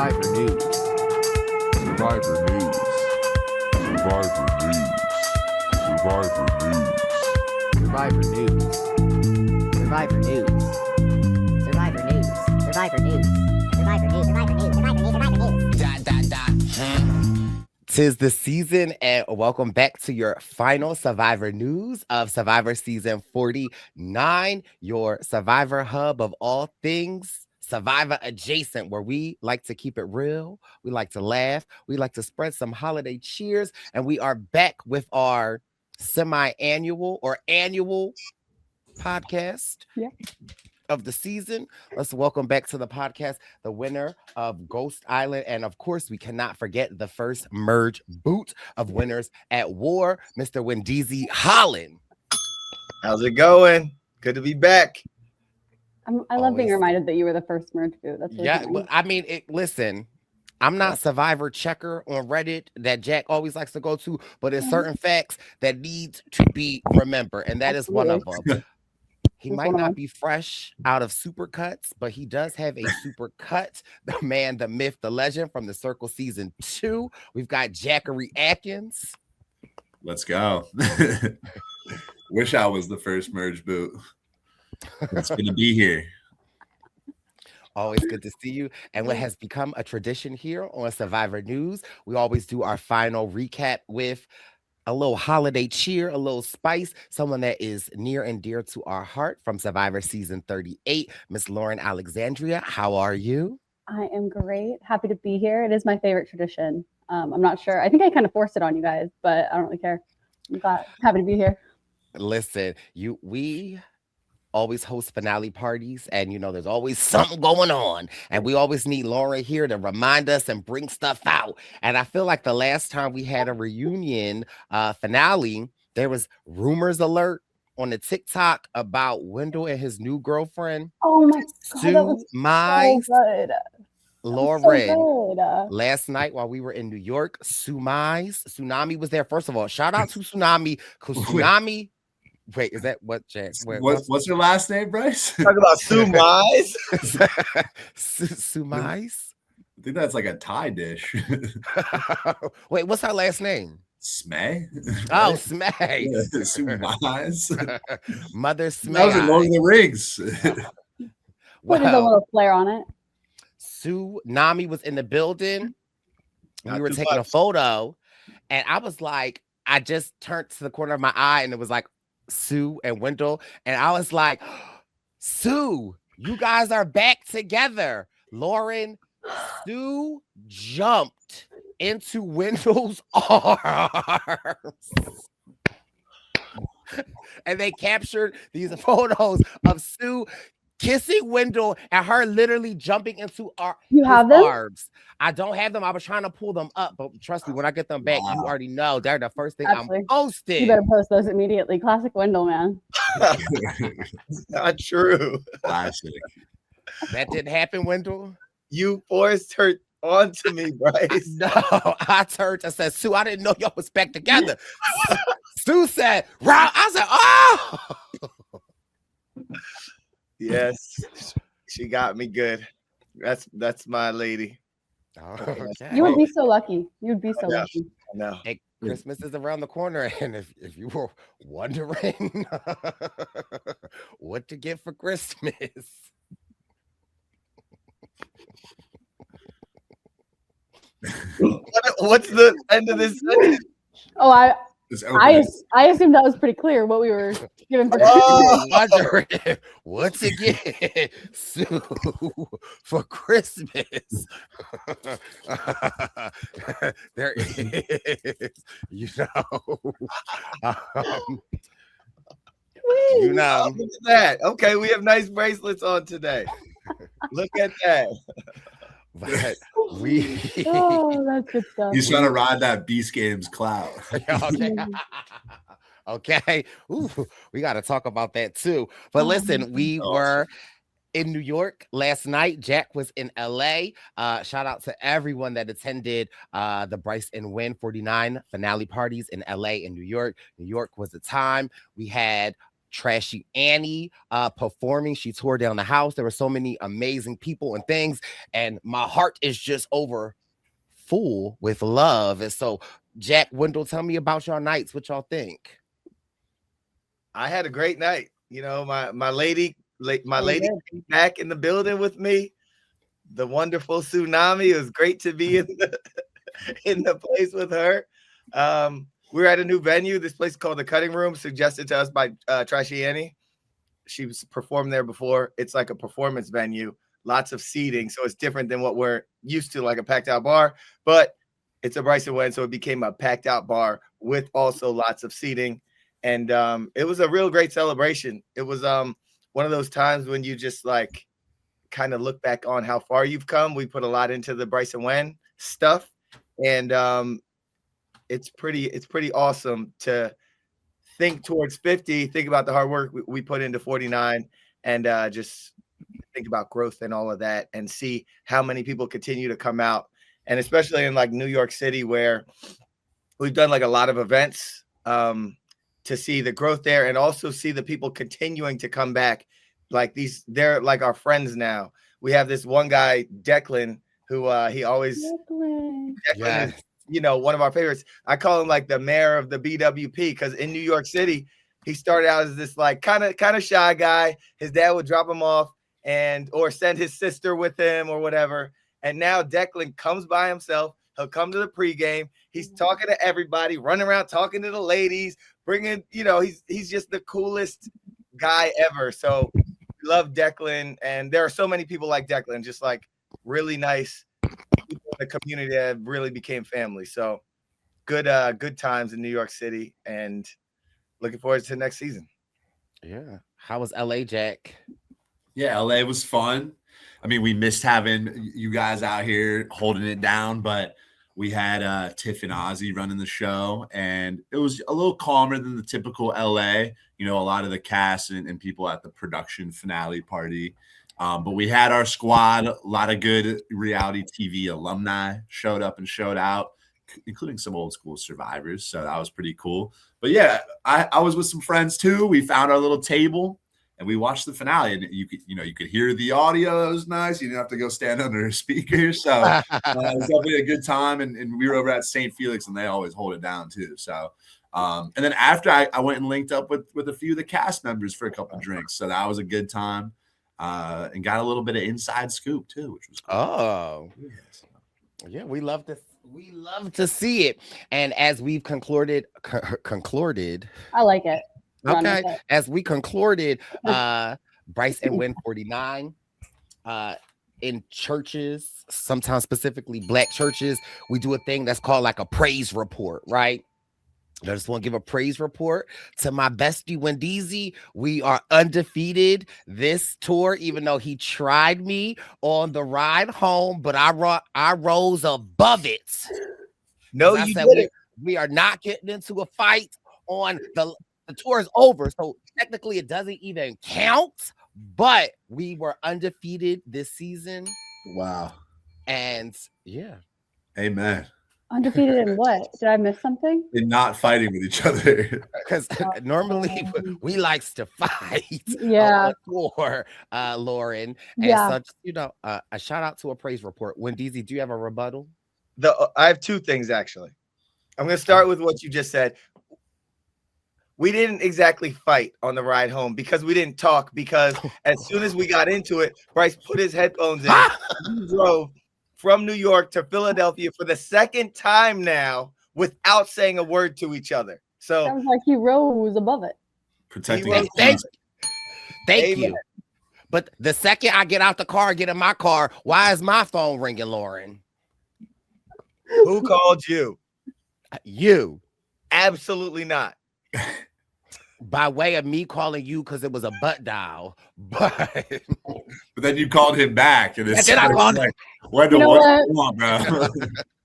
Survivor News. Survivor News. Survivor News. Survivor News. Survivor News. Survivor News. Survivor News. Survivor News. Survivor News. Survivor News. Survivor News. Tis the season, and welcome back to your final Survivor News of Survivor Season 49, your Survivor hub of all things Survivor adjacent, where we like to keep it real, we like to laugh, we like to spread some holiday cheers, and we are back with our semi-annual or annual podcast of the season. Let's welcome back to the podcast the winner of Ghost Island, and of course we cannot forget the first merge boot of Winners at War, Mr. Wendell Holland. How's it going? Good to be back. I love being reminded that you were the first merge boot. That's really nice. Well, I mean, listen, I'm not Survivor checker on Reddit that Jack always likes to go to, but there's certain facts that need to be remembered, and that is one of them. He might not be fresh out of Supercuts, but he does have a Supercut. The man, the myth, the legend from the Circle Season 2. We've got Jack Atkins. Let's go. Wish I was the first merge boot. It's good to be here. Always good to see you. And what has become a tradition here on Survivor News, we always do our final recap with a little holiday cheer, a little spice, someone that is near and dear to our heart from Survivor Season 38, Miss Lauren Alexandria. How are you? I am great. Happy to be here. It is my favorite tradition. I'm not sure. I think I kind of forced it on you guys, but I don't really care. I'm happy to be here. Listen, we always host finale parties, and there's always something going on, and we always need Lauren here to remind us and bring stuff out. And I feel like the last time we had a reunion finale, there was rumors alert on the TikTok about Wendell and his new girlfriend. Oh my God, that was so good. Lauren, so good. Last night while we were in New York, Tsunami was there. First of all, shout out to Tsunami, because Tsunami. Wait, is that what, Jack? What's your last name, Brice? Talk about Sumais. Sumais? I think that's like a Thai dish. Wait, what's her last name? Smay? Oh, Smay. Sumais. Mother Smay. That was in Lord of the Rings. Put a little flair on it. Tsunami was in the building. We were taking a photo, and I was like, I just turned to the corner of my eye, and it was like Sue and Wendell, and I was like, Sue, you guys are back together. Lauren, Sue jumped into Wendell's arms, and they captured these photos of Sue kissing Wendell and her literally jumping into his arms. I don't have them. I was trying to pull them up, but trust me, when I get them back, you already know they're the first thing I'm posting. You better post those immediately. Classic Wendell, man. Not true. Classic. That didn't happen, Wendell. You forced her onto me, Brice. No, I turned and said, Sue, I didn't know y'all was back together. Sue said, "Rob." I said, oh. Yes, she got me good. That's my lady. Okay. You would be so lucky. You'd be so lucky. I know. Hey, Christmas is around the corner, and if you were wondering what to get for Christmas, What's the end of this sentence? Oh, I assumed that was pretty clear what we were giving for wondering what to get Sue for Christmas. There is, Look at that. Okay, we have nice bracelets on today. Look at that. But that's good stuff. He's trying to ride that Beast Games clout. Okay. Ooh, we got to talk about that too. But listen, we were in New York last night. Jack was in LA. Shout out to everyone that attended the Brice and Win 49 finale parties in LA and New York. New York was the time. We had Trashy Annie performing. She tore down the house. There were so many amazing people and things, and my heart is just over full with love. And so, Jack, Wendell, tell me about y'all nights. What y'all think? I had a great night. You know, my lady Really good. came back in the building with me. The wonderful Tsunami. It was great to be in the place with her. We're at a new venue. This place called the Cutting Room, suggested to us by Trashy Annie. She was performed there before. It's like a performance venue, lots of seating, so it's different than what we're used to, like a packed out bar. But it's a Brice Izyah, so it became a packed out bar with also lots of seating. And it was a real great celebration. It was one of those times when you just like kind of look back on how far you've come. We put a lot into the Brice Izyah stuff, and it's pretty awesome to think towards 50, think about the hard work we put into 49, and just think about growth and all of that, and see how many people continue to come out. And especially in like New York City, where we've done like a lot of events, to see the growth there, and also see the people continuing to come back. Like they're like our friends now. We have this one guy, Declan, who he always Declan is, you know, one of our favorites. I call him like the mayor of the BWP, because in New York City, he started out as this like kind of shy guy. His dad would drop him off or send his sister with him or whatever. And now Declan comes by himself. He'll come to the pregame. He's talking to everybody, running around talking to the ladies, bringing, you know, he's just the coolest guy ever. So we love Declan, and there are so many people like Declan, just like really nice people in the community that really became family. So good times in New York City, and looking forward to next season. Yeah. How was LA, Jack? Yeah, LA was fun. I mean, we missed having you guys out here holding it down, but we had Tiff and Ozzy running the show, and it was a little calmer than the typical LA. You know, a lot of the cast and people at the production finale party. But we had our squad. A lot of good reality TV alumni showed up and showed out, including some old school survivors. So that was pretty cool. But yeah, I was with some friends too. We found our little table and we watched the finale, and you could hear the audio. It was nice. You didn't have to go stand under a speaker. So it was definitely a good time. And we were over at St. Felix, and they always hold it down too. So and then after I went and linked up with a few of the cast members for a couple of drinks. So that was a good time. And got a little bit of inside scoop too, which was cool. Oh, yeah, we love to see it. And as we've concluded, I like it. okay, as we concluded, Brice and Win 49, in churches, sometimes specifically Black churches, we do a thing that's called like a praise report, right? I just want to give a praise report to my bestie Wendeezy. We are undefeated this tour, even though he tried me on the ride home, but I rose above it. No, I you said didn't. we are not getting into a fight on the tour is over, so technically it doesn't even count. But we were undefeated this season. Wow. And yeah. Amen. Undefeated in what? Did I miss something? In not fighting with each other. Because normally we likes to fight. Yeah. For Lauren. And Yeah. such, a shout out to a praise report. Wendeezy, do you have a rebuttal? I have two things, actually. I'm going to start with what you just said. We didn't exactly fight on the ride home because we didn't talk, because as soon as we got into it, Brice put his headphones in. He drove from New York to Philadelphia for the second time now without saying a word to each other. So Sounds like he rose above it. Protecting He his Thank Amen. you. But the second I get out the car, get in my car, why is my phone ringing, Lauren? who called you? You. Absolutely not. By way of me calling you because it was a butt dial. But then I called him. Wendell, You know what do you want, bro?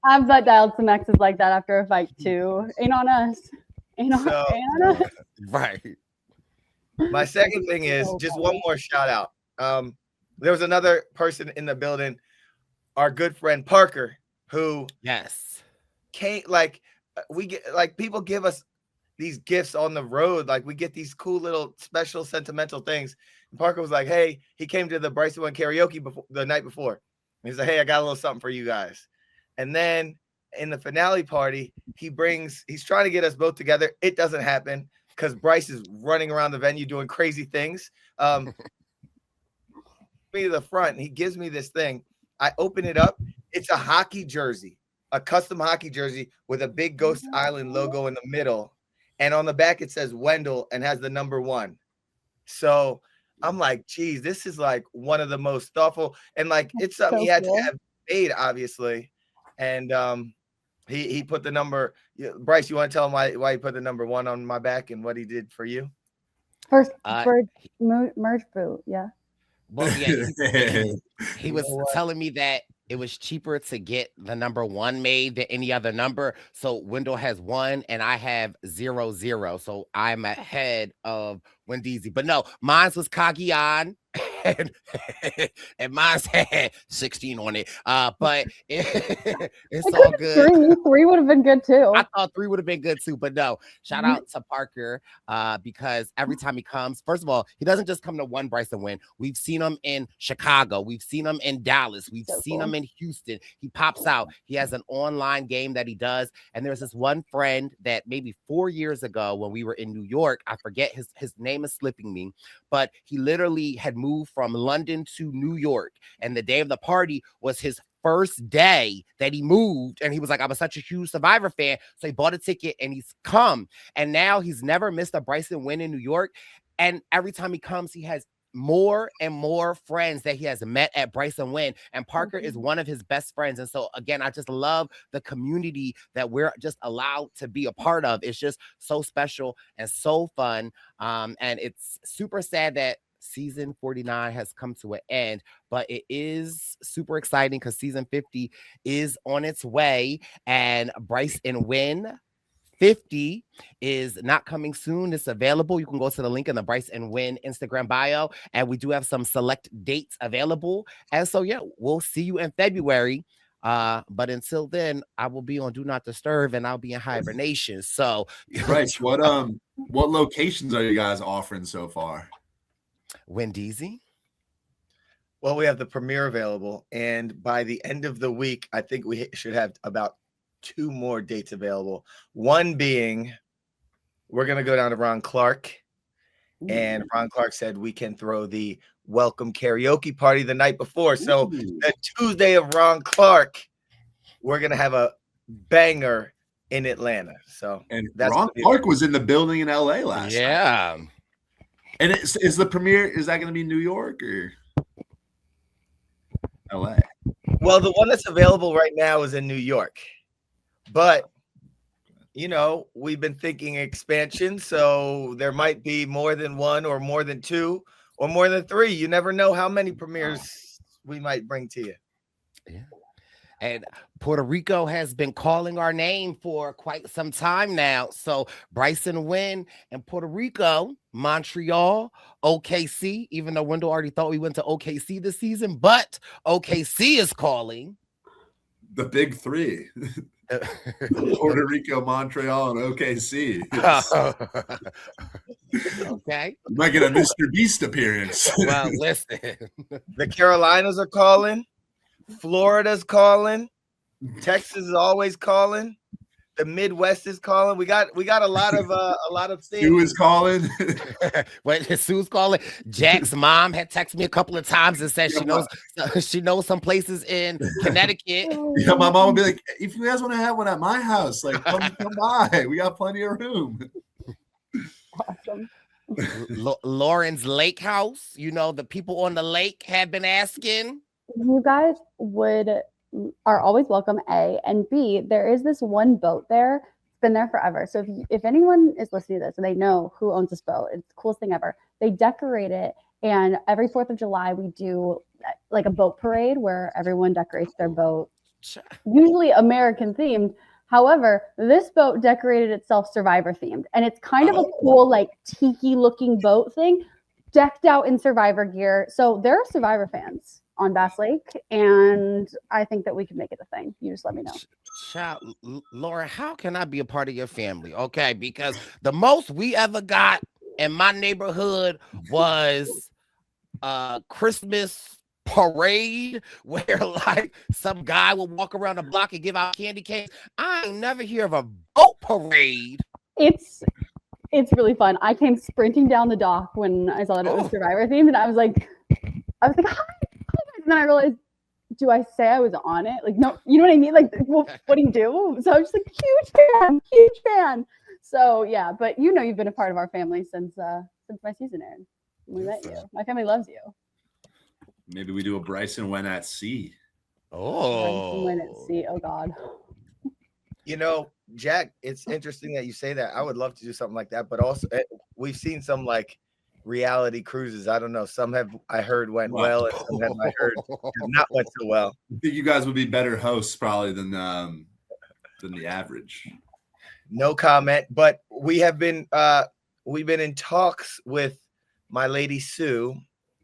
I've butt dialed some exes like that after a fight too. Ain't on us. Ain't on us. Right. My second thing is just one more shout out. There was another person in the building, our good friend Parker, who Yes. came, we get people give us these gifts on the road. Like we get these cool little special sentimental things. And Parker was like, hey, he came to the Brice Izyah karaoke the night before. And he's like, hey, I got a little something for you guys. And then in the finale party, he's trying to get us both together. It doesn't happen because Brice is running around the venue doing crazy things. Me to the front, and he gives me this thing. I open it up. It's a hockey jersey, a custom hockey jersey with a big Ghost Island logo in the middle. And on the back, it says Wendell and has the number 1. So I'm like, geez, this is like one of the most thoughtful. And like, it's something he had to have made, obviously. And he put the number. Brice, you want to tell him why he put the number 1 on my back and what he did for you? First, merge boot. Yeah. Well, yeah, he was telling me that it was cheaper to get the number 1 made than any other number. So Wendell has 1 and I have 00. So I'm ahead of Wendeezy. But no, mine was Kagian. And mine had 16 on it. But it's all good. 3 would have been good too. I thought 3 would have been good too, but no. Shout out to Parker because every time he comes, first of all, he doesn't just come to one Brice and win. We've seen him in Chicago. We've seen him in Dallas. We've seen him in Houston. He pops out. He has an online game that he does. And there's this one friend that maybe 4 years ago when we were in New York, I forget his name is slipping me, but he literally had moved from London to New York. And the day of the party was his first day that he moved. And he was like, I was such a huge Survivor fan. So he bought a ticket and he's come. And now he's never missed a Brice and win in New York. And every time he comes, he has more and more friends that he has met at Brice and win. And Parker is one of his best friends. And so again, I just love the community that we're just allowed to be a part of. It's just so special and so fun. And it's super sad that season 49 has come to an end, but it is super exciting because season 50 is on its way, and Brice and Win 50 is not coming soon. It's available. You can go to the link in the Brice and Win Instagram bio, and we do have some select dates available. And so, yeah, we'll see you in February. But until then, I will be on Do Not Disturb, and I'll be in hibernation. So, Brice, what locations are you guys offering so far? Wendeezy? Well, we have the premiere available, and by the end of the week, I think we should have about 2 more dates available. One being, we're going to go down to Ron Clark, and Ron Clark said we can throw the welcome karaoke party the night before. So the Tuesday of Ron Clark, we're going to have a banger in Atlanta. So and Ron Clark was in the building in LA last night. And is the premiere, is that going to be New York or LA? Well, the one that's available right now is in New York. But, you know, we've been thinking expansion, so there might be more than 1 or more than 2 or more than 3. You never know how many premieres we might bring to you. Yeah. And Puerto Rico has been calling our name for quite some time now. So Brice and Win and Puerto Rico, Montreal, OKC, even though Wendell already thought we went to OKC this season, but OKC is calling. The big 3. Puerto Rico, Montreal, and OKC. Okay. You might get a Mr. Beast appearance. Well, listen. The Carolinas are calling. Florida's calling. Texas is always calling. The Midwest is calling. We got a lot of things. Sue is calling. Wait, Sue's calling. Jack's mom had texted me a couple of times and said she knows some places in Connecticut. Yeah, my mom would be like, if you guys want to have one at my house, like come by. We got plenty of room. Awesome. Lauren's lake house. You know, the people on the lake have been asking. You guys are always welcome, A, and B, there is this one boat there. It's been there forever. So if anyone is listening to this and they know who owns this boat, it's the coolest thing ever. They decorate it, and every 4th of July we do like a boat parade where everyone decorates their boat, usually American themed. However, this boat decorated itself Survivor themed, and it's kind of a cool like tiki looking boat thing. decked out in Survivor gear. So there are Survivor fans on Bass Lake, and I think that we can make it a thing. You just let me know. Child, Laura, how can I be a part of your family? Okay, because the most we ever got in my neighborhood was Christmas parade where like some guy would walk around the block and give out candy canes. I ain't never hear of a boat parade. It's really fun. I came sprinting down the dock when I saw that it was Survivor themed, and I was like, hi, guys. And then I realized, do I say I was on it? Like, no, you know what I mean? Like, well, what do you do? So I was just like, huge fan. So yeah, but you know, you've been a part of our family since my season aired. We met you. My family loves you. Maybe we do a Brice and Wen at sea. When at sea. Oh God. You know, Jack, it's interesting that you say that. I would love to do something like that, but also we've seen some like reality cruises. I don't know. Some I heard went well, and some have I heard not went so well. I think you guys would be better hosts probably than the average. No comment. But we have been we've been in talks with my lady Sue,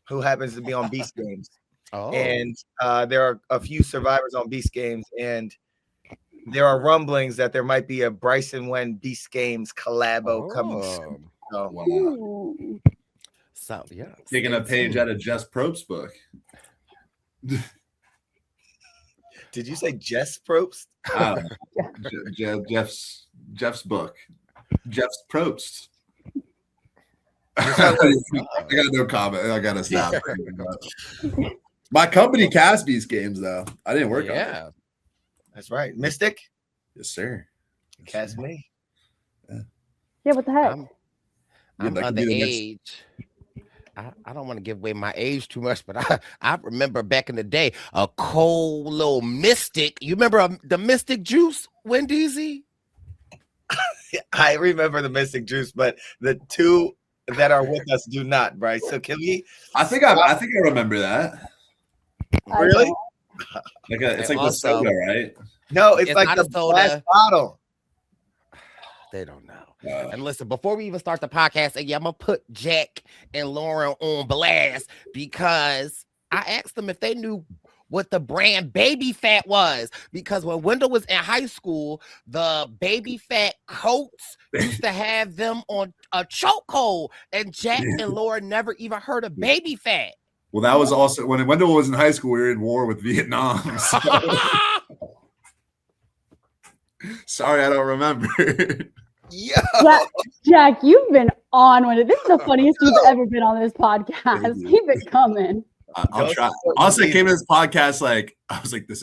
who happens to be on Beast Games. And there are a few survivors on Beast Games, and there are rumblings that there might be a Brice and Wen Beast Games collabo coming soon. So, Wow. So yeah, Taking a page out of Jess Probst's book. did you say Jess Probst? Jeff's book. Jeff's Probst. I got no comment. I gotta stop. My company cast Beast Games though. I didn't work on it. That's right. Mystic? Yes, sir. Cast me. Yeah, what the heck? I'm underage. I don't want to give away my age too much, but I remember back in the day a cold little Mystic. You remember the Mystic juice, Wendy? I remember the Mystic juice, but the two that are with us do not, Brice. So can we? I think I remember that. Really? It's like the soda, right? No, it's like not the a soda. glass bottle. They don't know. And listen, before we even start the podcast, I'm gonna put Jack and Lauren on blast because I asked them if they knew what the brand Baby Fat was. Because when Wendell was in high school, the Baby Fat coats used to have them on a chokehold, and Jack and Lauren never even heard of Baby Fat. Well, that was also when Wendell was in high school. We were in war with Vietnam. So. Sorry, I don't remember. Jack, you've been on one. This is the funniest you've ever been on this podcast. Keep it coming. I'll try. Honestly, I came to this podcast like I was like, this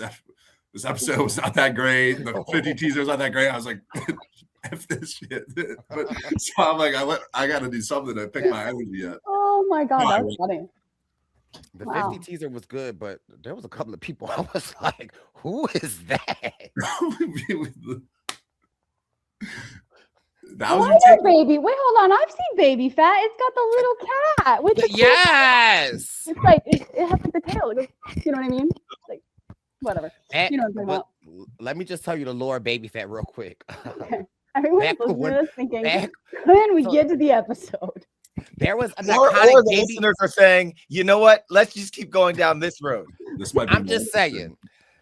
episode was not that great. The 50 teaser was not that great. I was like, F this shit. But so I'm like, I got to do something to pick my energy up. Oh my God, that's funny. The 50 teaser was good, but there was a couple of people I was like, who is that? Baby. Wait, hold on. I've seen Baby Fat. It's got the little cat with the yes. It's like it has like the tail. It goes, you know what I mean? Like whatever. You know what I'm talking about. Let me just tell you the lore of Baby Fat real quick. Okay. Everyone's listening to this thinking, when we get to the episode. There was an or iconic the listeners are saying, you know what? Let's just keep going down this road. I'm just saying.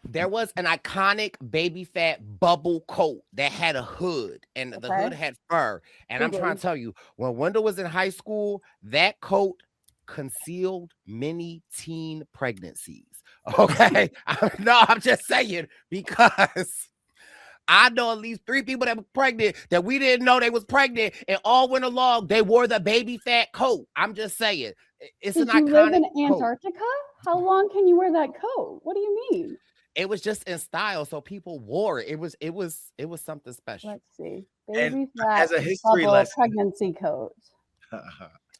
There was an iconic Baby Fat bubble coat that had a hood, and the hood had fur. And I'm trying to tell you, when Wendell was in high school, that coat concealed many teen pregnancies. Okay? I'm just saying, because I know at least 3 people that were pregnant that we didn't know they was pregnant, and all went along. They wore the Baby Fat coat. I'm just saying. It's Did an you live iconic in coat. Antarctica? How long can you wear that coat? What do you mean? It was just in style, so people wore it. It was something special. Let's see. And Baby Fat as a history bubble lesson, pregnancy coat.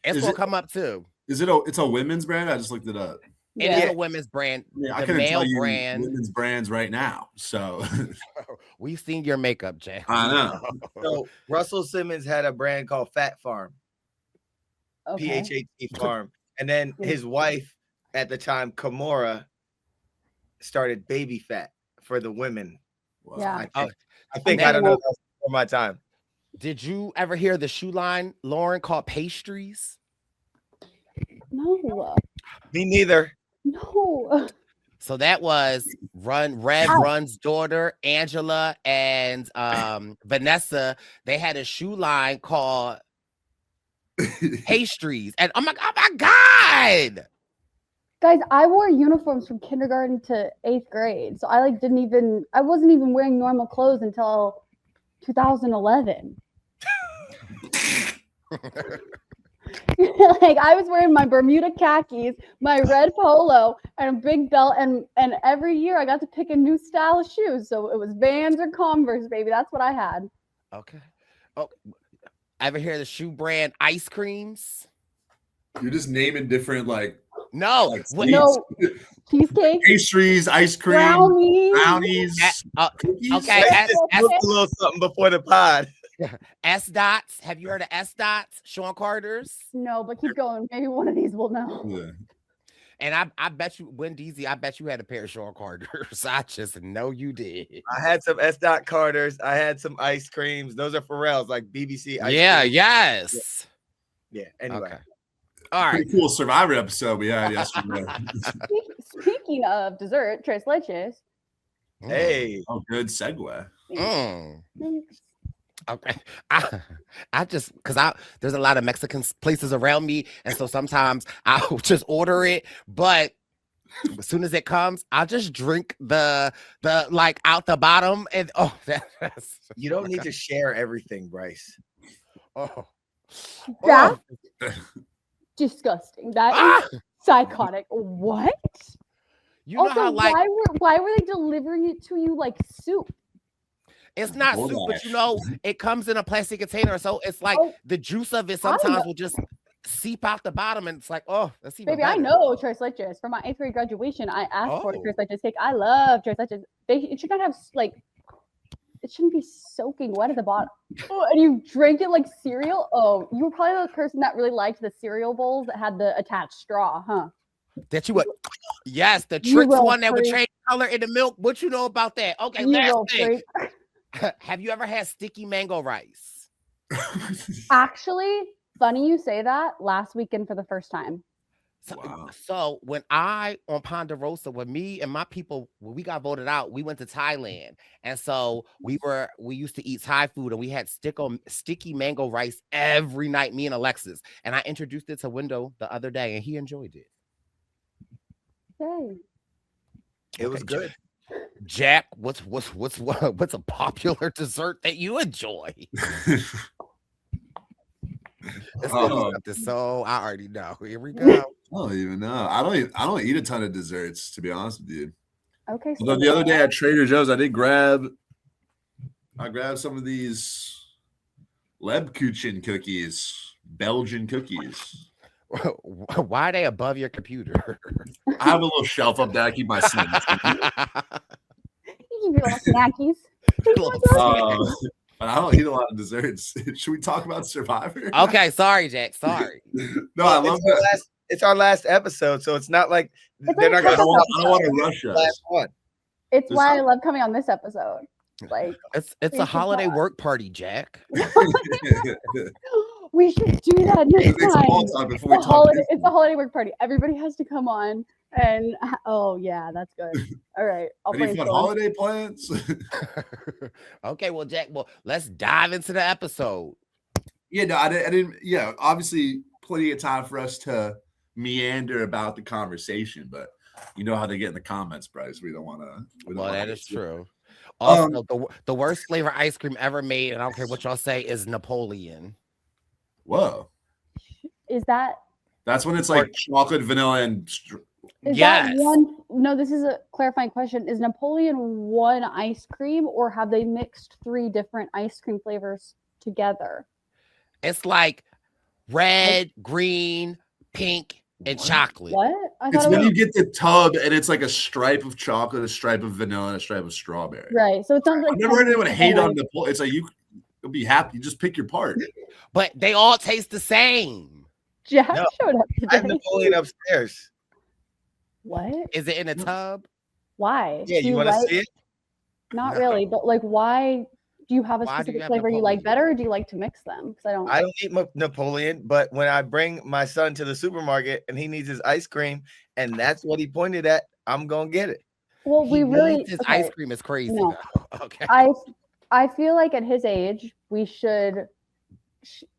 It's gonna come up too. Is it it's a women's brand? I just looked it up. It is a women's brand. Yeah, I the couldn't male tell you brand. women's brands right now. So We've seen your makeup, Jay. I know. So Russell Simmons had a brand called Fat Farm, Okay. PHAT Farm, and then his wife at the time, Kimora, started Baby Fat for the women. Wow. Yeah. I think I don't know. That's before my time. Did you ever hear the shoe line, Lauren, called Pastries? No. Me neither. No. So that was Red Ow. Run's daughter, Angela, and Vanessa. They had a shoe line called Pastries. And oh my God. Guys, I wore uniforms from kindergarten to 8th grade. So I I wasn't even wearing normal clothes until 2011. Like I was wearing my Bermuda khakis, my red polo, and a big belt, and every year I got to pick a new style of shoes. So it was Vans or Converse, baby. That's what I had. Okay. Oh, ever hear the shoe brand ice creams? You're just naming different No. No cheesecake, pastries, ice cream, brownies. cookies. Okay. Look a little something before the pod. S dots. Have you heard of S dots? Sean Carter's. No, but keep going. Maybe one of these will know. Yeah. And I bet you, Wendell, I bet you had a pair of Sean Carter's. I just know you did. I had some S. Carters. I had some ice creams. Those are Pharrell's, like BBC ice Yeah. cream. Yes. Yeah. Anyway. Okay. All right. Pretty cool Survivor episode we had yesterday. Speaking of dessert, tres leches. Hey. Oh, good segue. Mm. Okay. I just because there's a lot of Mexican places around me, and so sometimes I'll just order it, but as soon as it comes, I'll just drink the like out the bottom, and that's You don't need to share everything, Brice. oh. That's Oh. disgusting. That Ah! is psychotic. What? You know Also, how like why were they delivering it to you like soup? it's not soup, but you know it comes in a plastic container, so it's like Oh, the juice of it I sometimes know. will just seep out the bottom, and it's like, oh, that's even Baby, I better. know tres leches. For my 8th grade graduation, I asked for Oh. tres leches cake. I love tres leches. It should not have it shouldn't be soaking wet at the bottom. Oh, and you drank it like cereal? Oh, you were probably the person that really liked the cereal bowls that had the attached straw, huh? That you would, yes, the You tricks will one that would freak. change color in the milk. What you know about that? Okay, You last will thing. freak. Have you ever had sticky mango rice? Actually, funny you say that. Last weekend for the first time. So, Wow. so when I on Ponderosa, when me and my people, when we got voted out, we went to Thailand, and so we used to eat Thai food, and we had sticky mango rice every night. Me and Alexis, and I introduced it to Wendell the other day, and he enjoyed it. Yay. It was Okay, good. Jack, what's a popular dessert that you enjoy? It's gonna be something, so I already know. Here we go. I don't even know. I don't eat a ton of desserts, to be honest with you. Okay. So Although the other day at Trader Joe's, I grabbed some of these Lebkuchen cookies, Belgian cookies. Why are they above your computer? I have a little shelf up there. I keep my snacks. You keep your little snackies. But I don't eat a lot of desserts. Should we talk about Survivor? Okay, sorry, Jack. Sorry. No, I love that. It's our last episode, so it's not like It's they're our not going last I don't want to rush to us. last one. It's why I love coming on this episode. Like It's We a should holiday talk. work party, Jack. we should do that next Make some ball time. talk before we It's talk. a holiday work party. Everybody has to come on. And oh yeah, that's good. All right, I'll Any fun brainstorm. holiday plans? Okay, well, Jack, let's dive into the episode. Yeah, no, I didn't. Yeah, obviously, plenty of time for us to meander about the conversation, but you know how they get in the comments, Brice. We don't want to. Well, that is true. Also, the worst flavor ice cream ever made, and I don't care what y'all say, is Napoleon. Whoa, Is that that's when it's like chocolate, vanilla, and that one? No, this is a clarifying question. Is Napoleon one ice cream, or have they mixed 3 different ice cream flavors together? It's like red, green, pink, and chocolate. What? I it's thought it when was you get the tub and it's like a stripe of chocolate, a stripe of vanilla, and a stripe of strawberry. right. So it sounds like I've never heard anyone hate on Napoleon. It's like you'll be happy. You just pick your part. But they all taste the same. Jack No, showed up I have today. Napoleon upstairs. What? Is it in a tub? Why? Yeah, Do you want to like- see it? Not No. really, but like, why Do you have a Why do you specific have flavor you like Napoleon? better, or do you like to mix them? Because I don't eat Napoleon, but when I bring my son to the supermarket and he needs his ice cream, and that's what he pointed at, I'm gonna get it. Well, He we really needs his ice cream is crazy No. though. Okay. I feel like at his age, we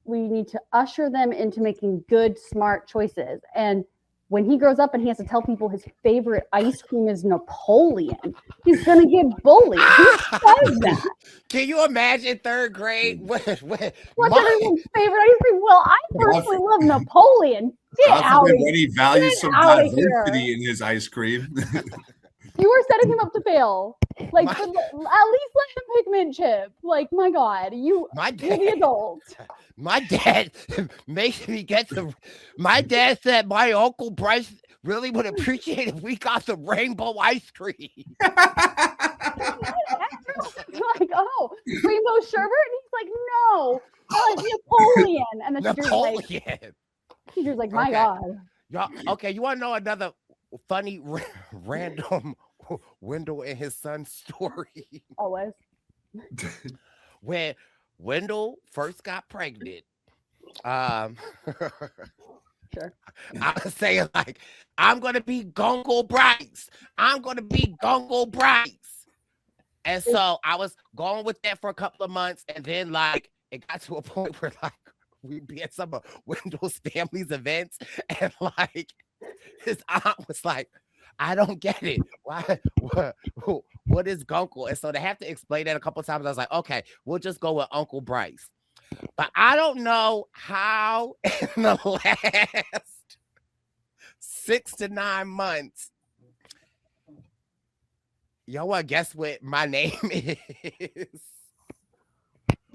need to usher them into making good, smart choices. And when he grows up and he has to tell people his favorite ice cream is Napoleon, he's gonna get bullied. Who says that? Can you imagine third grade? What's everyone's favorite ice cream? Well, I personally love Napoleon. Get God out of forbid when he values Get some outta diversity in his ice cream. You are setting him up to fail. Like, My- at least let him pick mint chip. Like, my God, you're the adult. My dad makes me get the. My dad said my Uncle Brice really would appreciate if we got the rainbow ice cream. Like, oh, rainbow sherbet? And he's like, no, I like Napoleon. And the teacher's like, my Okay. God. Y'all, okay, you want to know another funny random Wendell and his son story? Always. When Wendell first got pregnant, Sure. I was saying, like, I'm gonna be Gungle Brice. I'm gonna be Gungle Brice. And so I was going with that for a couple of months, and then like it got to a point where like we'd be at some of Wendell's family's events, and like his aunt was like, I don't get it. Why? What is Gunkle? And so they have to explain that a couple of times. I was like, okay, we'll just go with Uncle Brice. But I don't know how in the last 6 to 9 months, y'all want to guess what my name is?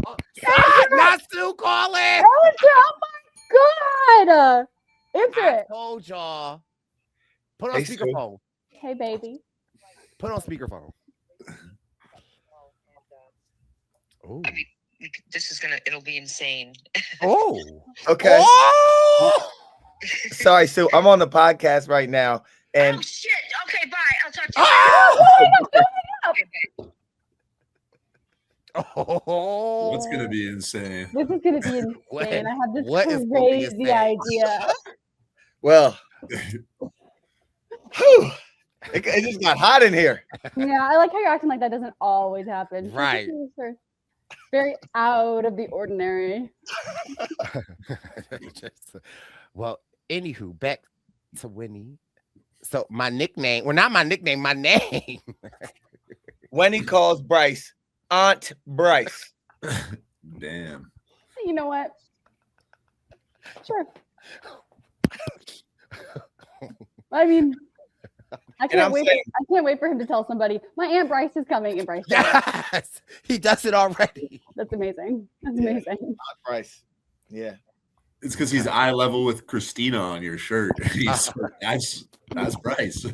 Oh, not Sue calling. Oh my God. Answer I it. told y'all. Put on Hey, Sue. speakerphone. Hey, baby. Put on speakerphone. Oh. It'll be insane. Oh. Okay. Oh. Sorry, Sue. I'm on the podcast right now, and Oh shit! Okay, bye. I'll talk to you. Oh. What's gonna be insane? This is going to be insane. What- I have this what is gonna be crazy insane? idea. well, whew, it just got hot in here. Yeah, I like how you're acting like that doesn't always happen. Right. Very out of the ordinary. Well, anywho, back to Winnie. So my nickname, well, not my nickname, my name. When he calls Brice Aunt Brice. Damn. You know what? Sure. I mean, I can't wait for him to tell somebody my Aunt Brice is coming, and Brice. Yes, he does it already. That's amazing. That's amazing. Aunt Brice. Yeah. It's because he's eye level with Christina on your shirt. That's Brice.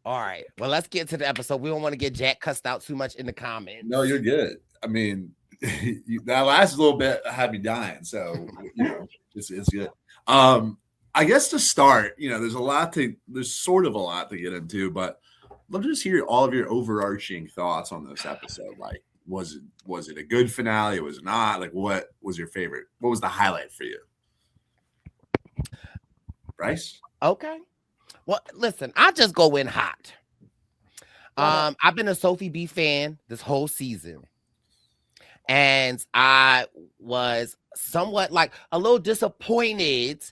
All right. Well, let's get to the episode. We don't want to get Jack cussed out too much in the comments. No, you're good. I mean, that last little bit had me dying. So, it's good. I guess to start, there's sort of a lot to get into, but let me just hear all of your overarching thoughts on this episode. Like, was it a good finale? Was it not? Like, what was your favorite? What was the highlight for you? Brice? Okay. Well, listen, I'll just go in hot. I've been a Sophie B fan this whole season. And I was somewhat like a little disappointed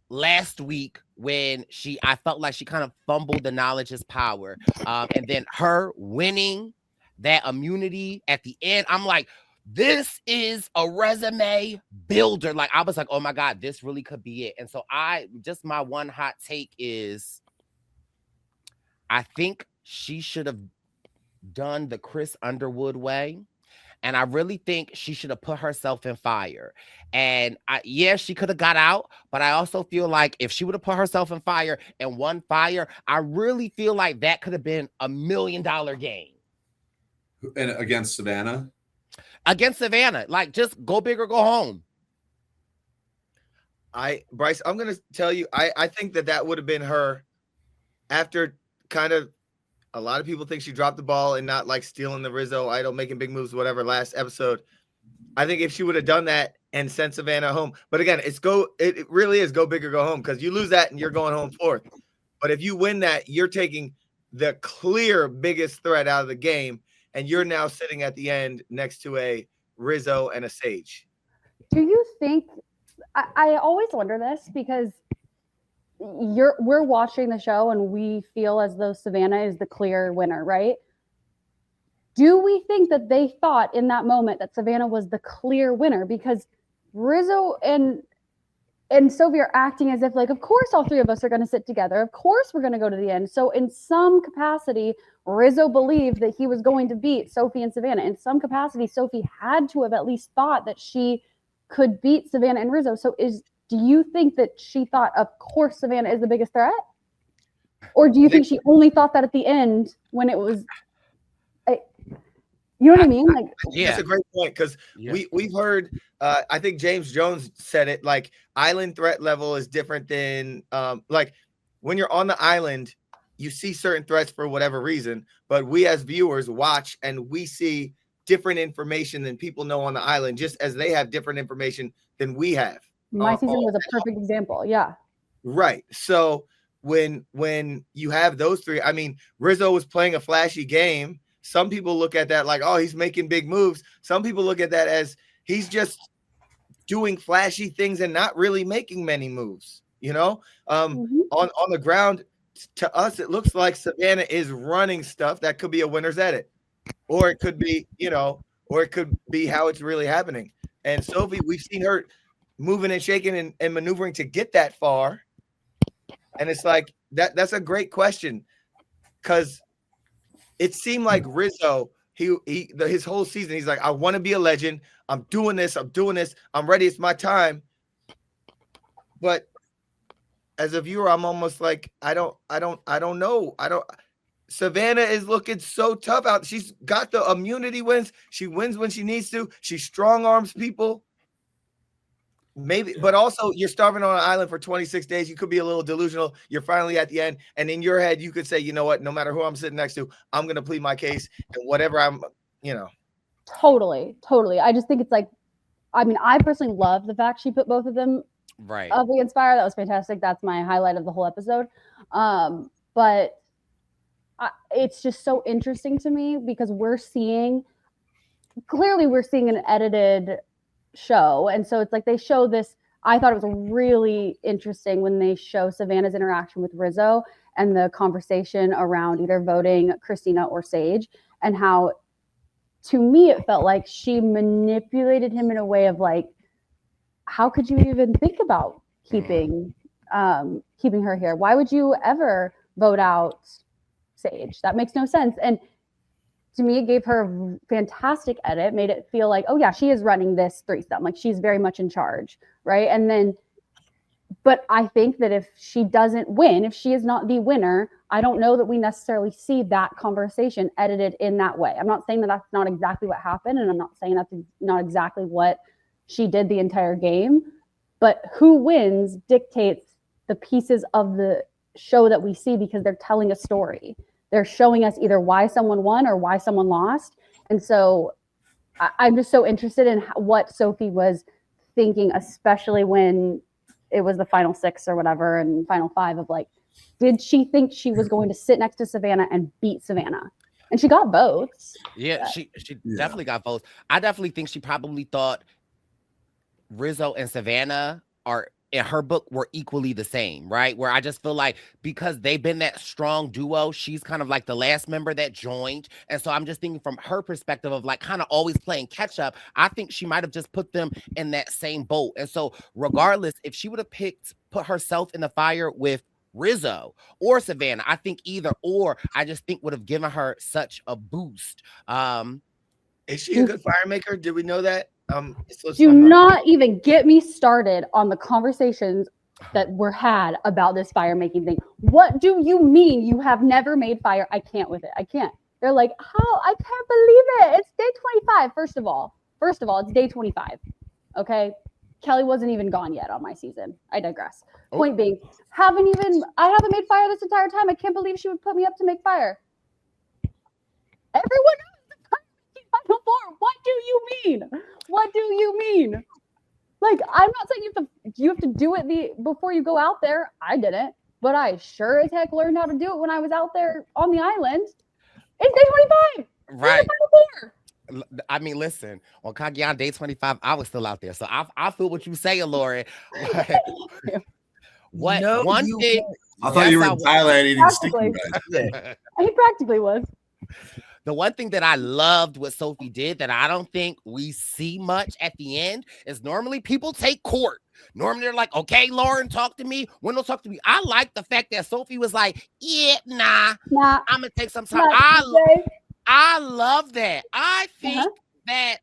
last week when I felt like she kind of fumbled the knowledge is power. And then her winning that immunity at the end, I'm like, this is a resume builder. Like, I was like, oh my God, this really could be it. And so my one hot take is I think she should have done the Chris Underwood way. And I really think she should have put herself in fire. And she could have got out, but I also feel like if she would have put herself in fire and won fire, I really feel like that could have been $1 million game. And against Savannah? Against Savannah. Like, just go big or go home. Brice, I'm gonna tell you, I think that would have been her after kind of A lot of people think she dropped the ball and not like stealing the Rizzo idol, making big moves, whatever, last episode. I think if she would have done that and sent Savannah home, but again, it really is go big or go home, because you lose that and you're going home fourth. But if you win that, you're taking the clear biggest threat out of the game, and you're now sitting at the end next to a Rizzo and a Sage. Do you think? I always wonder this because we're watching the show and we feel as though Savannah is the clear winner, right? Do we think that they thought in that moment that Savannah was the clear winner? Because Rizzo and Sophie are acting as if, like, of course all three of us are going to sit together. Of course we're going to go to the end. So in some capacity, Rizzo believed that he was going to beat Sophie and Savannah. In some capacity, Sophie had to have at least thought that she could beat Savannah and Rizzo. So do you think that she thought, of course, Savannah is the biggest threat? Or do you think she only thought that at the end when it was... You know what I mean? Like, Yeah, that's a great point, because we've heard. I think James Jones said it. Like, island threat level is different than like when you're on the island, you see certain threats for whatever reason, but we as viewers watch and we see different information than people know on the island, just as they have different information than we have. my season was a perfect example. Yeah. Right. So when you have those three, I mean, Rizzo was playing a flashy game. Some people look at that like, oh, he's making big moves. Some people look at that as he's just doing flashy things and not really making many moves. You know, on the ground, to us, it looks like Savannah is running stuff that could be a winner's edit, or it could be, or it could be how it's really happening. And Sophie, we've seen her moving and shaking and maneuvering to get that far. And it's like that's a great question, because it seemed like Rizzo, his whole season, he's like, I want to be a legend. I'm doing this. I'm ready. It's my time. But as a viewer, I'm almost like, I don't know. Savannah is looking so tough out. She's got the immunity wins. She wins when she needs to. She strong arms people. Maybe, but also you're starving on an island for 26 days. You could be a little delusional. You're finally at the end. And in your head, you could say, you know what, no matter who I'm sitting next to, I'm going to plead my case and whatever Totally. I just think it's like, I mean, I personally love the fact she put both of them up against fire. That was fantastic. That's my highlight of the whole episode. But it's just so interesting to me because we're seeing an edited show, and so it's like they show this. I thought it was really interesting when they show Savannah's interaction with Rizzo and the conversation around either voting Christina or Sage, and how, to me, it felt like she manipulated him in a way of like, how could you even think about keeping her here? Why would you ever vote out Sage? That makes no sense. And to me, it gave her a fantastic edit, made it feel like, oh yeah, she is running this threesome. Like, she's very much in charge, right? And then, but I think that if she doesn't win, if she is not the winner, I don't know that we necessarily see that conversation edited in that way. I'm not saying that that's not exactly what happened, and I'm not saying that's not exactly what she did the entire game, but who wins dictates the pieces of the show that we see, because they're telling a story. They're showing us either why someone won or why someone lost. And so I'm just so interested in what Sophie was thinking, especially when it was the final 6 or whatever and final 5 of like, did she think she was going to sit next to Savannah and beat Savannah? And she got votes. Yeah, she definitely got votes. I definitely think she probably thought Rizzo and Savannah are, in her book, were equally the same, right? Where I just feel like because they've been that strong duo, she's kind of like the last member that joined. And so I'm just thinking from her perspective of like kind of always playing catch up, I think she might have just put them in that same boat. And so regardless, if she would have put herself in the fire with Rizzo or Savannah, I think either or, I just think would have given her such a boost. Is she a good fire maker? Did we know that? Do not even get me started on the conversations that were had about this fire making thing. What do you mean you have never made fire? I can't with it. I can't. They're like, how? I can't believe it. It's day 25. First of all, it's day 25. Okay. Kelly wasn't even gone yet on my season. I digress. Point being, I haven't made fire this entire time. I can't believe she would put me up to make fire. Everyone knows the final four. What do you mean? What do you mean? Like, I'm not saying you have to do it before you go out there. I didn't, but I sure as heck learned how to do it when I was out there on the island. It's day 25. Right. It's the final four. I mean, listen, on Cagayan day 25, I was still out there. So I feel what you say, Lauren. What No, one you thing I thought you were in Thailand eating sticky Practically. rice. He practically was. the one thing that I loved what Sophie did that I don't think we see much at the end is normally people take court. Normally they're like, okay, Lauren, talk to me. Wendell, talk to me. I like the fact that Sophie was like, yeah, nah, I'm going to take some time. I love that. I think that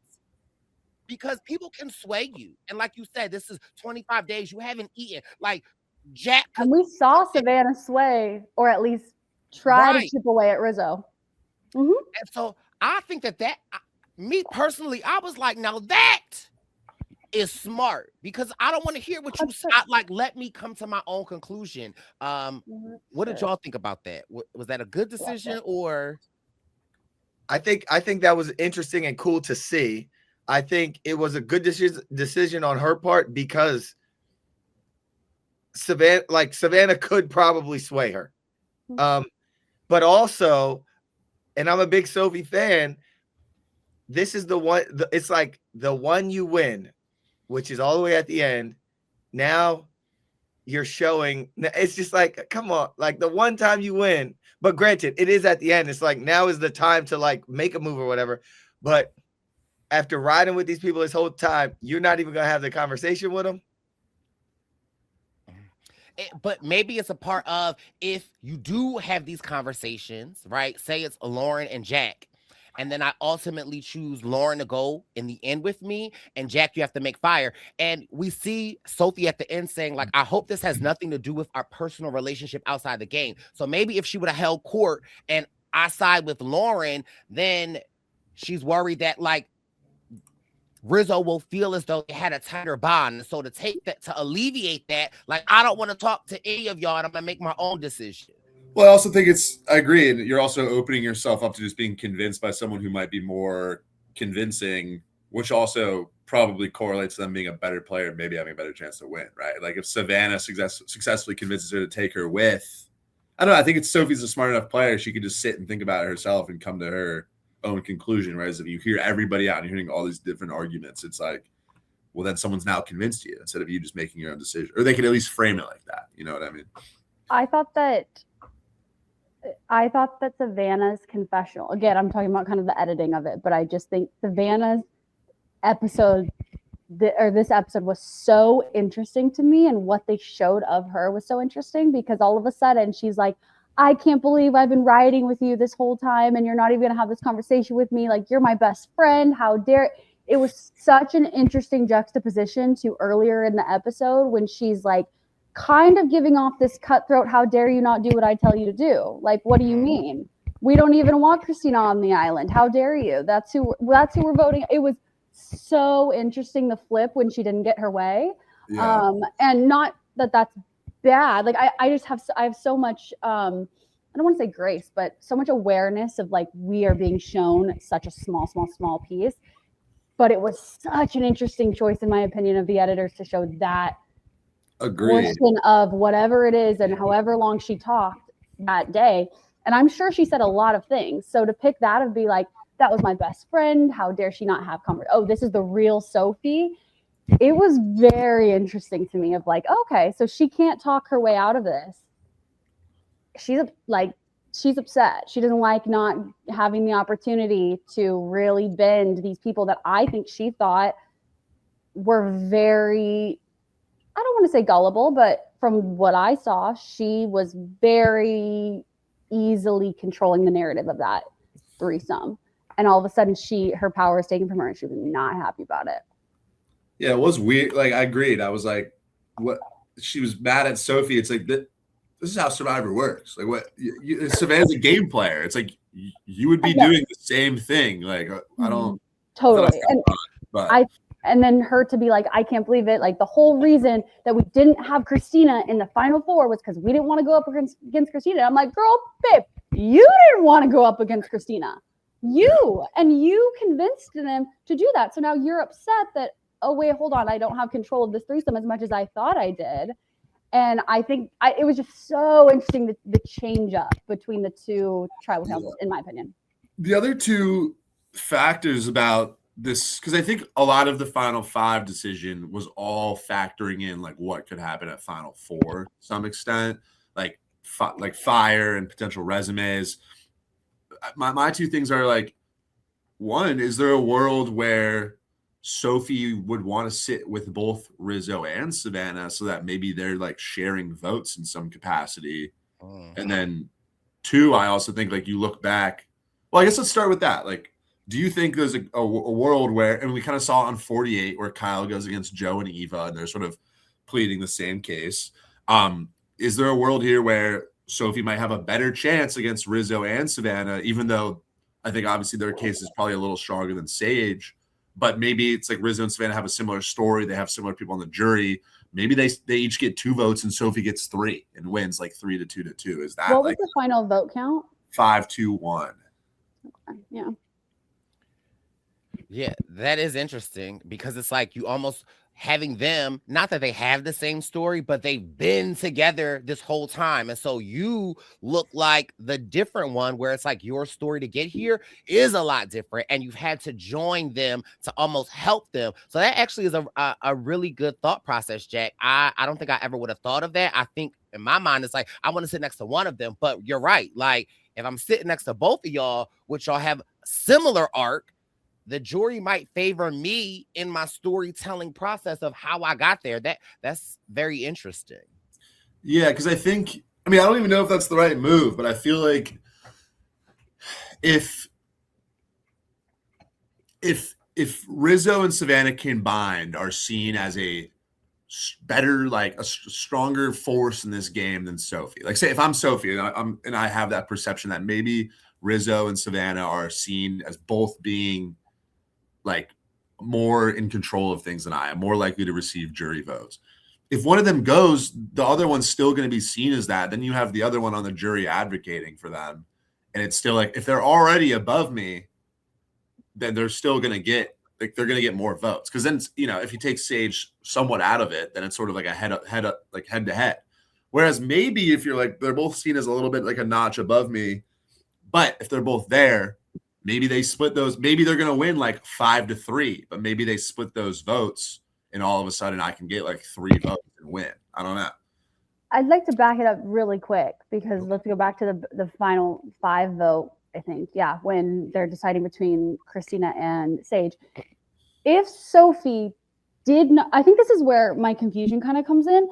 because people can sway you. And like you said, this is 25 days. You haven't eaten. Like Jack. And we saw Savannah sway, or at least try to chip away at Rizzo. And so I think that me personally, I was like, now that is smart because I don't want to hear what you like. Let me come to my own conclusion. What did y'all think about that? Was that a good decision or? I think that was interesting and cool to see. I think it was a good decision on her part because Savannah could probably sway her. But also, and I'm a big Sophie fan, this is the one, it's like the one you win, which is all the way at the end. Now you're showing, it's just like, come on, like the one time you win, but granted, it is at the end. It's like, now is the time to like make a move or whatever. But after riding with these people this whole time, you're not even going to have the conversation with them. But maybe it's a part of if you do have these conversations, right? Say it's Lauren and Jack, and then I ultimately choose Lauren to go in the end with me, and Jack, you have to make fire. And we see Sophie at the end saying, like, I hope this has nothing to do with our personal relationship outside the game. So maybe if she would have held court and I side with Lauren, then she's worried that, like, Rizzo will feel as though they had a tighter bond. So to take that, to alleviate that, like, I don't want to talk to any of y'all and I'm going to make my own decision. Well, I also think I agree. And you're also opening yourself up to just being convinced by someone who might be more convincing, which also probably correlates to them being a better player and maybe having a better chance to win, right? Like if Savannah successfully convinces her to take her with, I don't know, I think Sophie's a smart enough player. She could just sit and think about it herself and come to her own conclusion, right? As if you hear everybody out and you're hearing all these different arguments, it's like, well, then someone's now convinced you instead of you just making your own decision. Or they could at least frame it like that. You know what I mean? I thought that Savannah's confessional, again, I'm talking about kind of the editing of it, but I just think Savannah's episode, this episode was so interesting to me, and what they showed of her was so interesting because all of a sudden she's like, I can't believe I've been riding with you this whole time and you're not even going to have this conversation with me. Like, you're my best friend. How dare it? Was such an interesting juxtaposition to earlier in the episode when she's like kind of giving off this cutthroat, how dare you not do what I tell you to do? Like, what do you mean? We don't even want Christina on the island. How dare you? That's who we're voting. It was so interesting, the flip when she didn't get her way. Yeah. And not that that's bad. Like I have so much I don't want to say grace, but so much awareness of like we are being shown such a small piece. But it was such an interesting choice, in my opinion, of the editors to show that portion of whatever it is and however long she talked that day. And I'm sure she said a lot of things. So to pick that and be like, that was my best friend. How dare she not have conversation? Oh, this is the real Sophie. It was very interesting to me of like, okay, so she can't talk her way out of this. She's upset. She doesn't like not having the opportunity to really bend these people that I think she thought were very, I don't want to say gullible, but from what I saw, she was very easily controlling the narrative of that threesome. And all of a sudden her power is taken from her and she was not happy about it. Yeah, it was weird. Like, I agreed. I was like, what? She was mad at Sophie. It's like, this is how Survivor works. Like, what? Savannah's a game player. It's like, you would be doing the same thing. Like, I don't. Totally. And then her to be like, I can't believe it. Like, the whole reason that we didn't have Christina in the final four was because we didn't want to go up against Christina. I'm like, girl, babe, you didn't want to go up against Christina. You convinced them to do that. So now you're upset that, oh wait, hold on, I don't have control of this threesome as much as I thought I did. And I think it was just so interesting the change up between the two tribal councils, in my opinion. The other two factors about this, because I think a lot of the Final Five decision was all factoring in like what could happen at Final Four to some extent, like fire and potential resumes. My two things are like, one, is there a world where Sophie would want to sit with both Rizzo and Savannah so that maybe they're like sharing votes in some capacity? And then two, I also think like you look back. Well, I guess let's start with that. Like, do you think there's a world where, and we kind of saw on 48 where Kyle goes against Joe and Eva and they're sort of pleading the same case. Is there a world here where Sophie might have a better chance against Rizzo and Savannah, even though I think obviously their case is probably a little stronger than Sage, but maybe it's like Rizzo and Savannah have a similar story. They have similar people on the jury. Maybe they each get 2 votes and Sophie gets 3 and wins like 3 to 2 to 2. Is that what like was the final vote count? 5-2-1? Okay, yeah. Yeah, that is interesting because it's like you almost having them, not that they have the same story, but they've been together this whole time. And so you look like the different one where it's like your story to get here is a lot different and you've had to join them to almost help them. So that actually is a really good thought process, Jack. I don't think I ever would have thought of that. I think in my mind, it's like, I want to sit next to one of them, but you're right. Like if I'm sitting next to both of y'all, which y'all have similar arc, the jury might favor me in my storytelling process of how I got there. That's very interesting. Yeah, because I don't even know if that's the right move, but I feel like if Rizzo and Savannah combined are seen as a better, like a stronger force in this game than Sophie. Like say if I'm Sophie and I have that perception that maybe Rizzo and Savannah are seen as both being like more in control of things than I am, more likely to receive jury votes. If one of them goes, the other one's still going to be seen as that. Then you have the other one on the jury advocating for them. And it's still like, if they're already above me, then they're still going to get, like, they're going to get more votes. Cause then, if you take Sage somewhat out of it, then it's sort of like a head to head. Whereas maybe if you're like, they're both seen as a little bit like a notch above me, but if they're both there, maybe they split those. Maybe they're going to win like 5-3, but maybe they split those votes and all of a sudden I can get like 3 votes and win. I don't know. I'd like to back it up really quick because let's go back to the final 5 vote, I think. Yeah, when they're deciding between Christina and Sage. If Sophie did not, I think this is where my confusion kind of comes in.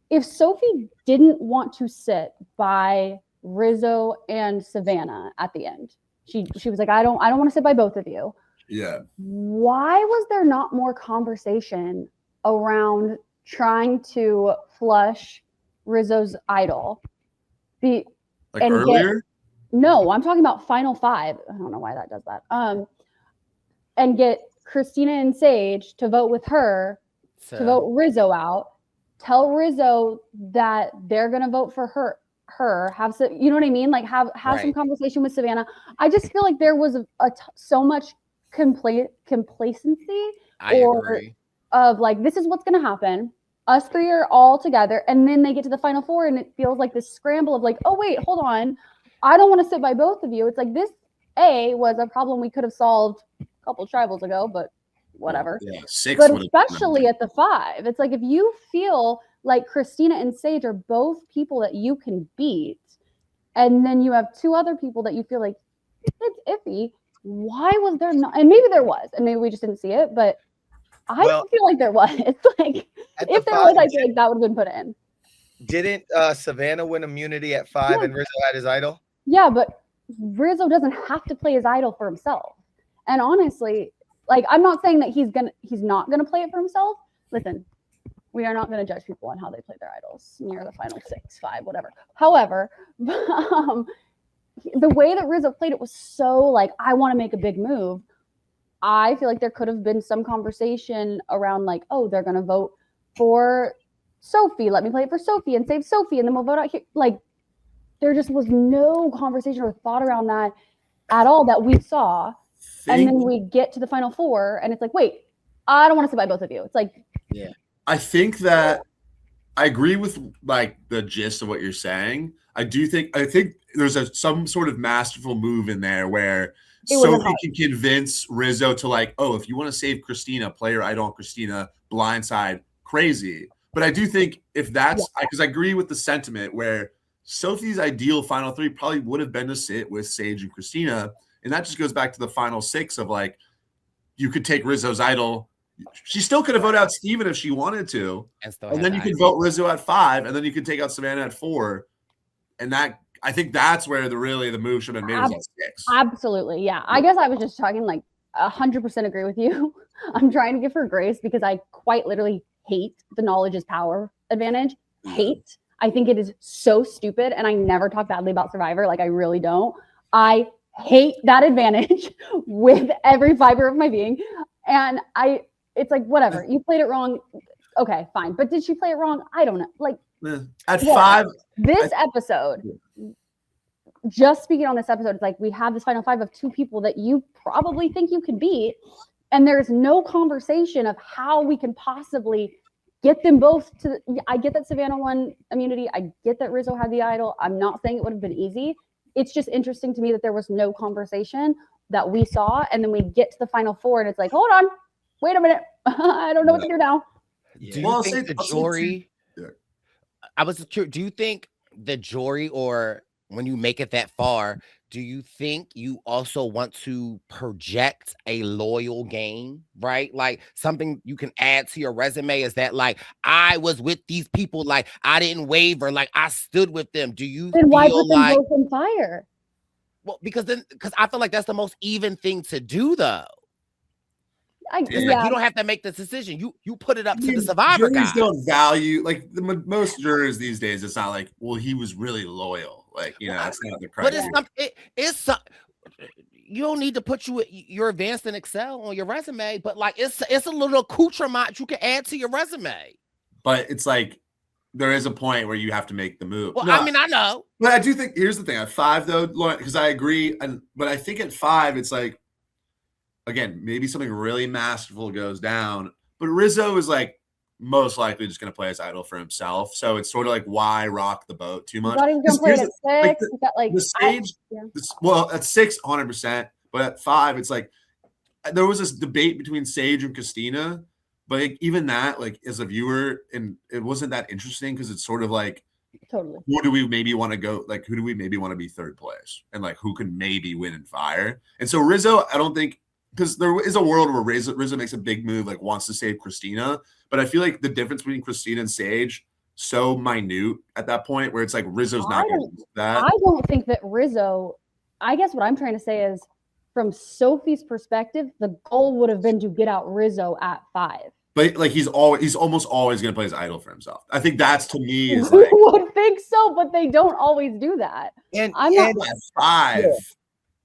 If Sophie didn't want to sit by Rizzo and Savannah at the end, she was like, I don't want to sit by both of you. Yeah. Why was there not more conversation around trying to flush Rizzo's idol? Earlier? No, I'm talking about final 5. I don't know why that does that. And get Christina and Sage to vote with her to vote Rizzo out. Tell Rizzo that they're gonna vote for her. Have some, you know what I mean? Like have Right. some conversation with Savannah. I just feel like there was so much complacency. I agree. Of like, this is what's gonna happen. Us 3 are all together, and then they get to the final 4, and it feels like this scramble of like, oh wait, hold on, I don't want to sit by both of you. It's like this was a problem we could have solved a couple tribals ago, but whatever. Yeah, 6. But especially at the 5, it's like if you feel like Christina and Sage are both people that you can beat, and then you have 2 other people that you feel like it's iffy. Why was there not? And maybe there was, and maybe we just didn't see it, but I don't feel like there was. It's like if there was, I feel like that would have been put in. Didn't Savannah win immunity at 5 and Rizzo had his idol? Yeah, but Rizzo doesn't have to play his idol for himself. And honestly, like I'm not saying that he's not gonna play it for himself. Listen, we are not going to judge people on how they play their idols near the final 6, 5, whatever. However, the way that Rizzo played it was so like, I want to make a big move. I feel like there could have been some conversation around like, oh, they're going to vote for Sophie. Let me play it for Sophie and save Sophie, and then we'll vote out here. Like, there just was no conversation or thought around that. at all that we saw. And think, then we get to the final four and it's like, wait, I don't want to sit by both of you. It's like, I think that I agree with like the gist of what you're saying. I think there's some sort of masterful move in there where Sophie can convince Rizzo to like, oh, if you want to save Christina, play her idol on Christina, blindside, crazy. But I do think if that's because I agree with the sentiment where Sophie's ideal final three probably would have been to sit with Sage and Christina. And that just goes back to the final six of like, you could take Rizzo's idol. She still could have voted out Steven if she wanted to. And then you could vote Rizzo at 5, and then you could take out Savannah at 4. And that, I think that's where the move should have been made was at 6. Absolutely. Yeah. I guess I was just talking like 100% agree with you. I'm trying to give her grace because I quite literally hate the knowledge is power advantage. Hate. I think it is so stupid. And I never talk badly about Survivor. Like I really don't. I hate that advantage with every fiber of my being. And it's like, whatever, you played it wrong. Okay, fine. But did she play it wrong? I don't know. Like at 5, this episode, just speaking on this episode, it's like we have this final 5 of 2 people that you probably think you can beat. And there's no conversation of how we can possibly get them both to. I get that Savannah won immunity. I get that Rizzo had the idol. I'm not saying it would have been easy. It's just interesting to me that there was no conversation that we saw. And then we get to the final 4 and it's like, hold on, wait a minute. I don't know what to do now. Do you think the jury? I was curious. Do you think the jury, or when you make it that far, do you think you also want to project a loyal game, right? Like something you can add to your resume? Is that like, I was with these people, like I didn't waver, like I stood with them? Do you then why feel put them like both on fire? Well, because I feel like that's the most even thing to do, though. Like, you don't have to make the decision. You put it up to the Survivor guys. Juries don't value, like most jurors these days. It's not like, well, he was really loyal. Like, that's not the criteria. But it's you don't need to put your advanced in Excel on your resume, but like it's a little accoutrement you can add to your resume. But it's like there is a point where you have to make the move. Well, I mean, I know, but I do think here's the thing at 5 though, Lauren, because I agree, but I think at 5 it's like, again, maybe something really masterful goes down, but Rizzo is like most likely just going to play his idol for himself. So it's sort of like, why rock the boat too much? Thought he was going to play it at 6. The stage, well, at 6, 100%, but at 5, it's like there was this debate between Sage and Christina, but like, even that, like as a viewer, and it wasn't that interesting because it's sort of like, totally, who do we maybe want to go? Like, who do we maybe want to be 3rd place, and like who can maybe win in fire? And so Rizzo, I don't think. Because there is a world where Rizzo makes a big move, like wants to save Christina. But I feel like the difference between Christina and Sage so minute at that point where it's like Rizzo's not going to do that. I don't think that Rizzo, I guess what I'm trying to say is from Sophie's perspective, the goal would have been to get out Rizzo at 5. But like he's almost always going to play his idol for himself. I think that's to me is Who like, would think so, but they don't always do that. I'm not at 5. Yeah.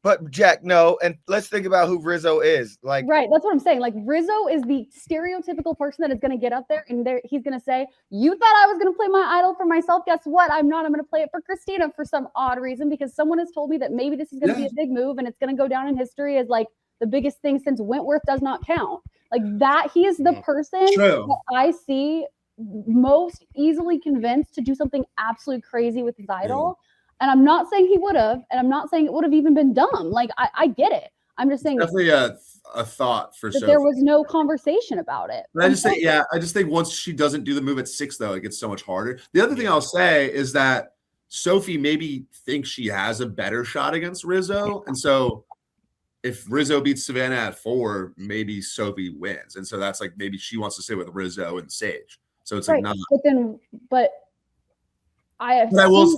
But Jack, no, and let's think about who Rizzo is. Like, right, that's what I'm saying. Like Rizzo is the stereotypical person that is going to get up there and he's going to say, "You thought I was going to play my idol for myself? Guess what? I'm not. I'm going to play it for Christina for some odd reason because someone has told me that maybe this is going to be a big move and it's going to go down in history as like the biggest thing since Wentworth does not count." Like that, he is the person that I see most easily convinced to do something absolutely crazy with his idol. And I'm not saying he would have, and I'm not saying it would have even been dumb. Like I get it. I'm just saying definitely a thought for that there was no conversation about it. But I just think once she doesn't do the move at 6, though, it gets so much harder. The other thing I'll say is that Sophie maybe thinks she has a better shot against Rizzo, and so if Rizzo beats Savannah at 4, maybe Sophie wins, and so that's like maybe she wants to sit with Rizzo and Sage. So it's like not. But I assume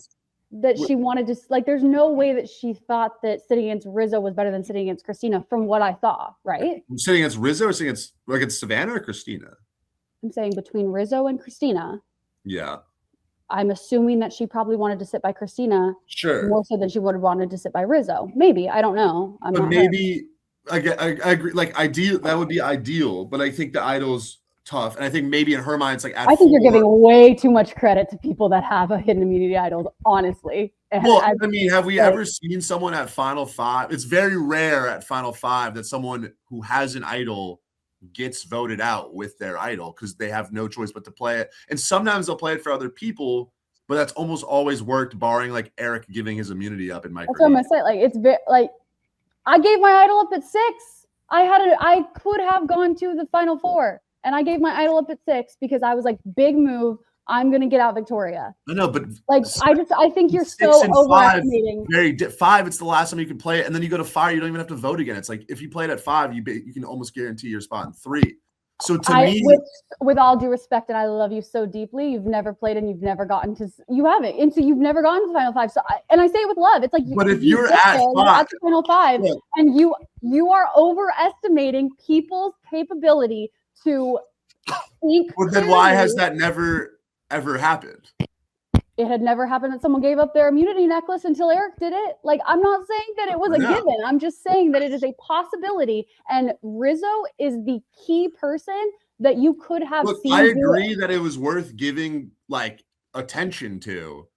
that she wanted to, like, there's no way that she thought that sitting against Rizzo was better than sitting against Christina from what I saw, right? Sitting against Rizzo or sitting against Savannah or Christina? I'm saying between Rizzo and Christina. Yeah. I'm assuming that she probably wanted to sit by Christina. Sure. More so than she would have wanted to sit by Rizzo. Maybe. I don't know. But maybe, I agree. Like, ideal, that would be ideal. But I think the idols tough. And I think maybe in her mind, it's like at I think you're 4, giving way too much credit to people that have a hidden immunity idol, honestly. And well, I I mean, have we ever seen someone at Final 5? It's very rare at Final 5 that someone who has an idol gets voted out with their idol because they have no choice but to play it. And sometimes they'll play it for other people, but that's almost always worked, barring like Eric giving his immunity up in Micro. That's what I'm gonna say. Like, it's like I gave my idol up at 6. I could have gone to the Final 4, and I gave my idol up at 6 because I was like, big move. I'm gonna get out Victoria. I know, but like I think you're 6 so and 5, overestimating. 5, it's the last time you can play it, and then you go to 5, you don't even have to vote again. It's like if you play it at 5, you can almost guarantee your spot in 3. So to me, with all due respect, and I love you so deeply, you've never played and you've never gotten to, you haven't, and so you've never gotten to the Final 5. So I say it with love. It's like, but if you're at the Final 5, yeah, and you are overestimating people's capability to think. Well, then why has that never ever happened? It had never happened that someone gave up their immunity necklace until Eric did it. Like, I'm not saying that it was a given. I'm just saying that it is a possibility. And Rizzo is the key person that you could have seen. I agree that it was worth giving like attention to.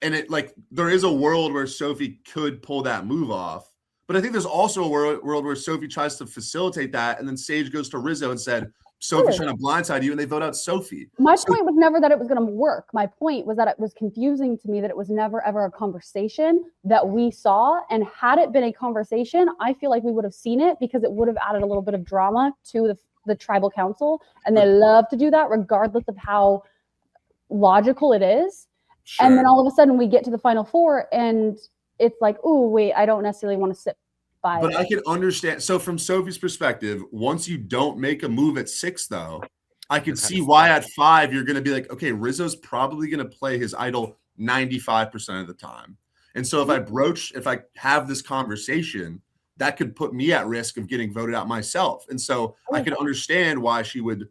And it like there is a world where Sophie could pull that move off. But I think there's also a world where Sophie tries to facilitate that. And then Sage goes to Rizzo and said, Sophie's trying to blindside you, and they vote out Sophie. My point was never that it was going to work. My point was that it was confusing to me that it was never ever a conversation that we saw. And had it been a conversation, I feel like we would have seen it because it would have added a little bit of drama to the tribal council. And they love to do that regardless of how logical it is. Sure. And then all of a sudden we get to the Final 4 and it's like, oh, wait, I don't necessarily want to sit. But I can understand. So from Sophie's perspective, once you don't make a move at 6, though, I could see why at 5 you're going to be like, okay, Rizzo's probably going to play his idol 95% of the time. And so if I have this conversation, that could put me at risk of getting voted out myself. And so I could understand why she would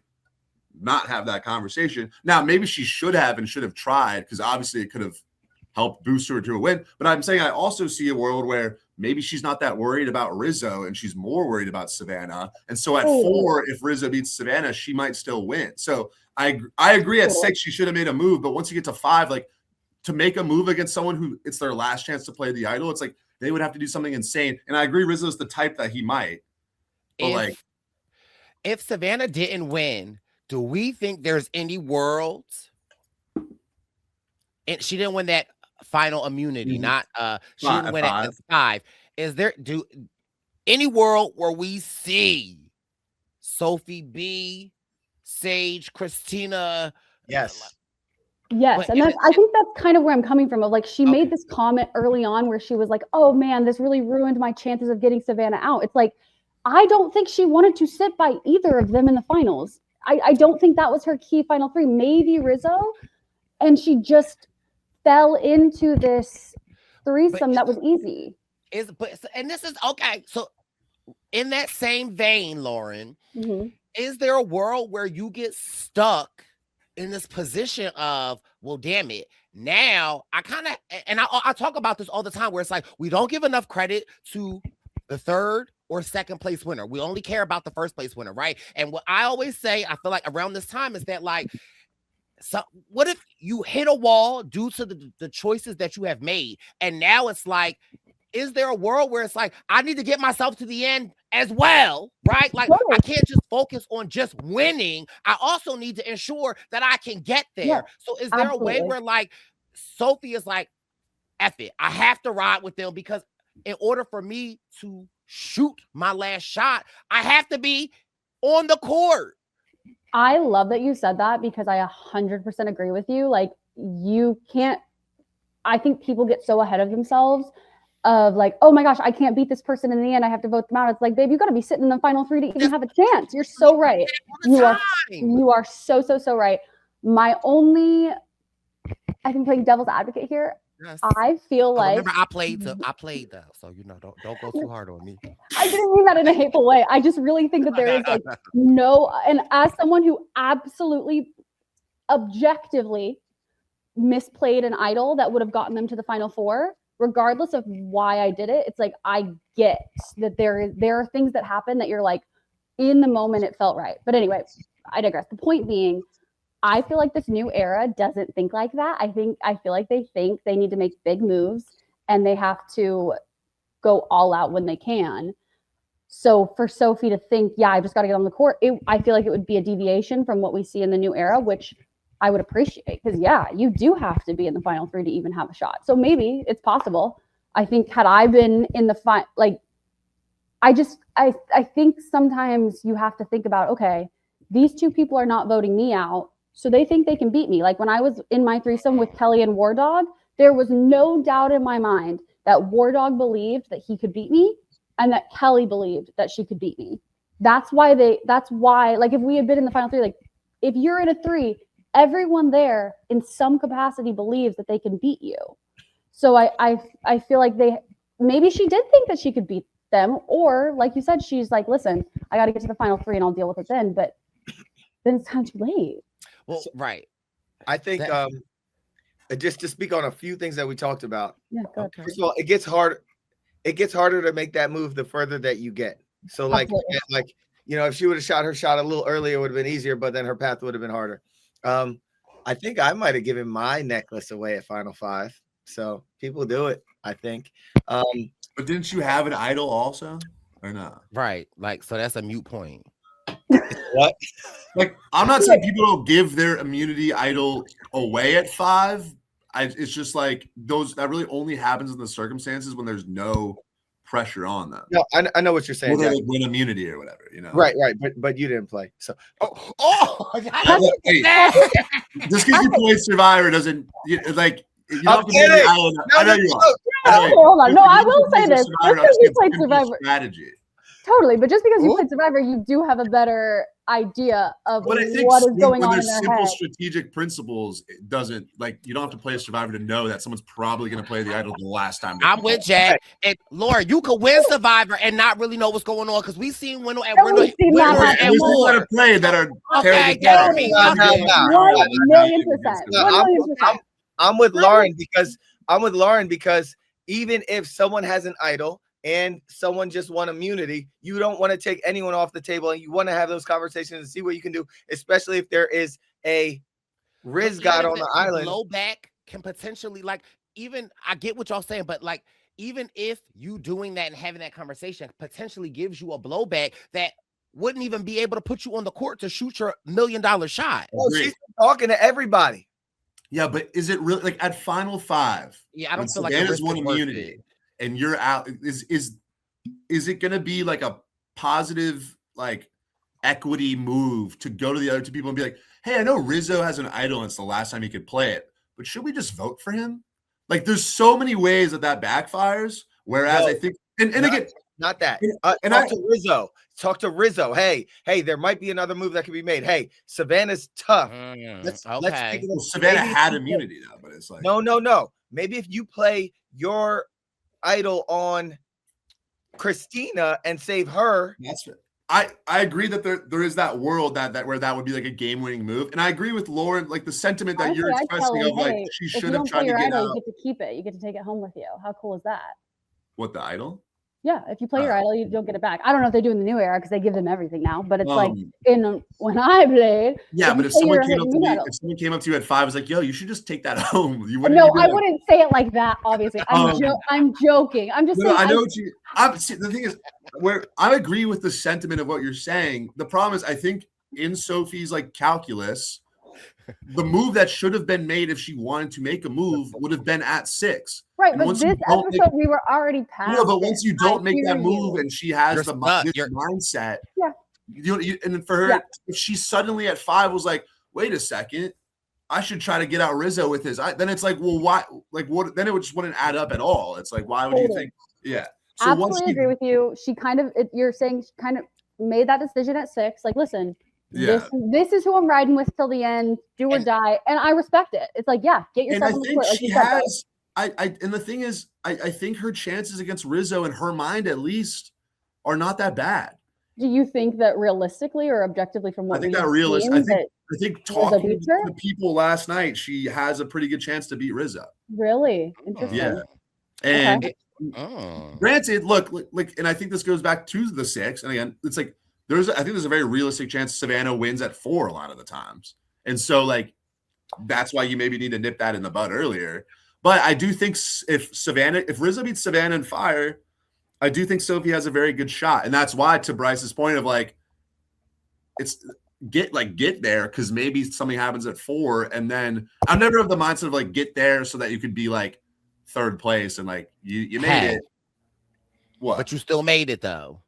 not have that conversation. Now, maybe she should have and should have tried because obviously it could have helped boost her to a win. But I'm saying I also see a world where maybe she's not that worried about Rizzo and she's more worried about Savannah. And so at 4, if Rizzo beats Savannah, she might still win. So I agree at 6, she should have made a move. But once you get to 5, like to make a move against someone who it's their last chance to play the idol, it's like they would have to do something insane. And I agree Rizzo's the type that he might. But if Savannah didn't win, do we think there's any world? And she didn't win that final immunity, not she didn't win at 5. Is there any world where we see Sophie B, Sage, Christina? Yes. Yes, and I think that's kind of where I'm coming from. Of like, she made this comment early on where she was like, "Oh man, this really ruined my chances of getting Savannah out." It's like, I don't think she wanted to sit by either of them in the finals. I don't think that was her key Final 3. Maybe Rizzo, and she just fell into this threesome that was easy. And this is okay. So, in that same vein, Lauren, is there a world where you get stuck in this position of, well, damn it, now I kind of, and I talk about this all the time, where it's like we don't give enough credit to the 3rd or 2nd place winner. We only care about the 1st place winner, right? And what I always say, I feel like around this time is that like, so what if you hit a wall due to the choices that you have made? And now it's like, is there a world where it's like, I need to get myself to the end as well, right? Like, I can't just focus on just winning. I also need to ensure that I can get there. Yeah, so is there a way where like Sophie is like, F it, I have to ride with them because in order for me to shoot my last shot, I have to be on the court. I love that you said that because I 100% agree with you. Like, you can't, I think people get so ahead of themselves of like, oh my gosh, I can't beat this person in the end. I have to vote them out. It's like, babe, you got to be sitting in the Final 3 to even have a chance. You're so right. You are so right. My only, I think, playing devil's advocate here, yes. I feel like remember I played though, so don't go too hard on me. I didn't mean that in a hateful way. I just really think that there is like no, and as someone who absolutely objectively misplayed an idol that would have gotten them to the Final 4, regardless of why I did it, it's like I get that there are things that happen that you're like, in the moment it felt right. But anyway, I digress. The point being, I feel like this new era doesn't think like that. I feel like they think they need to make big moves and they have to go all out when they can. So for Sophie to think, yeah, I just got to get on the court, I feel like it would be a deviation from what we see in the new era, which I would appreciate, because yeah, you do have to be in the final three to even have a shot. So maybe it's possible. I think had I been in the I think sometimes you have to think about, okay, these two people are not voting me out, so they think they can beat me. Like when I was in my threesome with Kelly and War Dog, there was no doubt in my mind that War Dog believed that he could beat me and that Kelly believed that she could beat me. That's why, like, if we had been in the final three, like, if you're in a three, everyone there in some capacity believes that they can beat you. So I feel like maybe she did think that she could beat them, or like you said, she's like, listen, I got to get to the final three and I'll deal with it then. But then it's kind of too late. Well, right. I think just to speak on a few things that we talked about. Yeah, good. First of all, it gets harder to make that move the further that you get. So like if she would have shot her shot a little earlier, it would have been easier, but then her path would have been harder. I think I might have given my necklace away at Final Five. So people do it, I think. But didn't you have an idol also, or not? Right. Like, so that's a moot point. What? Like, I'm not saying people don't give their immunity idol away at 5. It's just like that really only happens in the circumstances when there's no pressure on them. No, I know what you're saying. Or they win immunity or whatever, you know. Right. But you didn't play. So hey, just because you played Survivor doesn't like. You don't have to kidding. I know you are. Hold on. No, I will say this. Just because you played Survivor. Strategy. Totally. But just because you played Survivor, you do have a better idea of what is going on in their simple head. Strategic principles, it doesn't, like, you don't have to play a Survivor to know that someone's probably going to play the idol the last time. I'm with Jack. And Laura, you could win Survivor and not really know what's going on, because we've seen Wendell and Wendell and more that are played that are okay. No. 1,000,000%. I'm with Lauren because even if someone has an idol and someone just won immunity, you don't want to take anyone off the table, and you want to have those conversations and see what you can do, especially if there is a Riz god on the island. Blowback can potentially, like, even I get what y'all saying, but like, even if you doing that and having that conversation potentially gives you a blowback that wouldn't even be able to put you on the court to shoot your $1 million shot. Oh, she's talking to everybody. Yeah, but is it really, like, at Final Five? Yeah, I don't feel like Savannah's won immunity and you're out. Is it going to be like a positive, like, equity move to go to the other two people and be like, hey, I know Rizzo has an idol and it's the last time he could play it, but should we just vote for him? Like, there's so many ways that backfires. Whereas I think, and again, not that. Talk to Rizzo. Hey, there might be another move that can be made. Hey, Savannah's tough. Let's Savannah had immunity though, but it's like no. Maybe if you play your idol on Christina and save her. That's it. I agree that there is that world that where that would be like a game-winning move, and I agree with Lauren, like the sentiment that you're expressing of like she should have tried to get out. You get to keep it. You get to take it home with you. How cool is that? What, the idol? Yeah, if you play your idol, you don't get it back. I don't know if they do in the new era because they give them everything now, but it's like when I played. Yeah, but if someone came up to you at 5, was like, "Yo, you should just take that home." You wouldn't. No, I wouldn't say it like that. Obviously, I'm joking. I'm just saying. I know what you. The thing is, where I agree with the sentiment of what you're saying. The problem is, I think in Sophie's like calculus, the move that should have been made if she wanted to make a move would have been at 6. Right, but this episode we were already past. No, but once you don't make that move and she has this mindset, and for her, if she suddenly at 5 was like, "Wait a second, I should try to get out Rizzo with his," then it's like, well, why? Like, what? Then it just wouldn't add up at all. It's like, why would you think? Yeah, so absolutely agree with you. She kind of, you're saying she kind of made that decision at 6. Like, listen. Yeah. This is who I'm riding with till the end, do or die, and I respect it. It's like, get yourself on the court. Like she has. And the thing is, I think her chances against Rizzo in her mind at least are not that bad. Do you think that realistically or objectively from what I think that realistic? I think talking to the people last night, she has a pretty good chance to beat Rizzo. Really interesting. Yeah, and granted, look, and I think this goes back to the 6. And again, it's like I think there's a very realistic chance Savannah wins at 4 a lot of the times. And so like, that's why you maybe need to nip that in the bud earlier. But I do think if Rizzo beats Savannah in fire, I do think Sophie has a very good shot. And that's why, to Brice's point of like, it's get there, because maybe something happens at 4. And then I'm never of the mindset of like, get there so that you could be like 3rd place and like you made it. What? But you still made it though.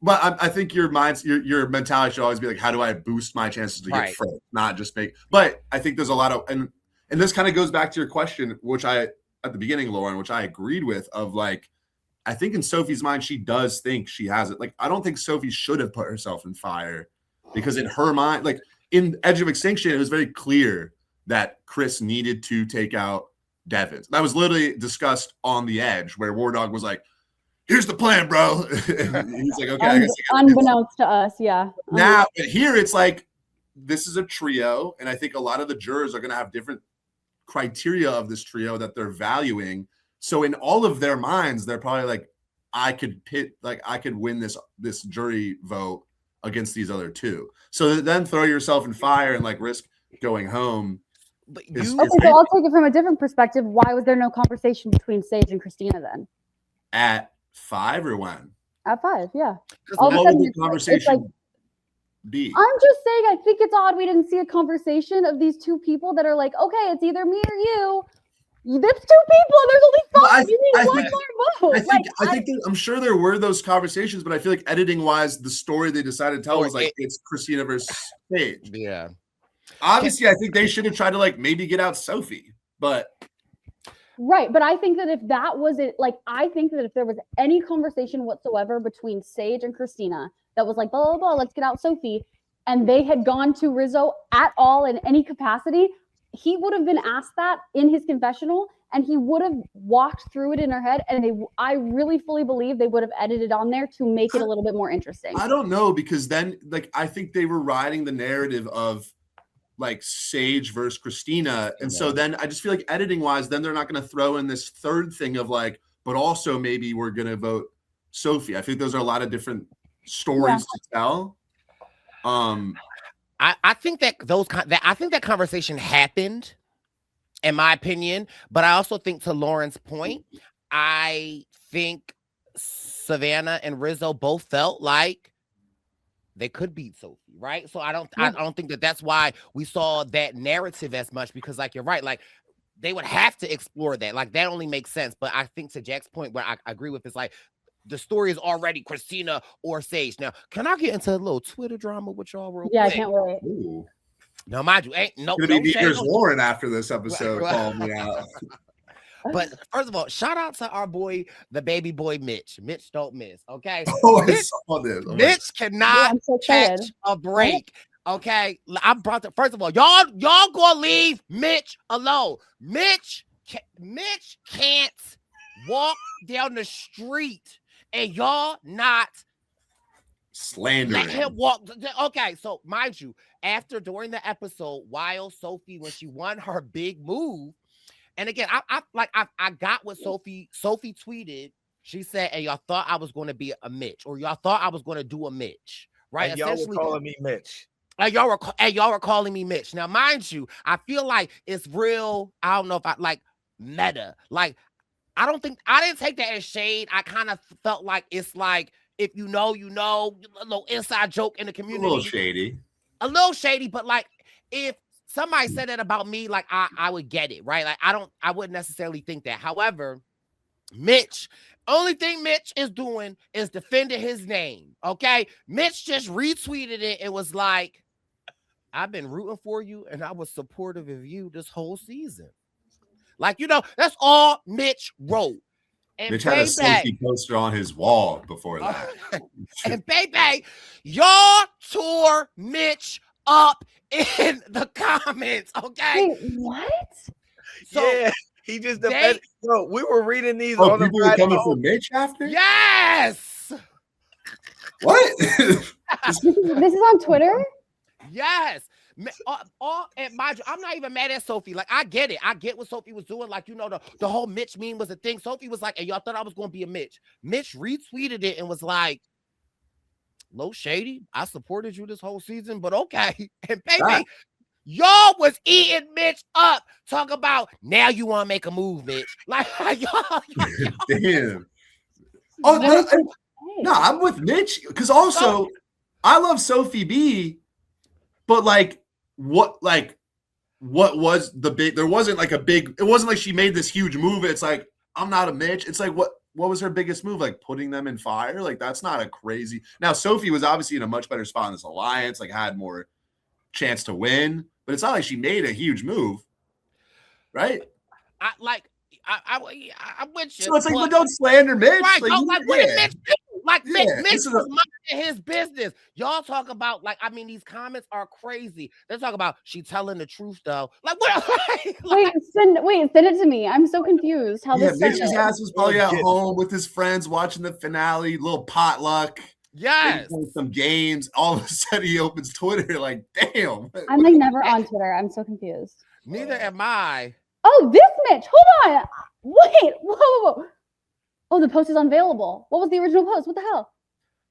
But I think your mentality should always be like, how do I boost my chances to get first, not just make. But I think there's a lot of and this kind of goes back to your question, which I at the beginning, Lauren, which I agreed with, of like, I think in Sophie's mind she does think she has it. Like, I don't think Sophie should have put herself in fire, because in her mind, like in Edge of Extinction, it was very clear that Chris needed to take out Devin. That was literally discussed on the Edge, where War Dog was like, here's the plan, bro. He's like, okay, I guess unbeknownst to us, yeah. Now, here it's like, this is a trio, and I think a lot of the jurors are going to have different criteria of this trio that they're valuing. So in all of their minds, they're probably like, I could win this jury vote against these other 2. So then throw yourself in fire and like risk going home. But Okay, so I'll take it from a different perspective. Why was there no conversation between Sage and Christina then? At 5 or when? At 5, yeah. What would the conversation be? I'm just saying, I think it's odd we didn't see a conversation of these 2 people that are like, okay, it's either me or you. That's 2 people. There's only 5. You need one more vote. I think I'm sure there were those conversations, but I feel like editing wise, the story they decided to tell was like, it's Christina versus Sage. Yeah. Obviously, I think they should have tried to like maybe get out Sophie, but. Right, but I think that if that was it, like, I think that if there was any conversation whatsoever between Sage and Christina that was like, blah, blah, blah, let's get out Sophie, and they had gone to Rizzo at all in any capacity, he would have been asked that in his confessional, and he would have walked through it in her head, and I really fully believe they would have edited on there to make it a little bit more interesting. I don't know, because then, like, I think they were riding the narrative of like Sage versus Christina. And so then I just feel like editing wise, then they're not going to throw in this 3rd thing of like, but also maybe we're going to vote Sophie. I think those are a lot of different stories to tell. I think that I think that conversation happened, in my opinion, but I also think, to Lauren's point, I think Savannah and Rizzo both felt like they could beat Sophie, right? So I don't think that that's why we saw that narrative as much, because like, you're right, like they would have to explore that. Like that only makes sense. But I think, to Jack's point, where I agree with, is like, the story is already Christina or Sage. Now, can I get into a little Twitter drama with y'all real quick? I can't wait. Ooh. Now, mind you, ain't no. It's gonna be Neater's Lauren after this episode. Call me out. But first of all, shout out to our boy, the baby boy Mitch. Mitch don't miss, okay? Oh, I saw this. Mitch cannot catch a break. Okay, I'm brought to. First of all, y'all gonna leave Mitch alone. Mitch can't walk down the street, and y'all not slandering. Let him walk. Okay, so mind you, during the episode, while Sophie, when she won her big move. And again, I got what Sophie tweeted. She said, "And y'all thought I was going to be a Mitch, or y'all thought I was going to do a Mitch, right?" And y'all were calling me Mitch. And y'all were calling me Mitch. Now, mind you, I feel like it's real. I don't know if I like meta. Like, I didn't take that as shade. I kind of felt like it's like, if you know, a little inside joke in the community. A little shady, but like, if somebody said that about me, like I would get it, right? Like I wouldn't necessarily think that. However, only thing Mitch is doing is defending his name. Okay. Mitch just retweeted it. It was like, I've been rooting for you and I was supportive of you this whole season. Like, that's all Mitch wrote. And Mitch had a safety poster on his wall before that. And baby, y'all tore Mitch up in the comments, okay? Wait, what? So yeah, he just defended. So we were reading these. Oh, on people were coming for Mitch after? Yes. What? This is on Twitter? Yes. And mind you, I'm not even mad at Sophie. Like, I get it. I get what Sophie was doing. Like, the whole Mitch meme was a thing. Sophie was like, and y'all thought I was going to be a Mitch. Mitch retweeted it and was like, Low Shady, I supported you this whole season, but okay. And baby, Right. y'all was eating Mitch up. Talk about now you want to make a move, Mitch. Like y'all. Damn. Oh What no, did you say? no, I'm with Mitch because also I love Sophie B, but like what was the big? There wasn't like a big. It wasn't like she made this huge move. It's like I'm not a Mitch. It's like what was her biggest move? Like putting them in fire. Like that's not a crazy. Now Sophie was obviously in a much better spot in this alliance. Like had more chance to win, but it's not like she made a huge move, right? I'm with you. So it's like, but don't slander Mitch. Right, Like, like what did Mitch do? Like Yeah, Mitch this is was minding his business. Y'all talk about like I mean these comments are crazy. They talk about she telling the truth though. Like what? Wait, send it to me. I'm so confused. How yeah, this Mitch's started. ass was probably at home with his friends watching the finale, little potluck. Yes. Playing some games. All of a sudden, he opens Twitter. Like, damn. I'm like never on Twitter. I'm so confused. Neither am I. Oh, this Mitch. Hold on. Wait. Whoa. Oh, the post is unavailable. What was the original post? What the hell?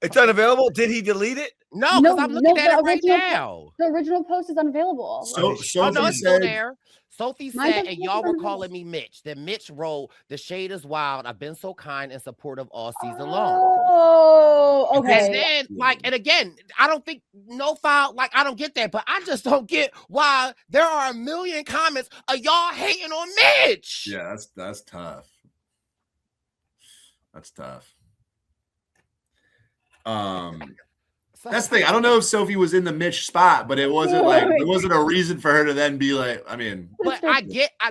It's unavailable. Did he delete it? No, because I'm looking at it right now. The original post is unavailable. So Oh, no, Sophie it's still said, there. Sophie Mine said, says and y'all were unavailable. calling me Mitch. Then Mitch wrote, "The shade is wild. I've been so kind and supportive all season long." Oh, And okay. then, like, and again, I don't think no foul. Like, I don't get that, but I just don't get why there are a million comments of y'all hating on Mitch. yeah, that's tough. That's tough. That's the thing. I don't know if Sophie was in the Mitch spot, but it wasn't like there wasn't a reason for her to then be like, I mean, But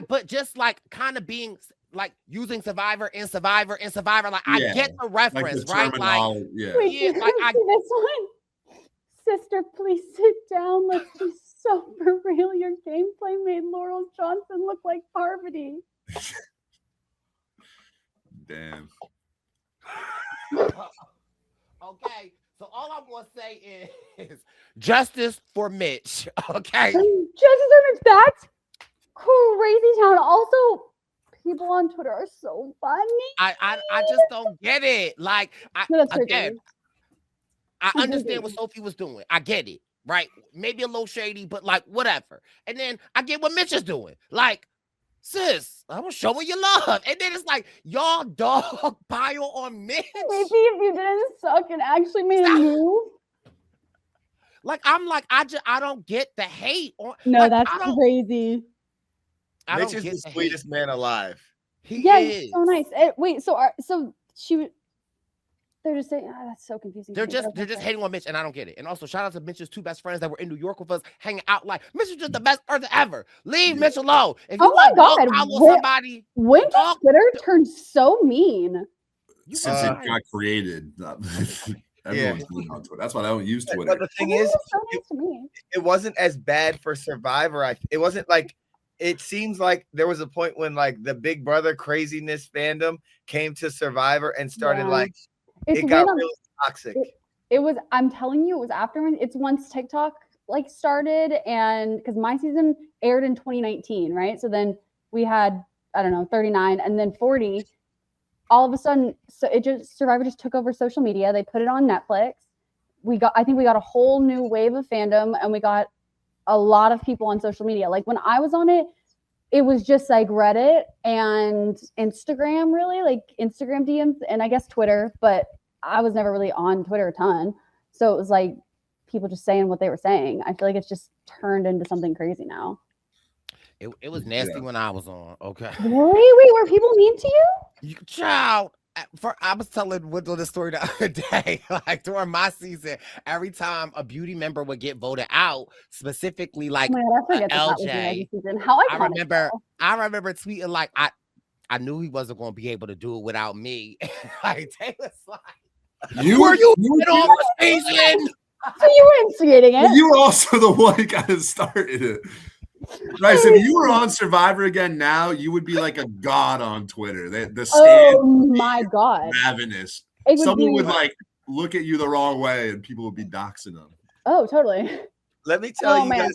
but just like kind of being like using Survivor and Survivor and Survivor, like I Yeah, get the like reference, the right? Like, terminology. Yeah. Wait, Yeah, you like, can see this one. Sister, please sit down. Let's be so for real. Your gameplay made Laurel Johnson look like Parvati. Damn. okay. So all I'm gonna say is justice for Mitch. Okay. Justice Mitch, that's crazy town. Also, people on Twitter are so funny. I just don't get it. Like No, that's again, I That's understand what crazy. Sophie was doing. I get it, right? Maybe a little shady, but like whatever. And then I get what Mitch is doing. Like, sis, I'm gonna show you love. And then it's like y'all dog pile on Mitch. Maybe if you didn't suck and actually made a move. Like I'm like I don't get the hate. No, like, that's I don't, crazy. I Mitch don't is get the the hate. sweetest man alive. He Yeah, is. so nice. Wait, so they're just saying, that's so confusing. to They're me, just but they're okay. just hating on Mitch, and I don't get it. And also, shout out to Mitch's two best friends that were in New York with us, hanging out. Like Mitch is just the best person ever. Leave Mitch alone. If you Oh my want to God, follow where- somebody, When did dog- Twitter turn so mean? you Since right. it got created, everyone's mean on Twitter. That's why I don't use Twitter. But the thing Everyone is, was so nice to me. it wasn't as bad for Survivor. It wasn't like it seems like there was a point when like the Big Brother craziness fandom came to Survivor and started Yeah. like It's it got weird. really toxic. It was. I'm telling you, it was after. It's once TikTok like started, and because my season aired in 2019, right? So then we had 39, and then 40. All of a sudden, so Survivor just took over social media. They put it on Netflix. I think we got a whole new wave of fandom, and we got a lot of people on social media. Like when I was on it, it was just like Reddit and Instagram, really, like Instagram DMs, and I guess Twitter, but I was never really on Twitter a ton. So it was like people just saying what they were saying. I feel like it's just turned into something crazy now. It was nasty when I was on. Okay, Wait, were people mean to you? child. I was telling Wendell this story the other day. Like during my season, every time a beauty member would get voted out, specifically like Oh my God, I forget that was your LJ, guys' season. How I iconic, remember though. I remember tweeting like I knew he wasn't going to be able to do it without me. Like they was like, You were you you in on the season? So you were instigating it. you were also the one who kind of started it. Right. So if you were on Survivor again now, you would be like a god on Twitter. The stand Oh my God. ravenous. It would Someone be, would like look at you the wrong way and people would be doxing them. oh, totally. Let me tell Oh, you man. guys,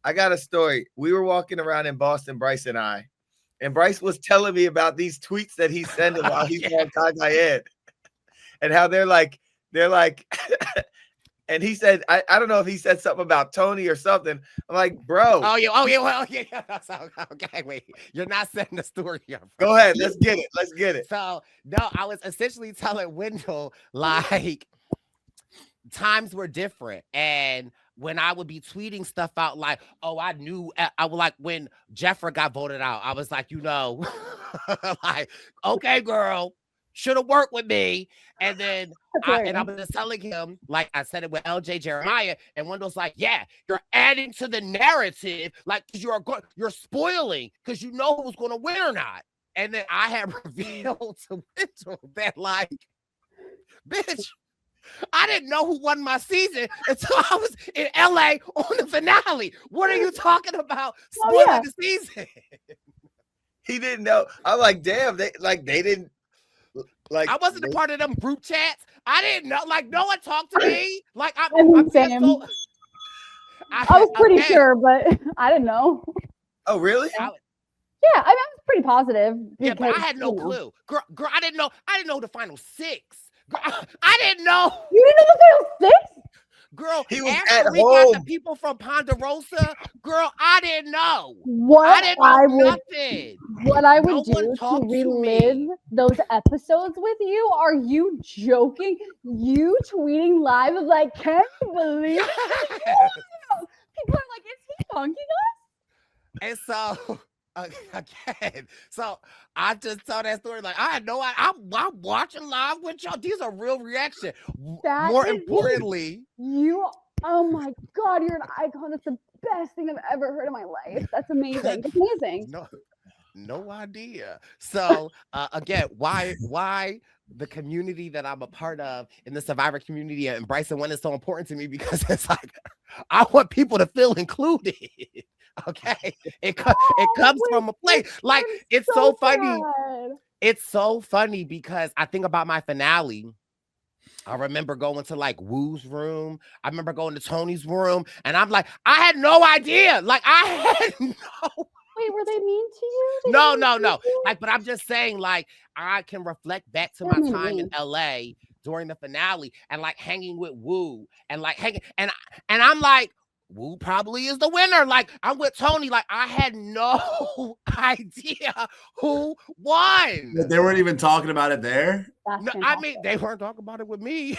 I got a story. We were walking around in Boston, Brice and I, and Brice was telling me about these tweets that he's sending while he's on Tagayed, and how they're like they're like, and he said, I don't know if he said something about Tony or something. I'm like, bro. Oh yeah. So, okay, wait. You're not setting the story up. Go ahead. Let's get it. Let's get it. So no, I was essentially telling Wendell like times were different, and when I would be tweeting stuff out like, oh, I knew, I was like, when Jeffrey got voted out, I was like, like, okay, girl, should have worked with me. And then I was just telling him, like I said it with LJ Jeremiah, and Wendell's like, yeah, you're adding to the narrative, like you're spoiling because you know who's going to win or not. And then I had revealed to Wendell that, like, bitch, I didn't know who won my season until I was in LA on the finale. What are you talking about? Spoiling the season. He didn't know. I'm like, damn, they didn't. Like, I wasn't a part of them group chats. I didn't know. Like, no one talked to me. Like, I was pretty sure, but I didn't know. Oh, really? Yeah, I mean, I was pretty positive. Yeah, but I had no clue. Girl, I didn't know. I didn't know the final six. Girl, I didn't know. You didn't know the final six? Girl, he was after at we home. got the people from Ponderosa, girl, I didn't know. What I didn't know nothing. What I would do to relive those episodes with you? Are you joking? You tweeting live of like, can't you believe it? People are like, is he punking us? And so again, so I just told that story like I had no idea. I'm watching live with y'all. These are real reaction. More importantly, oh my God, you're an icon. That's the best thing I've ever heard in my life. That's amazing. That's amazing. No idea. So again, why the community that I'm a part of in the Survivor community and Brice and Wendell is so important to me, because it's like I want people to feel included. Okay, it comes from a place like it's so funny. It's so funny because I think about my finale. I remember going to like Woo's room. I remember going to Tony's room, and I'm like, I had no idea. Like I had no. Wait, were they mean to you? No. Like, but I'm just saying, like, I can reflect back to my time in LA during the finale and like hanging with Woo and like hanging, and I'm like, Woo probably is the winner. Like, I'm with Tony. Like, I had no idea who won. They weren't even talking about it there. No, I mean, they weren't talking about it with me.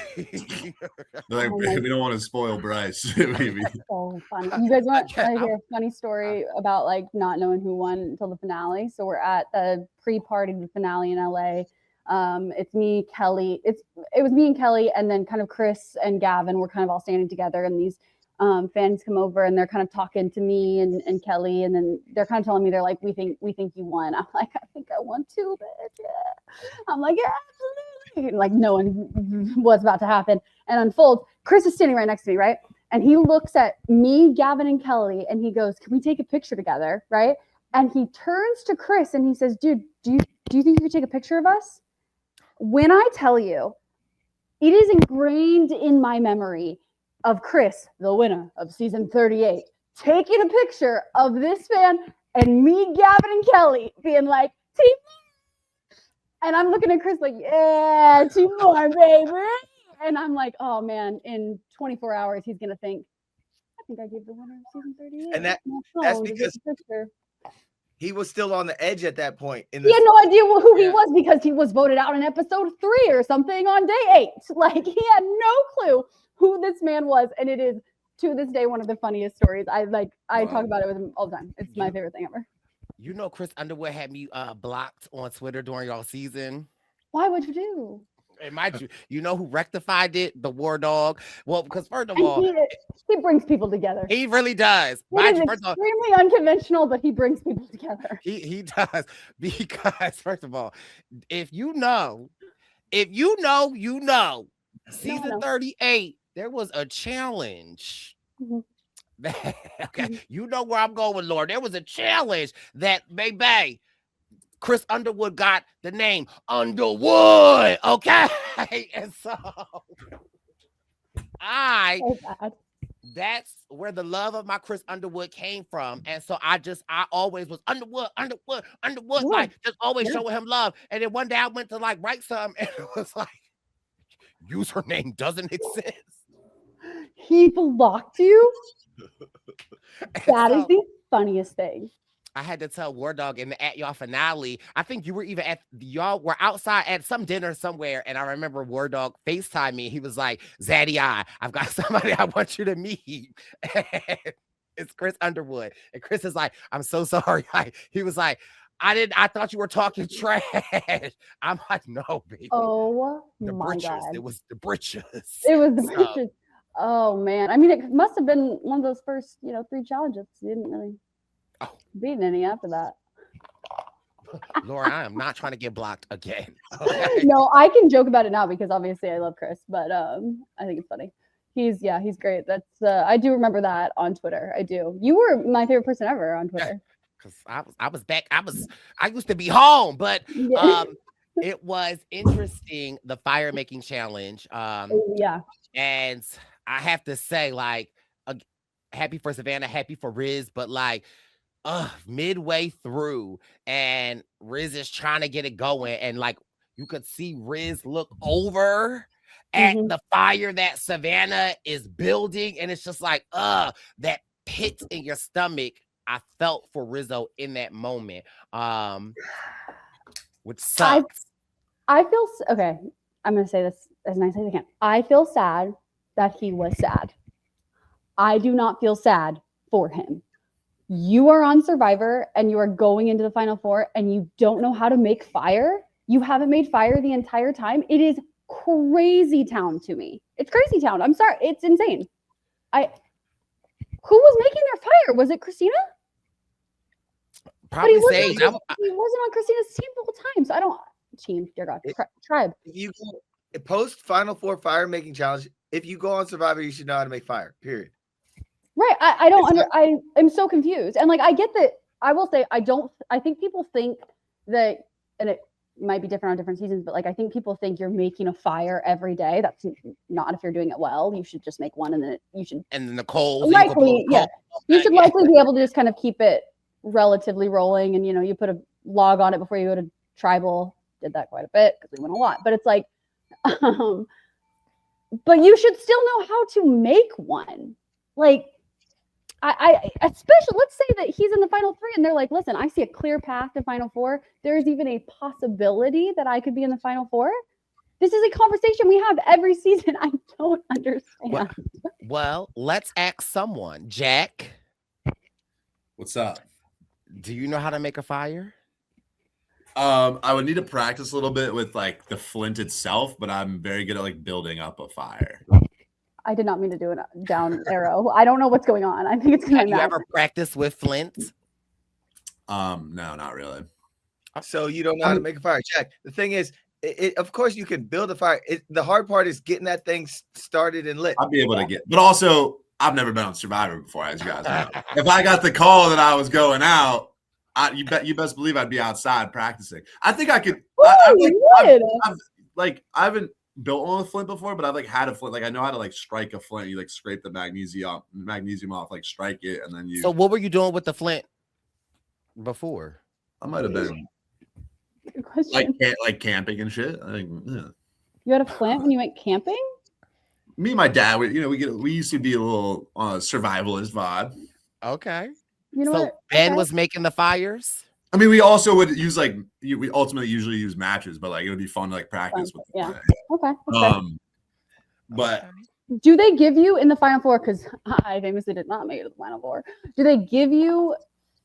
Like, we don't want to spoil Brice. So funny. You guys want to hear a funny story about like not knowing who won until the finale? So we're at the pre-party to the finale in LA. It's me, Kelly. It was me and Kelly, and then kind of Chris and Gavin were kind of all standing together, and these fans come over and they're kind of talking to me and Kelly, and then they're kind of telling me, they're like, we think you won. I'm like, I think I won too, bitch. Yeah. I'm like, yeah, absolutely. Like knowing what's about to happen and unfold. Chris is standing right next to me, right? And he looks at me, Gavin, and Kelly, and he goes, can we take a picture together, right? And he turns to Chris and he says, dude, do you think you could take a picture of us? When I tell you, it is ingrained in my memory of Chris, the winner of season 38, taking a picture of this fan and me, Gavin, and Kelly being like, team. And I'm looking at Chris like, yeah, 2 more, baby. And I'm like, oh man, in 24 hours, he's going to think, I think I gave the winner of season 38. And that's because he was still on the edge at that point. He had no idea who he was because he was voted out in episode 3 or something on day 8. Like, he had no clue who this man was, and it is to this day one of the funniest stories. I talk about it with him all the time. It's my favorite thing ever. You know, Chris Underwood had me blocked on Twitter during y'all season. Why would you do? And mind you know who rectified it? The War Dog. Well, because first of all, he brings people together. He really does. It is extremely unconventional, but he brings people together. He does, because first of all, if you know, season 38. There was a challenge. Mm-hmm. Okay, you know where I'm going, Lord. There was a challenge that maybe Chris Underwood got the name Underwood. Okay, and so that's where the love of my Chris Underwood came from, and so I always was Underwood, like just always showing him love. And then one day I went to like write something, and it was like, username doesn't exist. He blocked you? That is So, the funniest thing. I had to tell War Dog in the At Y'all finale. I think you were even y'all were outside at some dinner somewhere. And I remember War Dog FaceTime me. He was like, Zaddy, I've got somebody I want you to meet. And it's Chris Underwood. And Chris is like, I'm so sorry. He was like, I thought you were talking trash. I'm like, no, baby. Oh The my britches. God. It was the britches. It was the So, britches. Oh man. I mean, it must have been one of those first, 3 challenges. You didn't really beat any after that. Laura, I am not trying to get blocked again. Okay? No, I can joke about it now because obviously I love Chris, but I think it's funny. He's great. That's I do remember that on Twitter. I do. You were my favorite person ever on Twitter. Because I was back. I used to be home, but Yeah. it was interesting, the fire making challenge. Yeah. And I have to say, like, happy for Savannah, happy for Riz, but like midway through, and Riz is trying to get it going, and like you could see Riz look over at the fire that Savannah is building, and it's just like that pit in your stomach. I felt for Rizzo in that moment, which sucks. I feel okay. I'm gonna say this as nice as I can. I feel sad that he was sad. I do not feel sad for him. You are on Survivor and you are going into the final 4 and you don't know how to make fire. You haven't made fire the entire time. It is crazy town to me. It's crazy town. I'm sorry. It's insane. Who was making their fire? Was it Christina? Probably but Sage. He wasn't on Christina's team the whole time. So I don't team, dear God. Tribe. If you go post Final 4 fire making challenge, if you go on Survivor, you should know how to make fire. Period. Right. I am so confused. And like I get that. I will say I think people think that, and it might be different on different seasons, but like I think people think you're making a fire every day. That's not if you're doing it well. You should just make one, and then you should. And then the coals. Likely, yeah. You should likely be able to just kind of keep it relatively rolling, and you put a log on it before you go to tribal. Did that quite a bit because we went a lot, but it's like, but you should still know how to make one. Like, I especially, let's say that he's in the final 3 and they're like, listen, I see a clear path to final 4. There's even a possibility that I could be in the final 4. This is a conversation we have every season. I don't understand. Well, let's ask someone. Jack. What's up? Do you know how to make a fire? I would need to practice a little bit with like the flint itself, but I'm very good at like building up a fire. I did not mean to do a down arrow. I don't know what's going on. I think it's going to Have you ever practiced with flint? No, not really. So you don't know how to make a fire. Check. The thing is, of course you can build a fire. The hard part is getting that thing started and lit. I'll be able to get, but also I've never been on Survivor before, as you guys know. If I got the call that I was going out, you best believe I'd be outside practicing. I think I could. I haven't built one with flint before, but I've like had a flint. Like I know how to like strike a flint. You like scrape the magnesium off, like strike it, and then you. So what were you doing with the flint before? I might have been Good question. like camping and shit. I think You had a flint when you went camping? me and my dad, we used to be a little survivalist vibe. Okay. You know So what? Ben Okay. was making the fires. I mean, we also would use we ultimately usually use matches, but like it would be fun to like practice with. Yeah. Okay. But Do they give you in the final 4? Because I famously did not make it to the final 4. Do they give you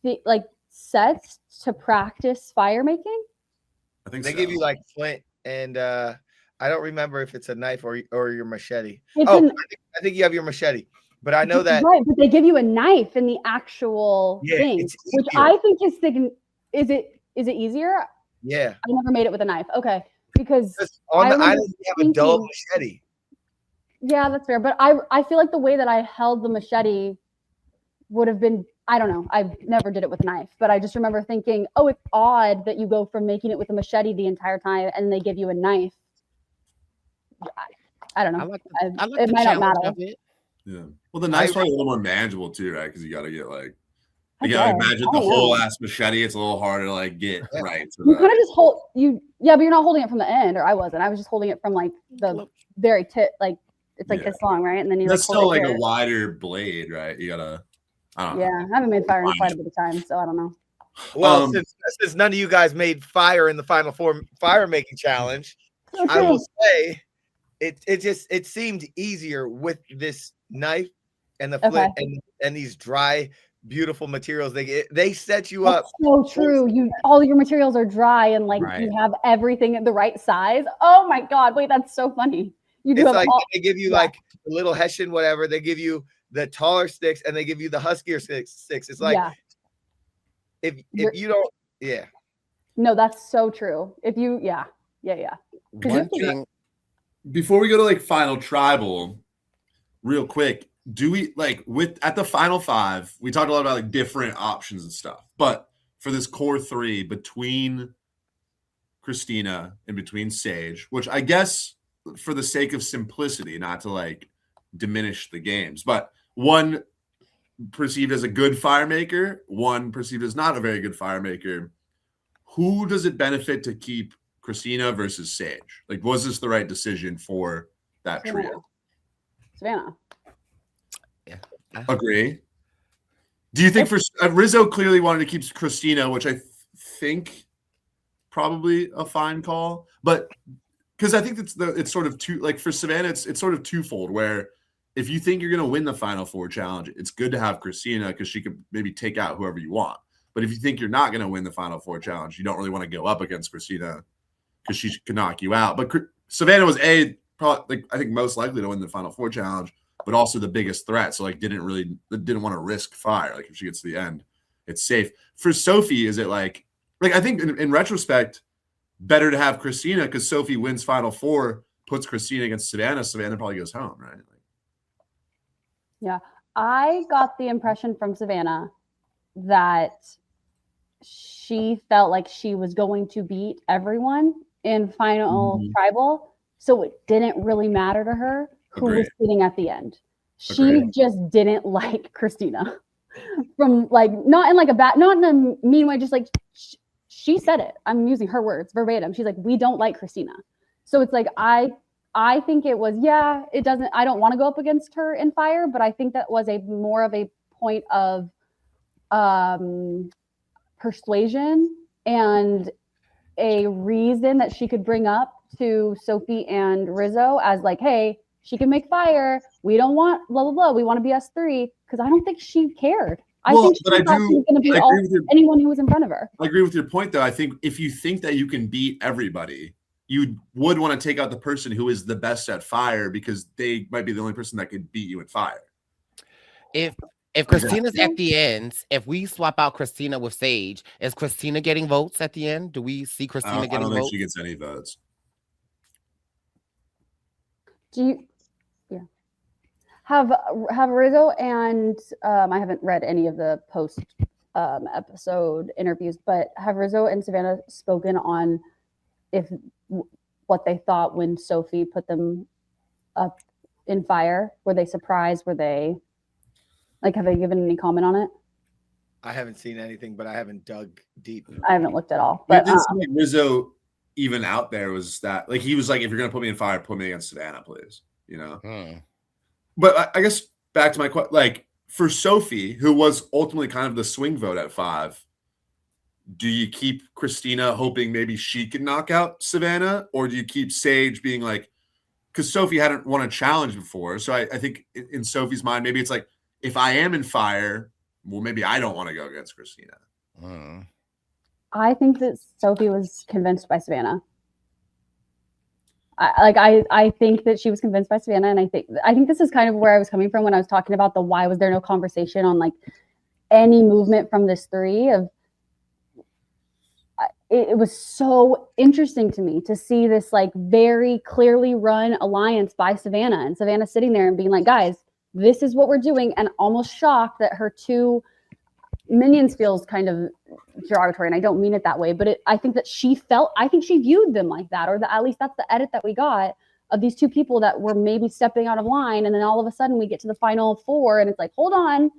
the like sets to practice fire making? I think They so. give you like flint and I don't remember if it's a knife or your machete. It's I think you have your machete, but I know that. Right, but they give you a knife in the actual thing, it's which easier. I think is it easier? Yeah, I never made it with a knife. Okay, because on I the remember island you have a dull thinking- machete. yeah, that's fair. But I feel like the way that I held the machete would have been, I don't know. I never did it with a knife, but I just remember thinking, oh, it's odd that you go from making it with a machete the entire time and they give you a knife. I don't know. I It the might not challenge matter. of it. Yeah. Well, the knife's probably a little more manageable too, right? Because you got to get like, I you got to guess. imagine I the don't whole know. ass machete. It's a little harder to like get right. To You the, kind of just hold you Yeah, but you're not holding it from the end, or I wasn't. I was just holding it from like the very tip, like it's like this long, right? And then you That's like, still hold it like here. a wider blade, right? You gotta. I don't know. Yeah, I haven't made fire in quite a bit of time, so I don't know. Well, since none of you guys made fire in the final four fire making challenge, So I will true. say it seemed easier with this knife and the flint and these dry, beautiful materials. They set you up. That's so true. All your materials are dry and like you have everything at the right size. Oh my god! Wait, that's so funny. You do It's have like they give you like a little Hessian, whatever. They give you the taller sticks and they give you the huskier sticks. It's like if you don't, No, that's so true. If you, yeah. One thing before we go to like final tribal, real quick, do we like at the final 5? We talked a lot about like different options and stuff, but for this core 3 between Christina and between Sage, which I guess for the sake of simplicity, not to like diminish the games, but one perceived as a good fire maker, one perceived as not a very good fire maker. Who does it benefit to keep Christina versus Sage? Like, was this the right decision for that trio? Savannah. Yeah. Agree. Do you think for Rizzo clearly wanted to keep Christina, which I think probably a fine call, but because I think it's sort of like for Savannah, it's sort of twofold where if you think you're going to win the final 4 challenge, it's good to have Christina because she could maybe take out whoever you want. But if you think you're not going to win the final 4 challenge, you don't really want to go up against Christina because she could knock you out. But Savannah was probably like I think most likely to win the final 4 challenge, but also the biggest threat. So like didn't want to risk fire. Like if she gets to the end, it's safe. For Sophie, is it like I think in retrospect, better to have Christina because Sophie wins final 4, puts Christina against Savannah. Savannah probably goes home, right? Yeah, I got the impression from Savannah that she felt like she was going to beat everyone in final tribal, so it didn't really matter to her who was sitting at the end. She just didn't like Christina from like not in like a bad, not in a mean way, just like she said it. I'm using her words verbatim. She's like, we don't like Christina. So it's like I think it was, it doesn't, I don't want to go up against her in fire, but I think that was more of a point of persuasion and a reason that she could bring up to Sophie and Rizzo as like, hey, she can make fire. We don't want blah, blah, blah. We want to be us 3. Because I don't think she cared. I think she thought she was going to beat anyone who was in front of her. I agree with your point, though. I think if you think that you can beat everybody, you would want to take out the person who is the best at fire because they might be the only person that could beat you at fire. If Christina's at the end, if we swap out Christina with Sage, is Christina getting votes at the end? Do we see Christina getting votes? I don't think she gets any votes. Do you have Rizzo and I haven't read any of the post episode interviews, but have Rizzo and Savannah spoken on what they thought when Sophie put them up in fire? Were they surprised? Were they like, have they given any comment on it? I haven't seen anything, but I haven't dug deep. I haven't looked at all. But Rizzo even out there was that like he was like, if you're gonna put me in fire, put me against Savannah, please. You know. But I guess back to my question, like for Sophie, who was ultimately kind of the swing vote at 5, do you keep Christina hoping maybe she can knock out Savannah, or do you keep Sage being like, because Sophie hadn't won a challenge before, so I think in Sophie's mind maybe it's like, if I am in fire, well, maybe I don't want to go against Christina. I think that Sophie was convinced by Savannah. I think that she was convinced by Savannah, and I think this is kind of where I was coming from when I was talking about the why was there no conversation on like any movement from this 3 of. It was so interesting to me to see this like very clearly run alliance by Savannah, and Savannah sitting there and being like, guys, this is what we're doing, and almost shocked that her 2 minions feels kind of derogatory, and I don't mean it that way, but I think that she viewed them like that, or at least that's the edit that we got of these 2 people that were maybe stepping out of line, and then all of a sudden we get to the final 4, and it's like, hold on,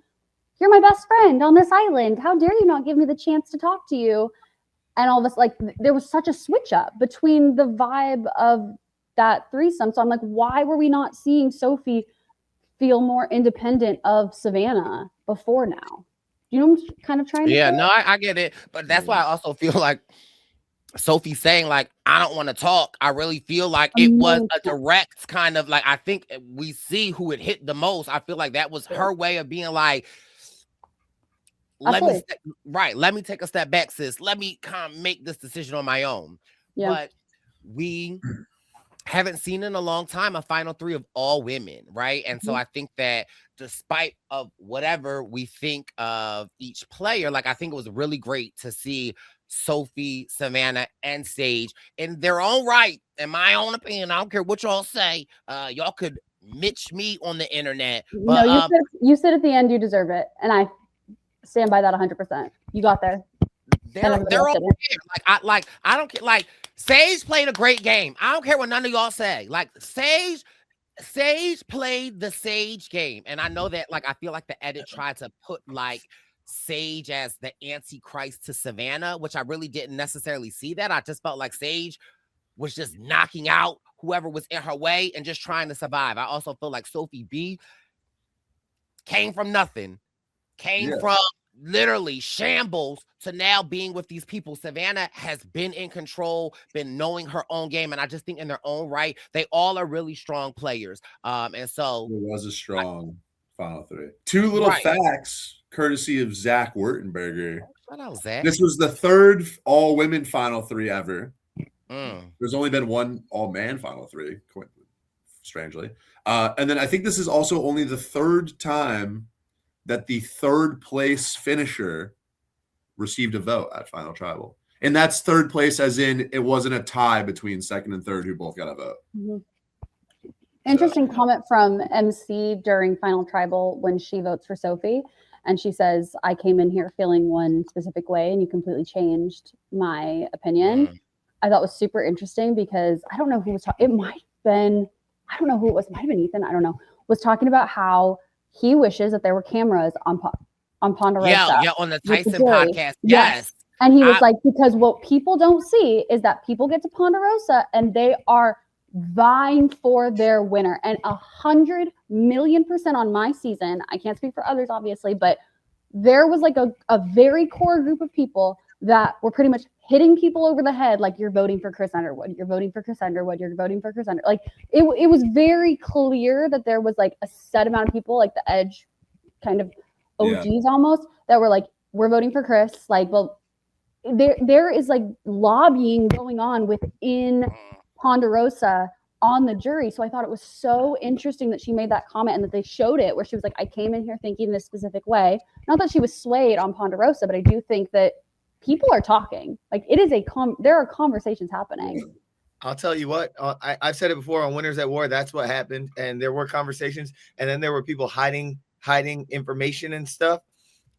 you're my best friend on this island. How dare you not give me the chance to talk to you? And all this, like, there was such a switch up between the vibe of that threesome. So I'm like, why were we not seeing Sophie feel more independent of Savannah before now? You know what I'm kind of trying to Yeah, say? no, I get it. But that's why I also feel like Sophie saying, like, I don't want to talk. I really feel like it was a direct kind of like, I think we see who it hit the most. I feel like that was her way of being like, let me take a step back, sis. Let me kind of make this decision on my own. Yeah. But we haven't seen in a long time a final three of all women, right? And so I think that despite of whatever we think of each player, like, I think it was really great to see Sophie, Savannah, and Sage in their own right, in my own opinion. I don't care what y'all say. Y'all could Mitch me on the internet. But no, you said at the end you deserve it, and I stand by that 100%. You got there. They're all there. Like I don't care. Like, Sage played a great game. I don't care what none of y'all say. Like, Sage played the Sage game, and I know that, like, I feel like the edit tried to put like Sage as the antichrist to Savannah, which I really didn't necessarily see that. I just felt like Sage was just knocking out whoever was in her way and just trying to survive. I also feel like Sophie B came from nothing, from literally shambles to now being with these people. Savannah has been in control, been knowing her own game, and I just think in their own right, they all are really strong players. And so it was a strong final three. Two little facts courtesy of Zach Wurtenberger. Shout out, Zach. This was the third all-women final three ever. There's only been one all-man final three, strangely. And then I think this is also only the third time that the third place finisher received a vote at Final Tribal. And that's third place as in it wasn't a tie between second and third who both got a vote. Interesting comment from MC during Final Tribal when she votes for Sophie. And she says, I came in here feeling one specific way and you completely changed my opinion. I thought was super interesting because I don't know who was talking. It might have been, I don't know who it was. It might have been Ethan. I don't know. Was talking about how he wishes that there were cameras on Ponderosa. Yeah, on the Tyson podcast. Yes. And he was like, because what people don't see is that people get to Ponderosa and they are vying for their winner. And 100 million% on my season, I can't speak for others, obviously, but there was like a very core group of people that were pretty much hitting people over the head, like, you're voting for Chris Underwood, you're voting for Chris Underwood, you're voting for Chris Underwood. Like, it was very clear that there was like a set amount of people, like the Edge kind of OGs almost, that were like, we're voting for Chris. Like, well, there is like lobbying going on within Ponderosa on the jury. So I thought it was so interesting that she made that comment and that they showed it where she was like, I came in here thinking this specific way. Not that she was swayed on Ponderosa, but I do think that people are talking. Like, it is there are conversations happening. I'll tell you what, I've said it before on Winners at War. That's what happened. And there were conversations, and then there were people hiding information and stuff.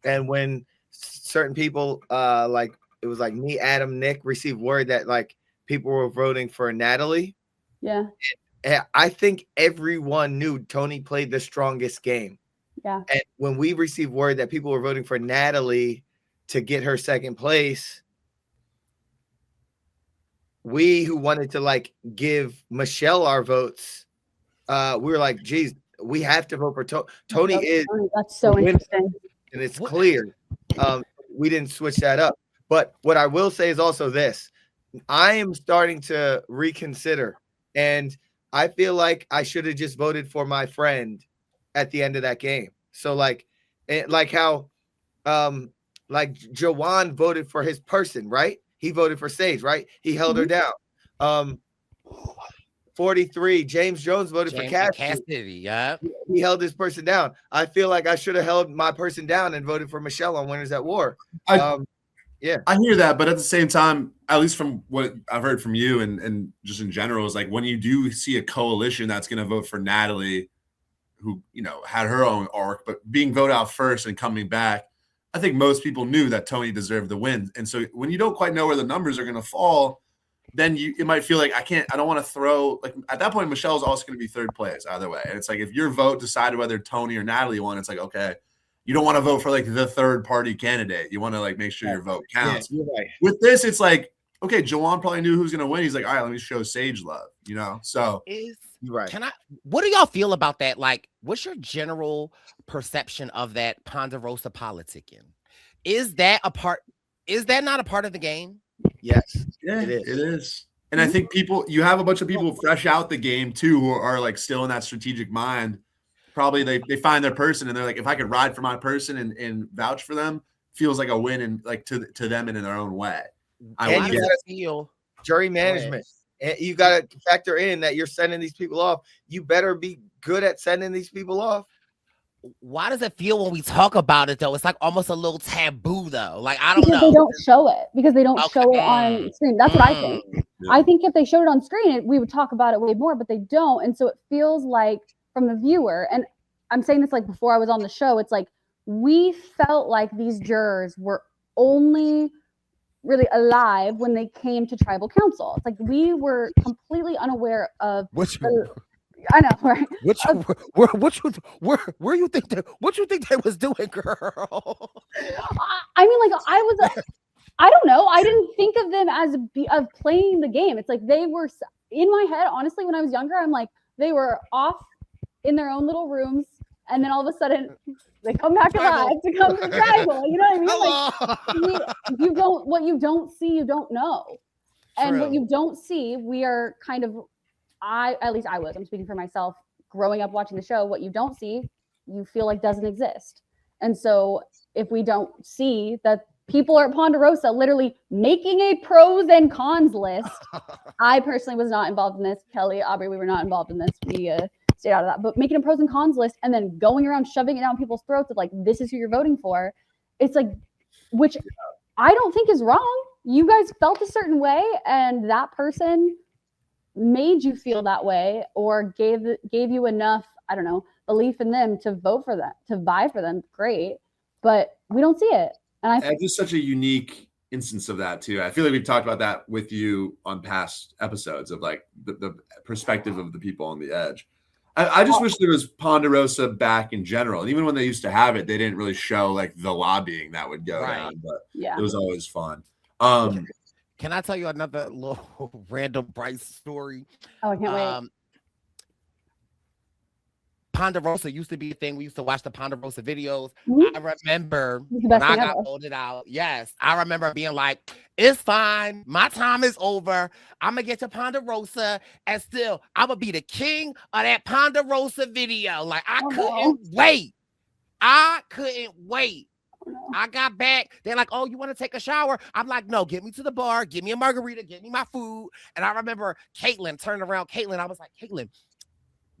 And when certain people, like, it was like me, Adam, Nick, received word that like people were voting for Natalie. Yeah. I think everyone knew Tony played the strongest game. Yeah. And when we received word that people were voting for Natalie to get her second place, we who wanted to like give Michelle our votes, we were like, geez, we have to vote for Tony. That's so interesting. And it's clear. We didn't switch that up. But what I will say is also this. I am starting to reconsider. And I feel like I should have just voted for my friend at the end of that game. So like how like Jawan voted for his person, right? He voted for Sage, right? He held her down. 43, James Jones voted for Cassidy. Yeah. He held his person down. I feel like I should have held my person down and voted for Michelle on Winners at War. Yeah, I hear that, but at the same time, at least from what I've heard from you and just in general, is like when you do see a coalition that's going to vote for Natalie, who, you know, had her own arc, but being voted out first and coming back, I think most people knew that Tony deserved the win. And so when you don't quite know where the numbers are going to fall, then it might feel like I don't want to throw, like at that point, Michelle's also going to be third place either way. And it's like, if your vote decided whether Tony or Natalie won, it's like, okay, you don't want to vote for like the third party candidate. You want to like make sure your vote counts. Yeah, you're right. With this, it's like, okay, Jawan probably knew who's gonna win. He's like, all right, let me show Sage love, you know. So You're right. What do y'all feel about that? Like, what's your general perception of that Ponderosa politicking? Is that not a part of the game? Yes, yeah, it is. It is. And I think you have a bunch of people fresh out the game too, who are like still in that strategic mind. Probably they find their person and they're like, if I could ride for my person and vouch for them, feels like a win and like to them and in their own way. And you gotta feel jury management. And you got to factor in that you're sending these people off. You better be good at sending these people off. Why does it feel when we talk about it though? It's like almost a little taboo though. Like I don't because know. they don't show it because they don't show it on screen. That's what I think. Yeah. I think if they showed it on screen, we would talk about it way more, but they don't. And so it feels like from the viewer, and I'm saying this like before I was on the show, it's like we felt like these jurors were only really alive when they came to tribal council. It's like we were completely unaware of I know, right? Where you think they was doing, girl? I mean, like I don't know. I didn't think of them as of playing the game. It's like they were in my head. Honestly, when I was younger, I'm like they were off in their own little rooms, and then all of a sudden they come back alive to come to tribal. You know what I mean? Like what you don't see, you don't know, and what you don't see, we are kind of. I'm speaking for myself, growing up watching the show, what you don't see, you feel like doesn't exist. And so if we don't see that people are at Ponderosa literally making a pros and cons list, I personally was not involved in this. Kelly, Aubrey, we were not involved in this. We stayed out of that. But making a pros and cons list and then going around shoving it down people's throats of like, this is who you're voting for. It's like, which I don't think is wrong. You guys felt a certain way and that person made you feel that way or gave you enough, I don't know, belief in them to vote for them, to vie for them, great. But we don't see it. And it's just such a unique instance of that too. I feel like we've talked about that with you on past episodes of like the perspective of the people on the edge. I just wish there was Ponderosa back in general. And even when they used to have it, they didn't really show like the lobbying that would go down, but it was always fun. Can I tell you another little random Brice story? Oh, I can't wait. Ponderosa used to be a thing. We used to watch the Ponderosa videos. Mm-hmm. I remember when I got voted out. Yes, I remember being like, it's fine. My time is over. I'm going to get to Ponderosa and still, I'm going to be the king of that Ponderosa video. Like, I couldn't wait. I got back. They're like, oh, you want to take a shower? I'm like, no, get me to the bar. Give me a margarita. Give me my food. And I remember Caitlin turned around. I was like, Caitlin,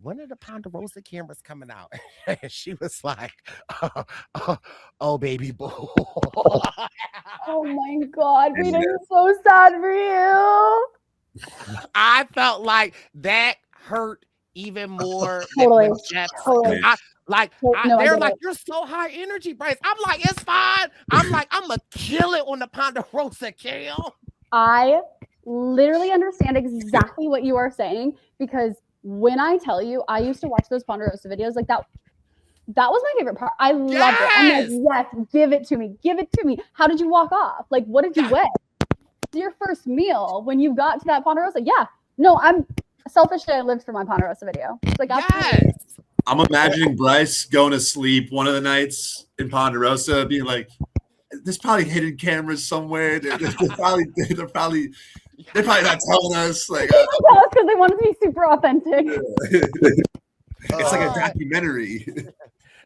when are the Ponderosa cameras coming out? And she was like, oh baby boo. Oh my God, Rita, I'm so sad for you. I felt like that hurt even more. Totally. They're like, you're so high energy, Brice. I'm like, it's fine. I'm like, I'm gonna kill it on the Ponderosa cam. I literally understand exactly what you are saying because when I tell you, I used to watch those Ponderosa videos like that. That was my favorite part. I loved it. I'm like, yes, give it to me. Give it to me. How did you walk off? Like, what did you weigh? Your first meal when you got to that Ponderosa? Yeah. No, I'm selfish that I lived for my Ponderosa video. It's like, absolutely. I'm imagining Brice going to sleep one of the nights in Ponderosa being like, there's probably hidden cameras somewhere. They're probably not telling us. Like, because they want to be super authentic. It's like a documentary.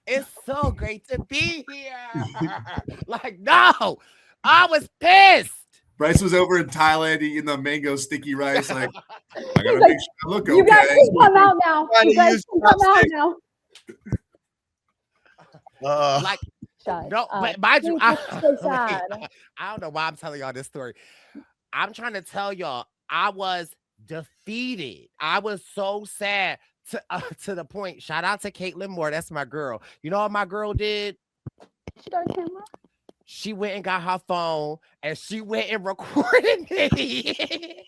It's so great to be here. Like, no, I was pissed. Brice was over in Thailand eating the mango sticky rice. Like, I gotta make sure I look okay. You guys can come out now. You guys can come out now. Like, no, but mind you, so sad. I don't know why I'm telling y'all this story. I'm trying to tell y'all, I was defeated. I was so sad to the point. Shout out to Caitlin Moore. That's my girl. You know what my girl did? She got a camera. She went and got her phone and she went and recorded me.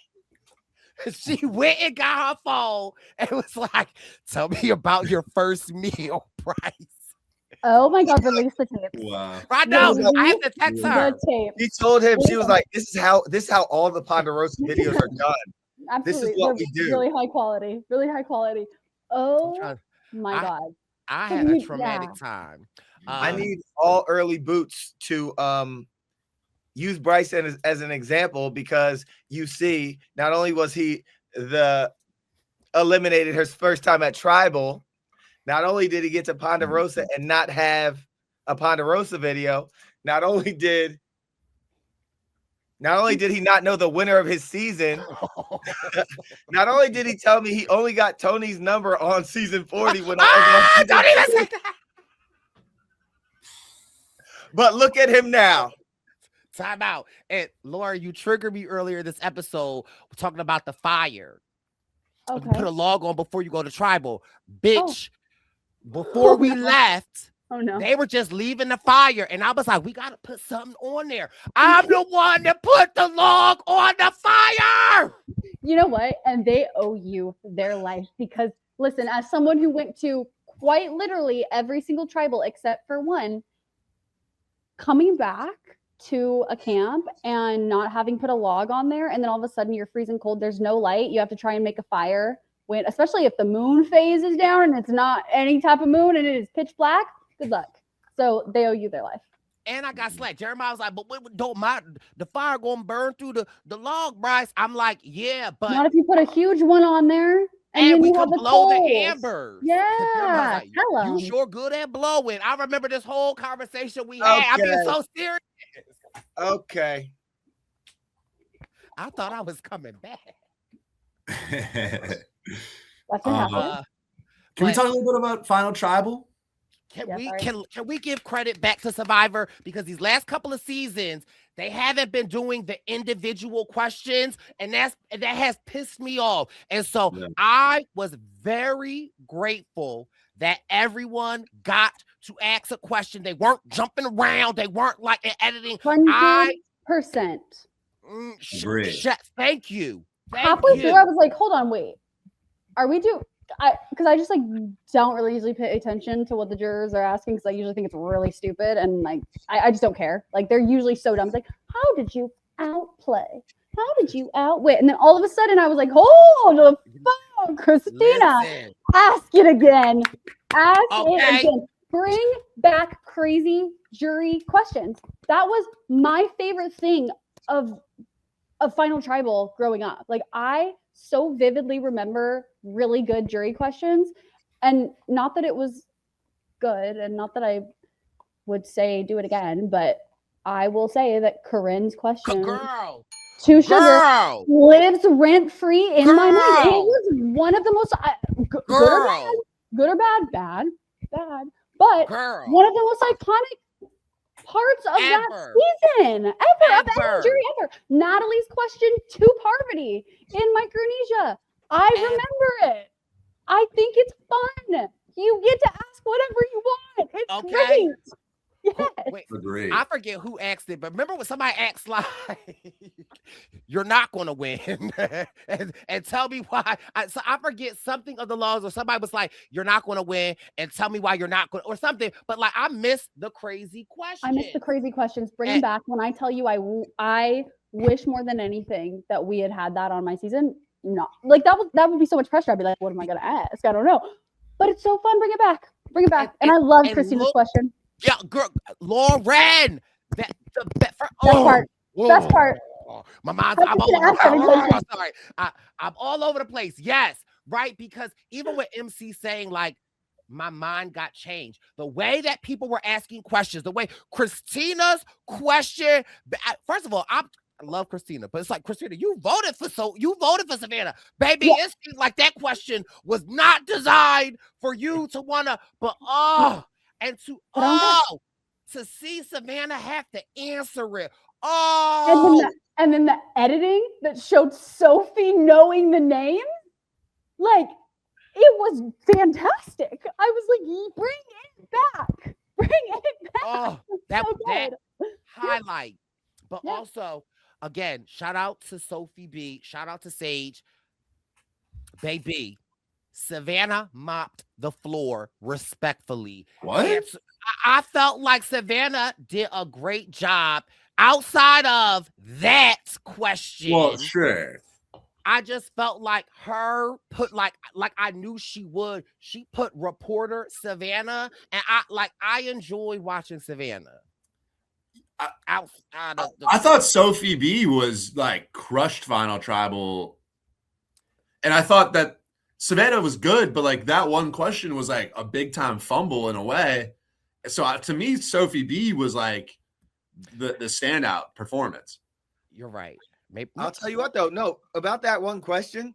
She went and got her phone and was like, tell me about your first meal, Brice. Oh my God, release the tape. Wow. Right now, Release I have to text her. the tape. She told him, she was like, this is how all the Ponderosa videos are done. Absolutely. what They're we do. Really high quality. Really high quality. Oh trying- my I- God. I So had a you- traumatic time. I need all early boots to use Brice as an example, because you see, not only was he the eliminated his first time at Tribal, not only did he get to Ponderosa and not have a Ponderosa video, not only did he not know the winner of his season, not only did he tell me he only got Tony's number on season 40 when I was on Don't even say that. but look at him now. Time out. And Laura, you triggered me earlier this episode talking about the fire. Okay. Put a log on before you go to Tribal. Bitch, before we left, Oh no. they were just leaving the fire. And I was like, we got to put something on there. I'm the one that put the log on the fire. You know what? And they owe you their life, because listen, as someone who went to quite literally every single tribal except for one, coming back to a camp and not having put a log on there, and then all of a sudden you're freezing cold, there's no light, you have to try and make a fire, when especially if the moon phase is down and it's not any type of moon and it is pitch black, good luck. So they owe you their life. And I got slack. Jeremiah was like, but don't mind, the fire gonna burn through the log, Brice. I'm like, yeah, but Not if you put a huge one on there and then we you can have the blow the coals. embers. Yeah, Like, tell 'em. you sure good at blowing. I remember this whole conversation we had. I'm being Okay. so serious. Okay. I thought I was coming back. That's what happened. Can we But- talk a little bit about Final Tribal? Can Yeah, we sorry. can we give credit back to Survivor, because these last couple of seasons they haven't been doing the individual questions, and that has pissed me off. And so Yeah. I was very grateful that everyone got to ask a question. They weren't jumping around. They weren't like editing. 100%. Agree. Thank you. Thank Halfway you. through, I was like, hold on, wait. Are we because I just like don't really usually pay attention to what the jurors are asking, because I usually think it's really stupid, and like I just don't care. Like they're usually so dumb. It's like, how did you outplay? How did you outwit? And then all of a sudden I was like, hold the phone, Christina. Listen, Ask it again. Ask Okay. it again. Bring back crazy jury questions. That was my favorite thing of Final Tribal growing up. Like I so vividly remember really good jury questions, and not that it was good, and not that I would say do it again, but I will say that Corinne's question girl, to Sugar girl, lives rent free in my mind. It Girl. was one of the most girl, good or bad, but girl. one of the most iconic parts of that Ever. season ever of Ever. any jury ever. Natalie's question to Parvati in Micronesia. I remember it. I think it's fun. You get to ask whatever you want. It's Okay. great. Yes. Wait, Agree. I forget who asked it, but remember when somebody asked like, "You're not going to win," and tell me why. So I forget something of the laws, or somebody was like, "You're not going to win," and tell me why you're not going, or something. But like, I missed the crazy question. I miss the crazy questions. Bring them And- back. When I tell you, I wish more than anything that we had that on my season. No, like that would be so much pressure. I'd be like, what am I gonna ask? I don't know. But it's so fun. Bring it back. Bring it back. And I love and Christina's look- question. Yeah, girl, Lauren. That the Best part. Best part. My mind's. I I'm was all gonna over. ask every question. Sorry, I'm all over the place. Yes, right. Because even with MC saying like, my mind got changed. The way that people were asking questions, the way Christina's question. First of all, I love Christina, but it's like, Christina, you voted for Savannah, baby. Yeah. It seems like that question was not designed for you to wanna, but and But I don't to see Savannah have to answer it. And then the editing that showed Sophie knowing the name, like it was fantastic. I was like, bring it back. Bring it back. Oh, It's that so that good. highlight. But Yeah. also, again, shout out to Sophie B. Shout out to Sage. Baby, Savannah mopped the floor respectfully. What? I felt like Savannah did a great job outside of that question. Well, sure. I just felt like her put like I knew she would. She put reporter Savannah, and I enjoy watching Savannah. Outside of I thought Sophie B was like crushed Final Tribal, and I thought that Savannah was good, but like that one question was like a big time fumble in a way. So to me, Sophie B was like the standout performance. You're right. Maybe I'll tell you what though. No, about that one question,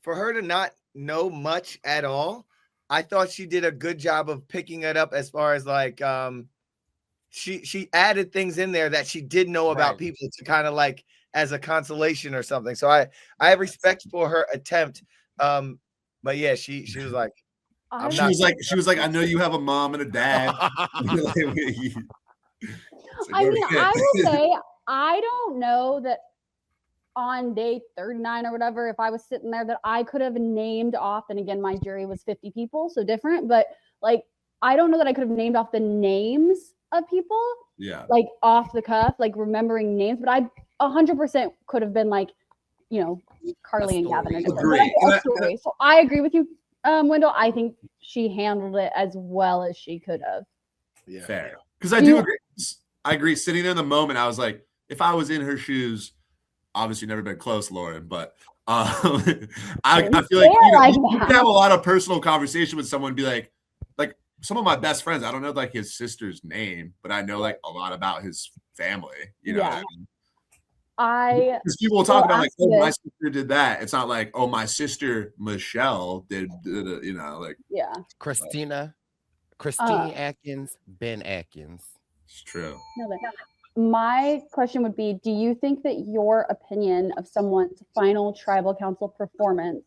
for her to not know much at all, I thought she did a good job of picking it up as far as like she added things in there that she did know about Right. people to kind of like as a consolation or something. So I have respect for her attempt. But yeah, she was like, She was like, I know you have a mom and a dad. I mean, I will say, I don't know that on day 39 or whatever, if I was sitting there, that I could have named off, and again, my jury was 50 people, so different, but like, I don't know that I could have named off the names of people, like off the cuff, like remembering names, but I 100% could have been like, you know, Carly and Gavin. Agree. So I agree with you, Wendell. I think she handled it as well as she could have. yeah, fair. Because I do agree. I agree. Sitting there in the moment, I was like, if I was in her shoes, obviously never been close, Lauren, but I feel like you can have a lot of personal conversation with someone and be like some of my best friends, I don't know like his sister's name, but I know like a lot about his family. You know what I mean? Because people will talk about like, oh, my sister did that. It's not like, oh, my sister Michelle did you know, like Christine Atkins, Ben Atkins. It's true. My question would be, do you think that your opinion of someone's final tribal council performance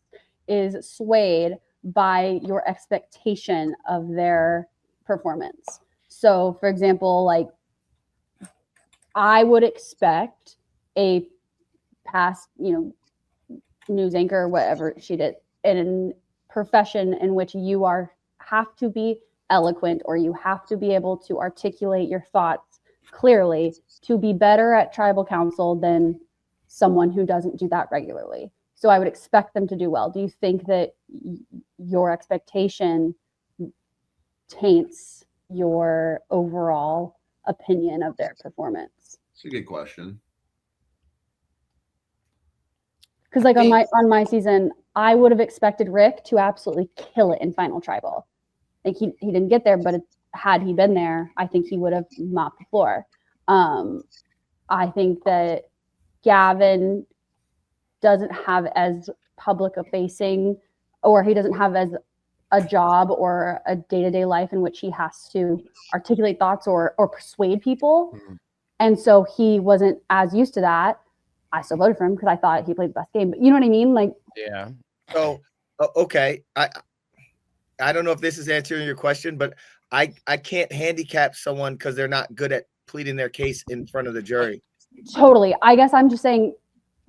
is swayed by your expectation of their performance? So, for example, like I would expect a past, news anchor or whatever she did in a profession in which you have to be eloquent or you have to be able to articulate your thoughts clearly to be better at tribal council than someone who doesn't do that regularly. So I would expect them to do well. Do you think that your expectation taints your overall opinion of their performance? It's a good question. Because like on my season, I would have expected Rick to absolutely kill it in Final Tribal. Like he didn't get there, but had he been there, I think he would have mopped the floor. I think that Gavin doesn't have as public a facing, or he doesn't have as a job or a day-to-day life in which he has to articulate thoughts or persuade people. Mm-hmm. And so he wasn't as used to that. I still voted for him because I thought he played the best game. But you know what I mean? Like, yeah. So, okay. I don't know if this is answering your question, but I can't handicap someone because they're not good at pleading their case in front of the jury. Totally. I guess I'm just saying,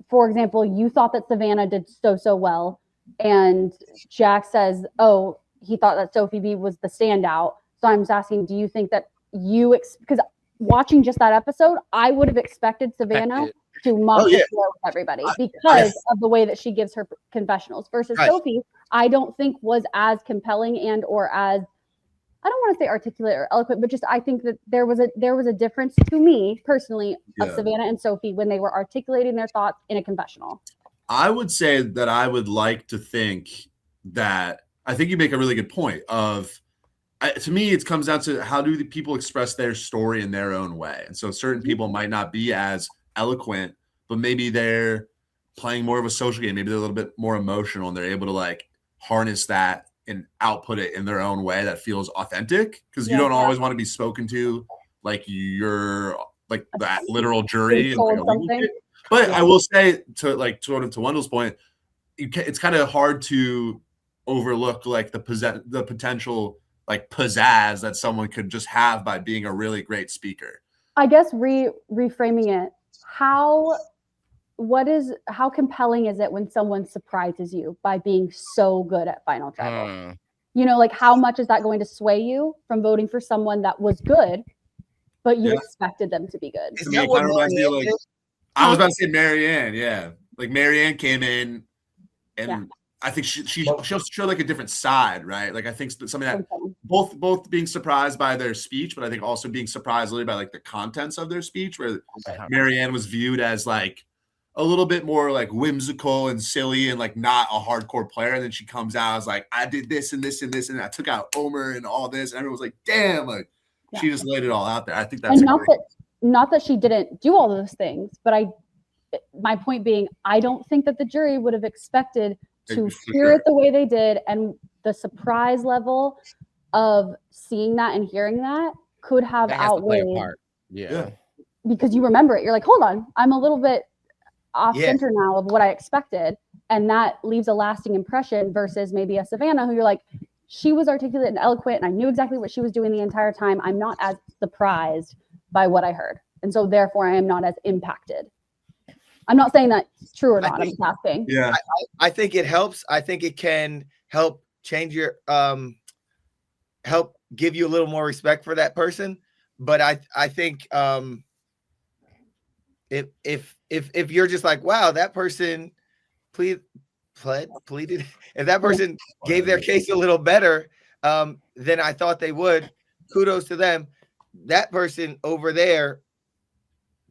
for example, you thought that Savannah did so well, and Jack says, oh, he thought that Sophie B was the standout. So I'm just asking, do you think that because watching just that episode, I would have expected Savannah to mop the floor with everybody because of the way that she gives her confessionals versus Sophie, I don't think was as compelling and or as, I don't want to say articulate or eloquent, but just I think that there was a difference to me personally of Savannah and Sophie when they were articulating their thoughts in a confessional. I would say that I would like to think that I think you make a really good point of, to me, it comes down to how do the people express their story in their own way. And so certain people might not be as eloquent, but maybe they're playing more of a social game. Maybe they're a little bit more emotional and they're able to like harness that and output it in their own way that feels authentic. Because you don't always want to be spoken to like you're like that literal jury. But I will say to Wendell's point, it's kind of hard to overlook like the potential like pizzazz that someone could just have by being a really great speaker. I guess reframing it, how compelling is it when someone surprises you by being so good at Final Tribal? You know, like how much is that going to sway you from voting for someone that was good, but you expected them to be good? Is I mean, that it what kind of reminds me of Marianne like did? I was about to say Marianne, yeah. Like Marianne came in and Yeah. I think she showed like a different side, right? Like I think something that Okay. both being surprised by their speech, but I think also being surprised really by like the contents of their speech, where Marianne was viewed as like a little bit more like whimsical and silly and like not a hardcore player. And then she comes out as like, I did this and this and this, and I took out Omer and all this. And everyone was like, damn, like she just laid it all out there. I think that's And not that she didn't do all those things, but my point being, I don't think that the jury would have expected to hear it the way they did, and the surprise level of seeing that and hearing that could have That has to play a outweighed. part. Yeah. Because you remember it, you're like, hold on, I'm a little bit off center now of what I expected, and that leaves a lasting impression versus maybe a Savannah who you're like, she was articulate and eloquent, and I knew exactly what she was doing the entire time. I'm not as surprised by what I heard, and so therefore I am not as impacted. I'm not saying that's true or not. I'm just asking. Yeah. I think it helps. I think it can help change your help give you a little more respect for that person. But I think if you're just like, wow, that person pleaded, if that person gave their case a little better than I thought they would, kudos to them. That person over there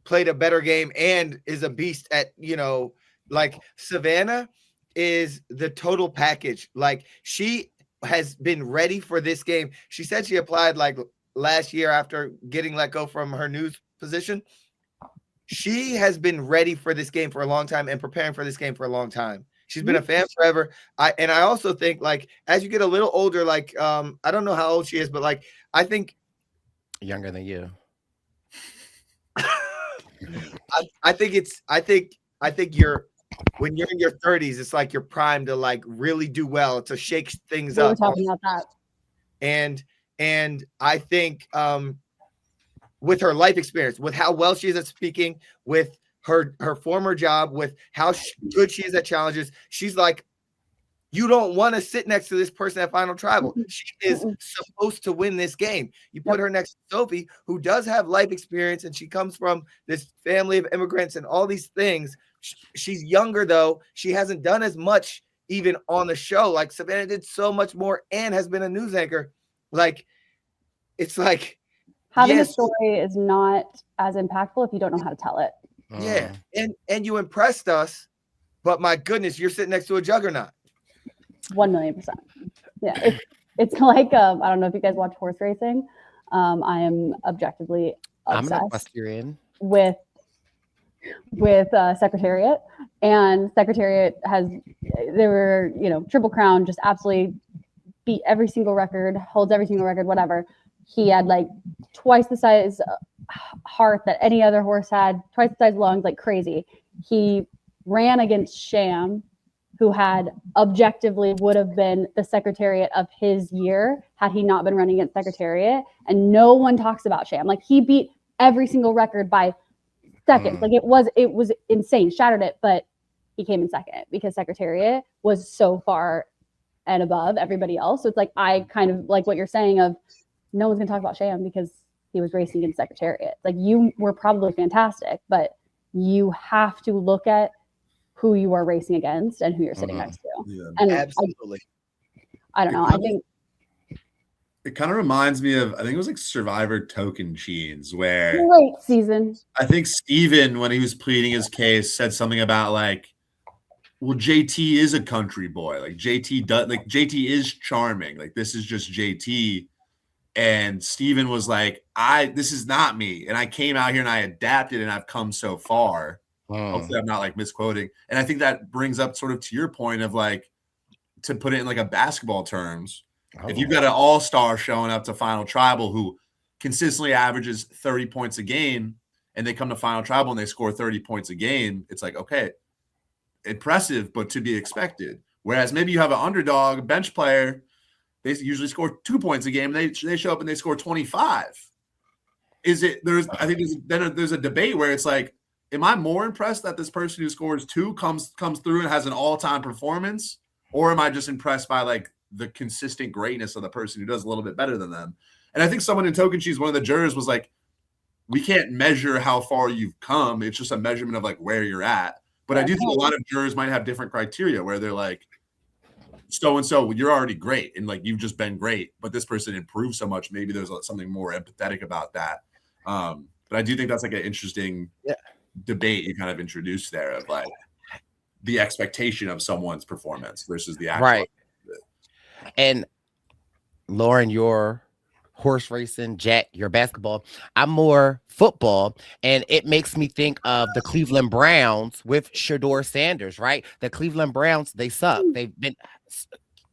played a better game and is a beast at, you know, like Savannah is the total package. Like she has been ready for this game. She said she applied like last year after getting let go from her news position. She has been ready for this game for a long time and preparing for this game for a long time. She's been a fan forever. I also think like as you get a little older, like I don't know how old she is, but like I think Younger than you. I think you're when you're in your 30s, it's like you're primed to like really do well, to shake things We were up. talking about that. And I think with her life experience, with how well she is at speaking, with her former job, with how good she is at challenges, she's like, you don't want to sit next to this person at Final Tribal. She is supposed to win this game. You put her next to Sophie, who does have life experience, and she comes from this family of immigrants and all these things. She's younger, though. She hasn't done as much even on the show. Like Savannah did so much more and has been a news anchor. Like, it's like having a story is not as impactful if you don't know how to tell it. Yeah. And you impressed us, but my goodness, you're sitting next to a juggernaut. 1,000,000%. Yeah, it's like I don't know if you guys watch horse racing. I am objectively obsessed I'm an equestrian with Secretariat, and Secretariat they were, you know, Triple Crown, just absolutely beat every single record, holds every single record, whatever. He had like twice the size heart that any other horse had, twice the size lungs, like crazy. He ran against Sham, who had objectively would have been the Secretariat of his year had he not been running against Secretariat. And no one talks about Sham. Like he beat every single record by seconds. Like it was insane, shattered it, but he came in second because Secretariat was so far and above everybody else. So it's like, I kind of like what you're saying of no one's gonna talk about Sham because he was racing against Secretariat. Like you were probably fantastic, but you have to look at who you are racing against and who you're sitting next to. Yeah. And Absolutely. I don't know. I think it kind of reminds me of, I think it was like Survivor Token Cheens, where great season. I think Steven, when he was pleading his case, said something about like, well, JT is a country boy. Like JT is charming. Like this is just JT. And Steven was like, this is not me. And I came out here and I adapted and I've come so far. Hopefully I'm not like misquoting. And I think that brings up sort of to your point of like, to put it in like a basketball terms, if you've got an all-star showing up to Final Tribal who consistently averages 30 points a game and they come to Final Tribal and they score 30 points a game, it's like, okay, impressive, but to be expected. Whereas maybe you have an underdog bench player, they usually score 2 points a game. They show up and they score 25. I think there's a debate where it's like, am I more impressed that this person who scores 2 comes through and has an all-time performance, or am I just impressed by like the consistent greatness of the person who does a little bit better than them. And I think someone in Token Cheese, one of the jurors, was like, we can't measure how far you've come. It's just a measurement of like where you're at. But I do think a lot of jurors might have different criteria where they're like, so-and-so, you're already great. And like, you've just been great, but this person improved so much. Maybe there's something more empathetic about that. But I do think that's like an interesting debate you kind of introduced there of like the expectation of someone's performance versus the actual. Right. And Lauren, you're horse racing, Jack, your basketball. I'm more football, and it makes me think of the Cleveland Browns with Shedeur Sanders, right? The Cleveland Browns, they suck. They've been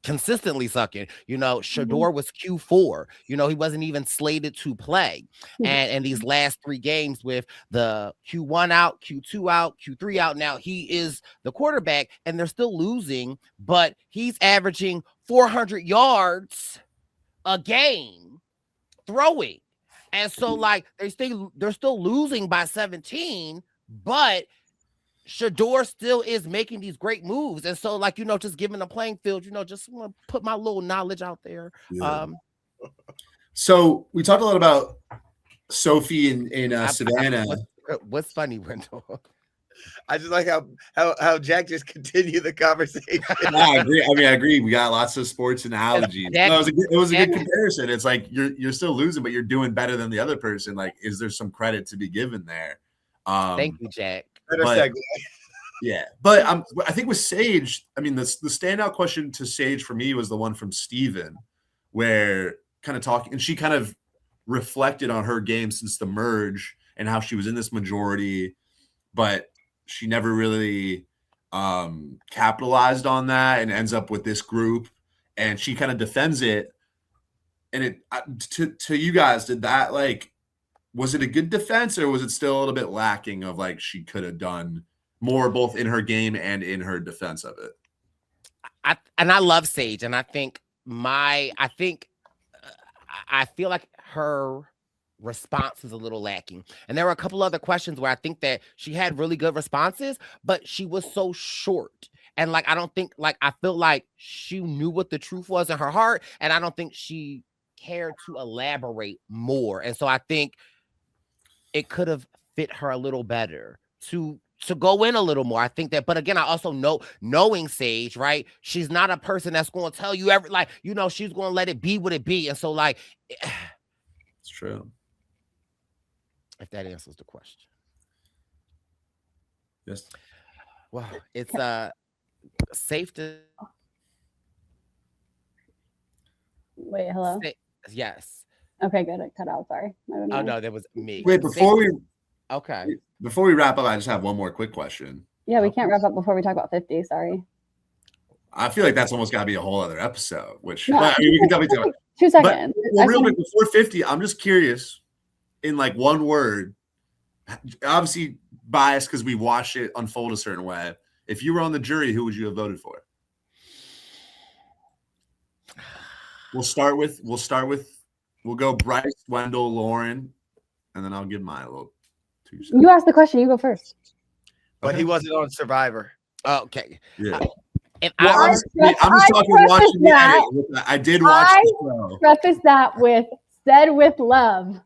consistently sucking. You know, Shedeur was Q4. You know, he wasn't even slated to play. And these last 3 games with the Q1 out, Q2 out, Q3 out, now he is the quarterback, and they're still losing, but he's averaging 400 yards a game throwing. And so like they're still losing by 17, but Shedeur still is making these great moves. And so like, you know, just giving the playing field, you know, just want to put my little knowledge out there. Yeah. So we talked a lot about Sophie in Savannah. What's funny, Wendell? I just like how Jack just continued the conversation. No, I agree. We got lots of sports analogies. No, it was a good comparison. It's like you're still losing, but you're doing better than the other person. Like, is there some credit to be given there? Thank you, Jack. Yeah, but I think with Sage, I mean, the standout question to Sage for me was the one from Steven, where kind of talking, and she kind of reflected on her game since the merge and how she was in this majority, but she never really capitalized on that and ends up with this group, and she kind of defends it. And it to you guys, did that, like, was it a good defense, or was it still a little bit lacking of like she could have done more both in her game and in her defense of it? I love Sage, and I feel like her response was a little lacking. And there were a couple other questions where I think that she had really good responses, but she was so short. And like, I don't think, like, I feel like she knew what the truth was in her heart, and I don't think she cared to elaborate more. And so I think it could have fit her a little better to go in a little more. I think that, but again, I also knowing Sage, right? She's not a person that's going to tell you like, you know, she's going to let it be what it be. And so like, it's true. If that answers the question. Yes. Well, it's safe to. Wait, hello? Yes. Okay, good. It cut out. Sorry. Oh, no, that was me. Wait, before we wrap up, I just have one more quick question. Yeah, we can't wrap up before we talk about 50. Sorry. I feel like that's almost got to be a whole other episode, which I mean, we can definitely do it. 2 seconds. Well, real quick, before 50, I'm just curious, in like one word, obviously biased because we watched it unfold a certain way. If you were on the jury, who would you have voted for? We'll go Brice, Wendell, Lauren, and then I'll give mine a little 2 seconds. You asked the question. You go first. But he wasn't on Survivor. Okay. Yeah. I'm just talking watching the edit. I did watch the show. Preface that with said with love.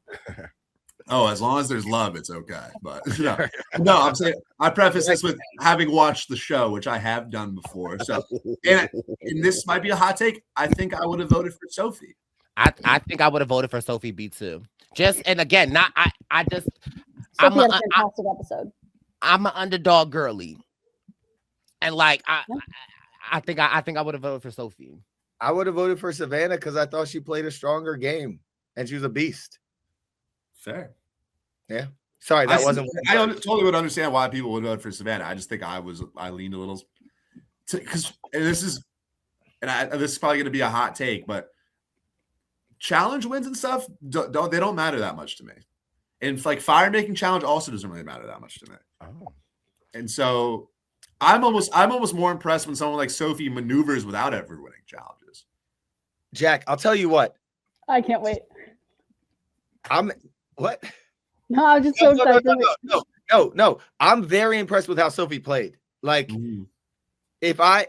Oh, as long as there's love, it's okay. But no, I'm saying I preface this with having watched the show, which I have done before. So, and this might be a hot take. I think I would have voted for Sophie. I think I would have voted for Sophie B too. Just, and again, not I just Sophie had a fantastic episode. I'm an underdog girly, and like I think I would have voted for Sophie. I would have voted for Savannah because I thought she played a stronger game and she was a beast. Fair. Yeah. Sorry, that wasn't. I totally would understand why people would vote for Savannah. I just think I leaned a little because this is probably going to be a hot take, but challenge wins and stuff they don't matter that much to me. And like fire making challenge also doesn't really matter that much to me. Oh. And so I'm almost more impressed when someone like Sophie maneuvers without ever winning challenges. Jack, I'll tell you what. I can't wait. What? No, I'm just so excited. No. I'm very impressed with how Sophie played. Like, if I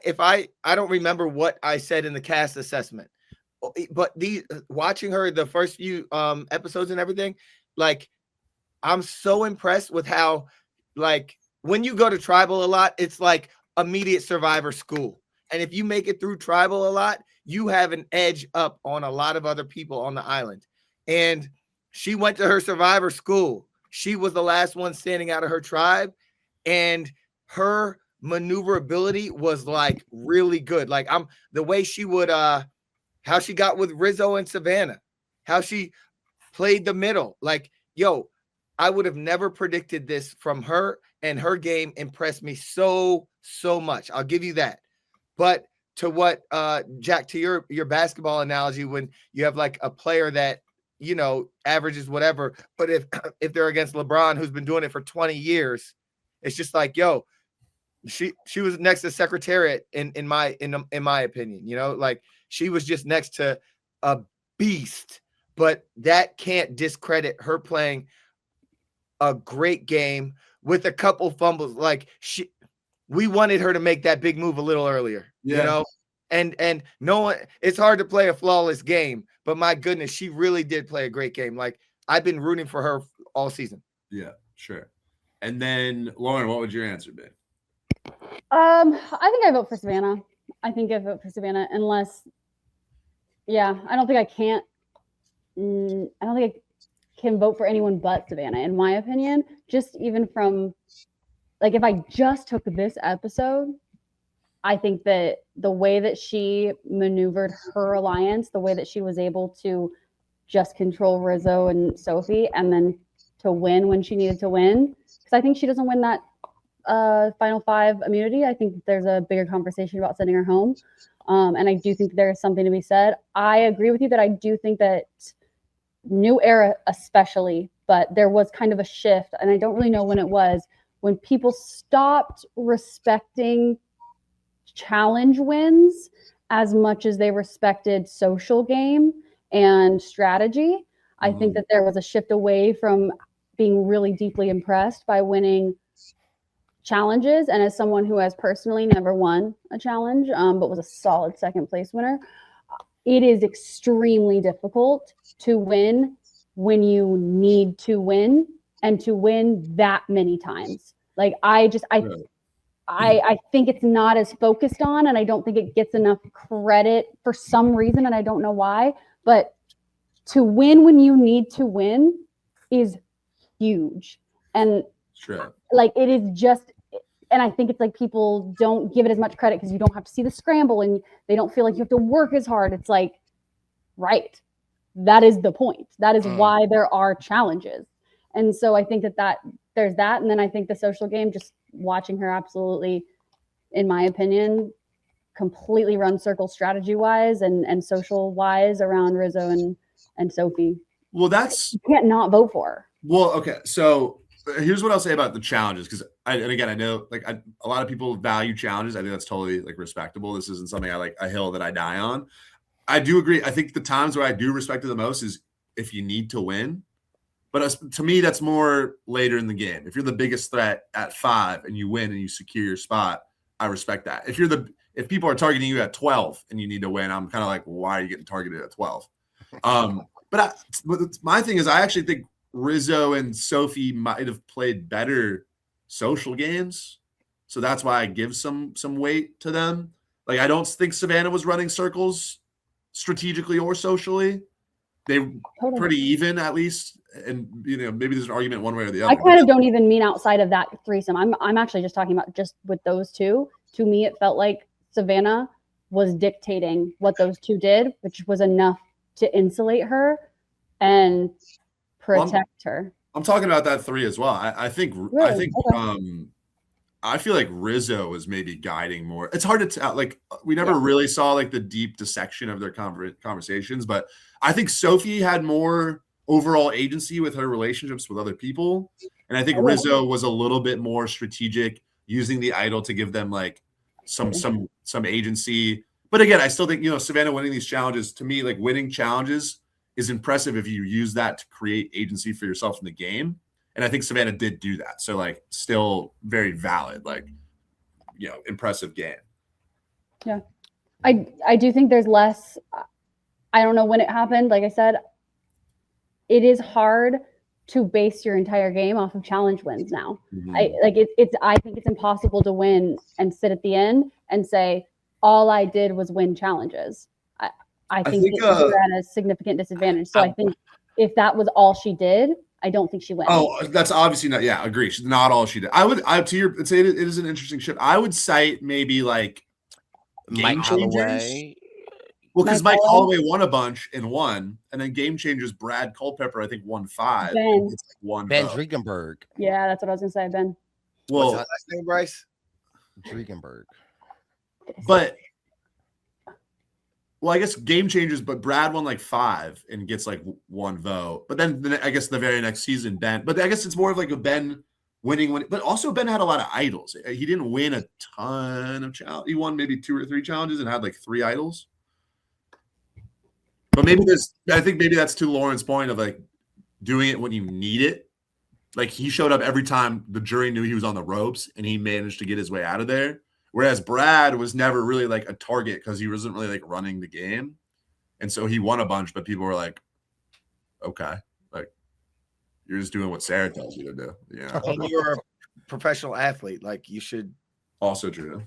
don't remember what I said in the cast assessment, but watching her the first few episodes and everything, like I'm so impressed with how, like, when you go to tribal a lot, it's like immediate survivor school. And if you make it through tribal a lot, you have an edge up on a lot of other people on the island. And she went to her survivor school. She was the last one standing out of her tribe, and her maneuverability was like really good. Like the way she would how she got with Rizzo and Savannah, how she played the middle. Like, yo, I would have never predicted this from her, and her game impressed me so much. I'll give you that. But to what Jack, to your basketball analogy, when you have like a player that, you know, averages whatever, but if they're against LeBron, who's been doing it for 20 years, it's just like, yo, she was next to Secretariat in my opinion, you know, like she was just next to a beast. But that can't discredit her playing a great game with a couple fumbles. Like we wanted her to make that big move a little earlier, you know, and no one, it's hard to play a flawless game, but my goodness, she really did play a great game. Like I've been rooting for her all season. Yeah, sure. And then Lauren, what would your answer be? I think I vote for Savannah. I think I vote for Savannah unless, I don't think I can vote for anyone but Savannah, in my opinion. Just even from, like, if I just took this episode, I think that the way that she maneuvered her alliance, the way that she was able to just control Rizzo and Sophie and then to win when she needed to win, because I think she doesn't win that Final Five immunity. I think there's a bigger conversation about sending her home. And I do think there's something to be said. I agree with you that I do think that New Era especially, but there was kind of a shift, and I don't really know when it was, when people stopped respecting challenge wins as much as they respected social game and strategy. I think that there was a shift away from being really deeply impressed by winning challenges. And as someone who has personally never won a challenge, but was a solid second place winner, it is extremely difficult to win when you need to win and to win that many times. Like I think it's not as focused on, and I don't think it gets enough credit for some reason, and I don't know why, but to win when you need to win is huge. And like, it is just, and I think it's like people don't give it as much credit because you don't have to see the scramble and they don't feel like you have to work as hard. It's like, right. That is the point. That is why there are challenges. And so I think that there's that. And then I think the social game, just watching her absolutely, in my opinion, completely run circles strategy wise and social wise around Rizzo and Sophie. Well, you can't not vote for her. Well, okay. So here's what I'll say about the challenges, because I know like a lot of people value challenges. I think that's totally like respectable. This isn't something a hill that I die on. I do agree. I think the times where I do respect it the most is if you need to win. But to me, that's more later in the game. If you're the biggest threat at 5 and you win and you secure your spot, I respect that. If people are targeting you at 12 and you need to win, I'm kind of like, well, why are you getting targeted at 12? But my thing is, I actually think Rizzo and Sophie might have played better social games, so that's why I give some weight to them. Like, I don't think Savannah was running circles strategically or socially. They pretty even, at least. And maybe there's an argument one way or the other. I kind of don't even mean outside of that threesome. I'm actually just talking about just with those two. To me, it felt like Savannah was dictating what those two did, which was enough to insulate her and protect her. I'm talking about that 3 as well. I think Really? I feel like Rizzo was maybe guiding more. It's hard to tell. Like, we never really saw like the deep dissection of their conversations, but I think Sophie had more overall agency with her relationships with other people, and I think Rizzo was a little bit more strategic, using the idol to give them like some agency. But again, I still think Savannah winning these challenges, to me, like winning challenges is impressive if you use that to create agency for yourself in the game. And I think Savannah did do that. So like, still very valid, like, impressive game. I do think there's less. I don't know when it happened. Like I said, it is hard to base your entire game off of challenge wins now. I think it's impossible to win and sit at the end and say all I did was win challenges. I think you're at a significant disadvantage. So I think if that was all she did, I don't think she wins. Oh, that's obviously not. Yeah, agree. She's not all she did. It is an interesting shift. I would cite maybe like Game Changers. Well, because Mike Holloway won a bunch and won, and then Game Changers Brad Culpepper I think won 5. Ben Driegenberg. Yeah, that's what I was gonna say, Ben. Well, what's his last name, Brice? Driegenberg. But I guess Game Changers, but Brad won like 5 and gets like 1 vote. But then I guess the very next season, Ben. But I guess it's more of like a Ben winning. But also Ben had a lot of idols. He didn't win a ton of challenges. He won maybe 2 or 3 challenges and had like 3 idols. But I think maybe that's to Lauren's point of like doing it when you need it. Like he showed up every time the jury knew he was on the ropes and he managed to get his way out of there. Whereas Brad was never really like a target because he wasn't really like running the game. And so he won a bunch, but people were like, okay, like you're just doing what Sarah tells you to do. Yeah. And you're a professional athlete. Like you should. Also true.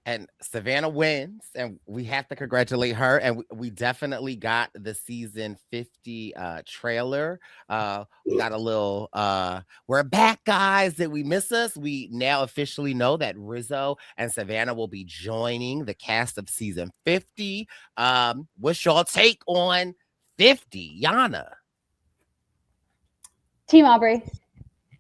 And Savannah wins, and we have to congratulate her. And we definitely got the season 50 trailer. We got a little, we're back, guys. Did we miss us? We now officially know that Rizzo and Savannah will be joining the cast of season 50. What's y'all take on 50, Yana? Team Aubrey.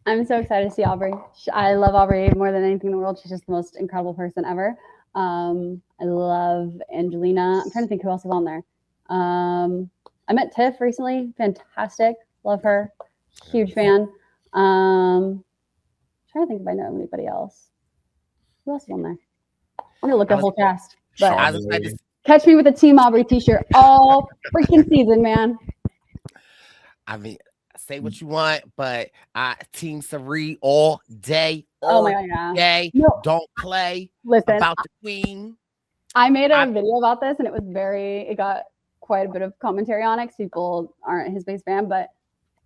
I'm so excited to see Aubrey. I love Aubrey more than anything in the world. She's just the most incredible person ever. I love Angelina. I'm trying to think who else is on there. I met Tiff recently. Fantastic. Love her. Huge fan. Trying to think if I know anybody else. Who else is on there? I'm gonna look at the whole cast. But catch me with a Team Aubrey t-shirt all freaking season, man. I mean, say what you want, but Team Sari all day. Oh my God, yeah. Day. No. Don't play. Listen, about the queen. I made a video about this, and it got quite a bit of commentary on it because people aren't his biggest fan. But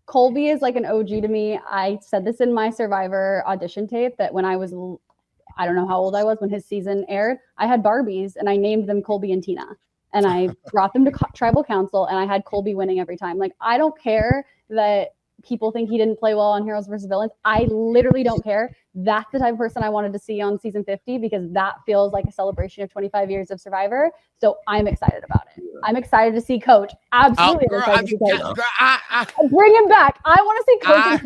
Colby is like an OG to me. I said this in my Survivor audition tape that when I was, I don't know how old I was when his season aired, I had Barbies and I named them Colby and Tina. And I brought them to tribal council, and I had Colby winning every time. Like, I don't care that people think he didn't play well on Heroes versus Villains. I literally don't care. That's the type of person I wanted to see on season 50 because that feels like a celebration of 25 years of Survivor. So I'm excited about it. I'm excited to see Coach. Absolutely. Bring him back. I want to see Coach.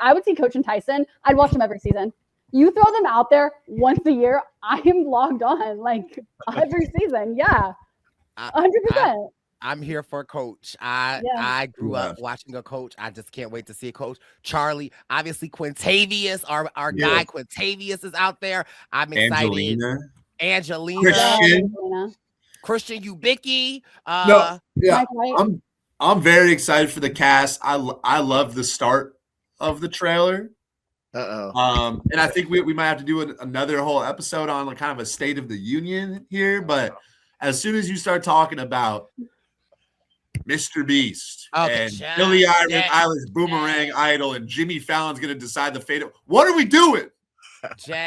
I would see Coach and Tyson. I'd watch them every season. You throw them out there once a year, I am logged on like every season. Yeah. 100%. I'm here for Coach. I grew up watching a Coach. I just can't wait to see a Coach. Charlie, obviously Quintavious, our guy Quintavious is out there. I'm excited. Angelina. Christian Ubicki. I'm very excited for the cast. I love the start of the trailer. And I think we might have to do another whole episode on like kind of a state of the union here, but as soon as you start talking about Mr. Beast and Billie Eilish Boomerang Idol and Jimmy Fallon's going to decide the fate of what are we doing?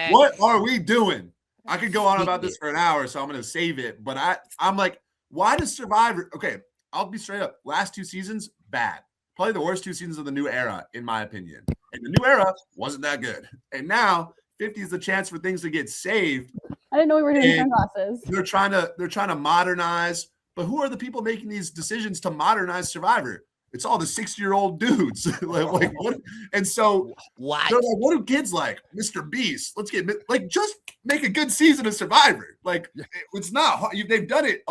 What are we doing? I could go on about this for an hour, so I'm going to save it. But I'm like, why does Survivor? Okay, I'll be straight up. Last 2 seasons, bad. Probably the worst 2 seasons of the new era, in my opinion. And the new era wasn't that good. And now 50 is the chance for things to get saved. I didn't know we were doing sunglasses. They're trying to modernize, but who are the people making these decisions to modernize Survivor? It's all the 60-year-old dudes. like what? And so they're like, what do kids like? Mr. Beast. Let's get just make a good season of Survivor. Like it's not hard. They've done it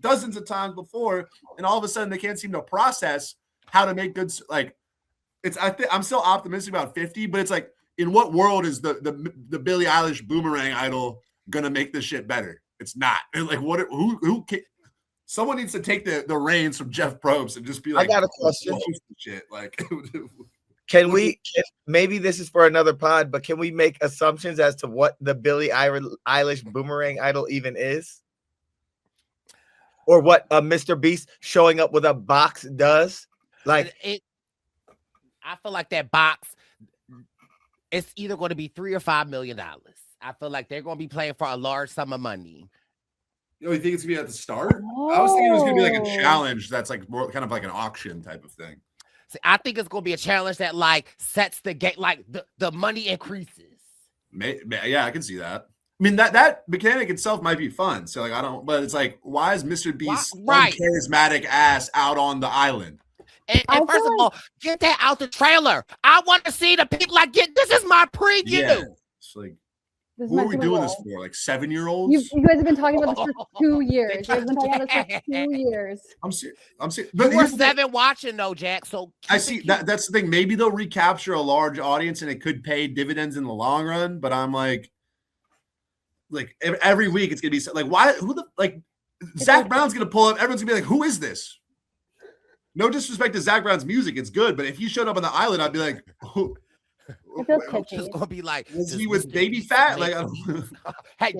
dozens of times before, and all of a sudden they can't seem to process how to make good. Like I'm still optimistic about 50, but it's like, in what world is the Billie Eilish Boomerang Idol gonna make this shit better? It's not. And like who someone needs to take the reins from Jeff Probst and just be like, I got a question. Shit. Like Can we? Maybe this is for another pod, but can we make assumptions as to what the Billie Eilish boomerang idol even is, or what a Mr. Beast showing up with a box does? Like, I feel like that box, it's either going to be $3 or $5 million. I feel like they're going to be playing for a large sum of money. You think it's gonna be at the start? I was thinking it was gonna be like a challenge that's like more kind of like an auction type of thing. See, I think it's going to be a challenge that like sets the game, like the money increases. Yeah, I can see that. I mean, that mechanic itself might be fun. So like, but it's like, why is Mr. Beast's charismatic ass out on the island? And first of all, get that out the trailer. I want to see the people like this is my preview. Yeah. It's like, who are we doing this for? Like 7-year-olds? You guys have been talking about this for 2 years. You guys have been talking about this for 2 years. I'm serious. But you were 7 watching though, Jack. So I see that's the thing. Maybe they'll recapture a large audience and it could pay dividends in the long run. But I'm like every week it's gonna be like, why? Who the like? Zach Brown's gonna pull up. Everyone's gonna be like, who is this? No disrespect to Zach Brown's music, it's good. But if he showed up on the island, I'd be like, who? It's just gonna be like, is he with baby fat? Like, hey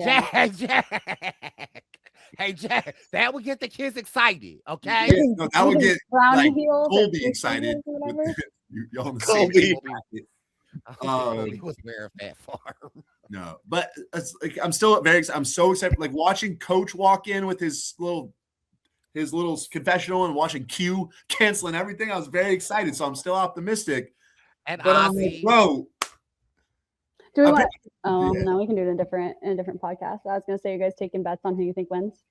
Jack, that would get the kids excited, okay? Yeah, no, that would get like Colby excited. Y'all in the same He was wearing Fat Farm. No, but it's like I'm so excited. Like watching Coach walk in with his little confessional and watching Q canceling everything. I was very excited, so I'm still optimistic. And but I'm like, bro. Do we want? No, we can do it in a different podcast. I was gonna say, you guys taking bets on who you think wins.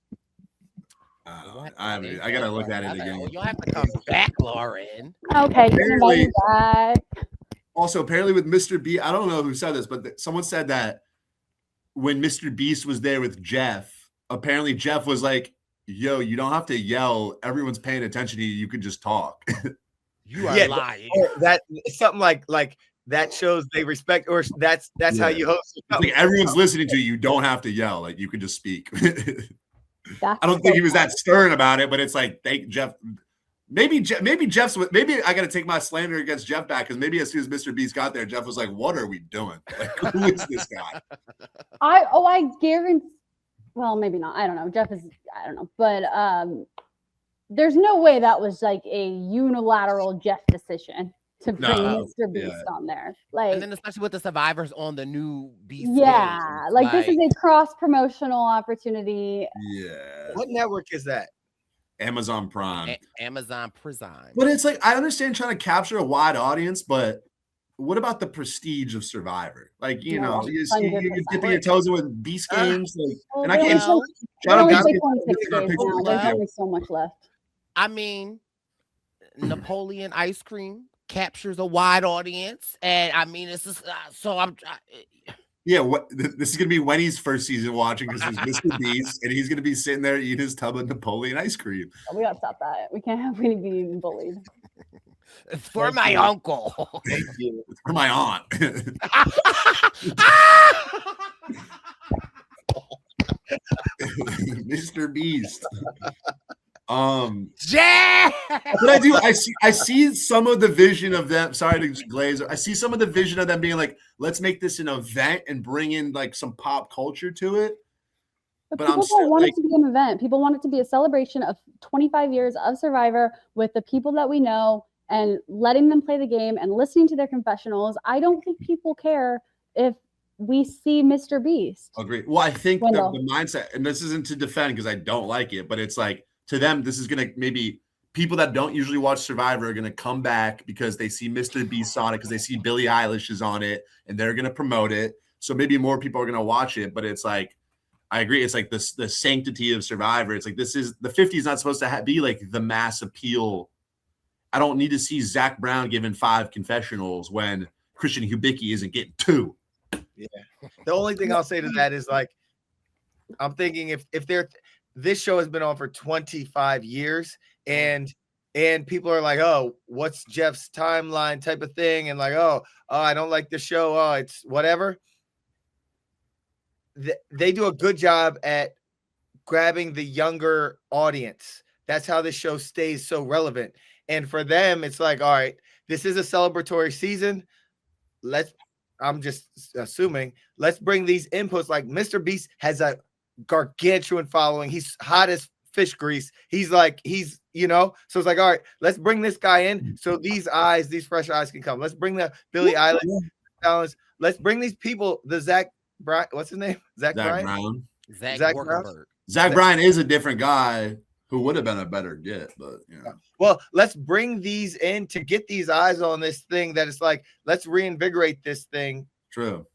I gotta look at it again. You'll have to come back, Lauren. Okay, apparently, also, apparently with Mr. B, I don't know who said this, but someone said that when Mr. Beast was there with Jeff, apparently Jeff was like, "Yo, you don't have to yell. Everyone's paying attention to you. You can just talk." You are lying. That something like that shows they respect, or that's how you host. Like everyone's listening to you. You don't have to yell. Like you can just speak. I don't think he was that stern about it, but it's like Jeff. Maybe Jeff's. Maybe I got to take my slander against Jeff back because maybe as soon as Mr. Beast got there, Jeff was like, "What are we doing? Like, who is this guy?" I guarantee. Well, maybe not. I don't know. Jeff is. I don't know, but there's no way that was like a unilateral Jeff decision to bring Mr. Beast on there. Like, and then especially with the survivors on the new Beast. Yeah, like this is a cross-promotional opportunity. Yeah. What network is that? Amazon Prime. Amazon Prime. But it's like, I understand trying to capture a wide audience, but what about the prestige of Survivor? Like, you're dipping your toes in with Beast games. And I can't. There's only so much left. I mean, Napoleon ice cream captures a wide audience, and I mean, it's just so I'm. This is gonna be Wendy's first season watching because he's Mr. Beast, and he's gonna be sitting there eating his tub of Napoleon ice cream. We gotta stop that. We can't have any being bullied. It's for my uncle. Thank you. It's for my aunt. Mr. Beast. Jack! But I see some of the vision of them. Sorry to glaze. I see some of the vision of them being like, let's make this an event and bring in like some pop culture to it. But people don't want it to be an event. People want it to be a celebration of 25 years of Survivor with the people that we know and letting them play the game and listening to their confessionals. I don't think people care if we see Mr. Beast. Agree. Well, I think the mindset, and this isn't to defend because I don't like it, but it's like to them, this is going to maybe people that don't usually watch Survivor are going to come back because they see Mr. Beast on it, because they see Billie Eilish is on it and they're going to promote it. So maybe more people are going to watch it, but it's like, I agree. It's like the sanctity of Survivor. It's like, this is the 50 is not supposed to be like the mass appeal. I don't need to see Zach Brown giving 5 confessionals when Christian Hubicki isn't getting 2. Yeah. The only thing I'll say to that is like, I'm thinking if this show has been on for 25 years and people are like, oh, what's Jeff's timeline type of thing? And like, oh, I don't like the show. Oh, it's whatever. They do a good job at grabbing the younger audience. That's how this show stays so relevant. And for them, it's like, all right, this is a celebratory season. I'm just assuming, let's bring these inputs. Like Mr. Beast has a gargantuan following. He's hot as fish grease. He's, you know, so it's like, all right, let's bring this guy in so these fresh eyes can come. Let's bring the Billie Eilish talents. Let's bring these people, the Zach Bryan, what's his name? Zach Bryan? Zach Bryan. Zach Bryan is a different guy who would have been a better get, but you know. Well, let's bring these in to get these eyes on this thing that it's like, let's reinvigorate this thing. True.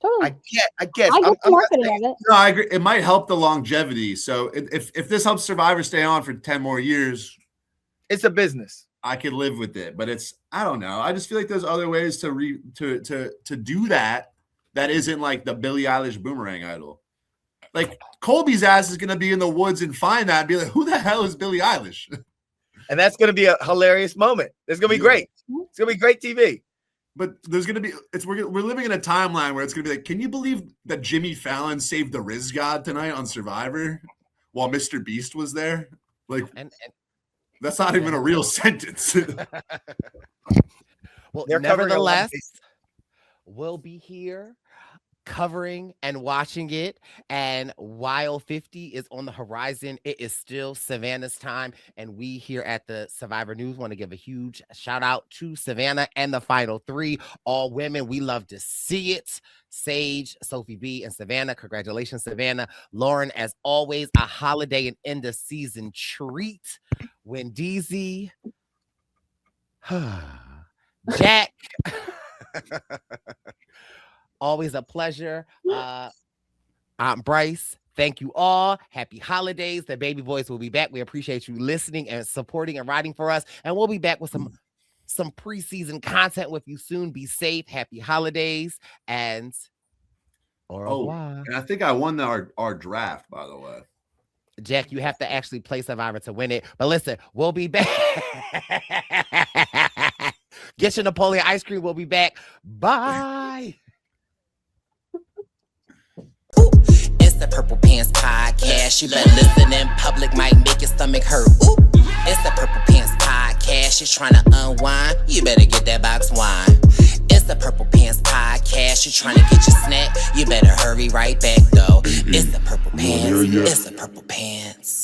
Totally. I guess. I get the marketing of it. No, I agree. It might help the longevity. So if this helps Survivor stay on for 10 more years, it's a business. I could live with it. But I don't know. I just feel like there's other ways to do that isn't like the Billie Eilish boomerang idol. Like Colby's ass is gonna be in the woods and find that and be like, who the hell is Billie Eilish? And that's gonna be a hilarious moment. It's gonna be great. It's gonna be great TV. But there's gonna be we're living in a timeline where it's gonna be like, can you believe that Jimmy Fallon saved the Riz God tonight on Survivor while Mr. Beast was there? Like, and that's not even a real sentence. Well, nevertheless, we'll be here covering and watching it, and while 50 is on the horizon, it is still Savannah's time, and we here at the Survivor News want to give a huge shout out to Savannah and the final 3, all women. We love to see it. Sage, Sophie B, and Savannah. Congratulations, Savannah. Lauren, as always, a holiday and end of season treat. Wendeezy, Jack. Always a pleasure. I'm Brice. Thank you all. Happy holidays. The baby voice will be back. We appreciate you listening and supporting and writing for us. And we'll be back with some preseason content with you soon. Be safe. Happy holidays. And au revoir. And I think I won our draft, by the way. Jack, you have to actually play Survivor to win it. But listen, we'll be back. Get your Napoleon ice cream. We'll be back. Bye. It's the Purple Pants Podcast. You better listen in public, might make your stomach hurt. Ooh. It's the Purple Pants Podcast. You're trying to unwind, you better get that box wine. It's the Purple Pants Podcast. You're trying to get your snack, you better hurry right back though. It's the Purple Pants. It's the Purple Pants.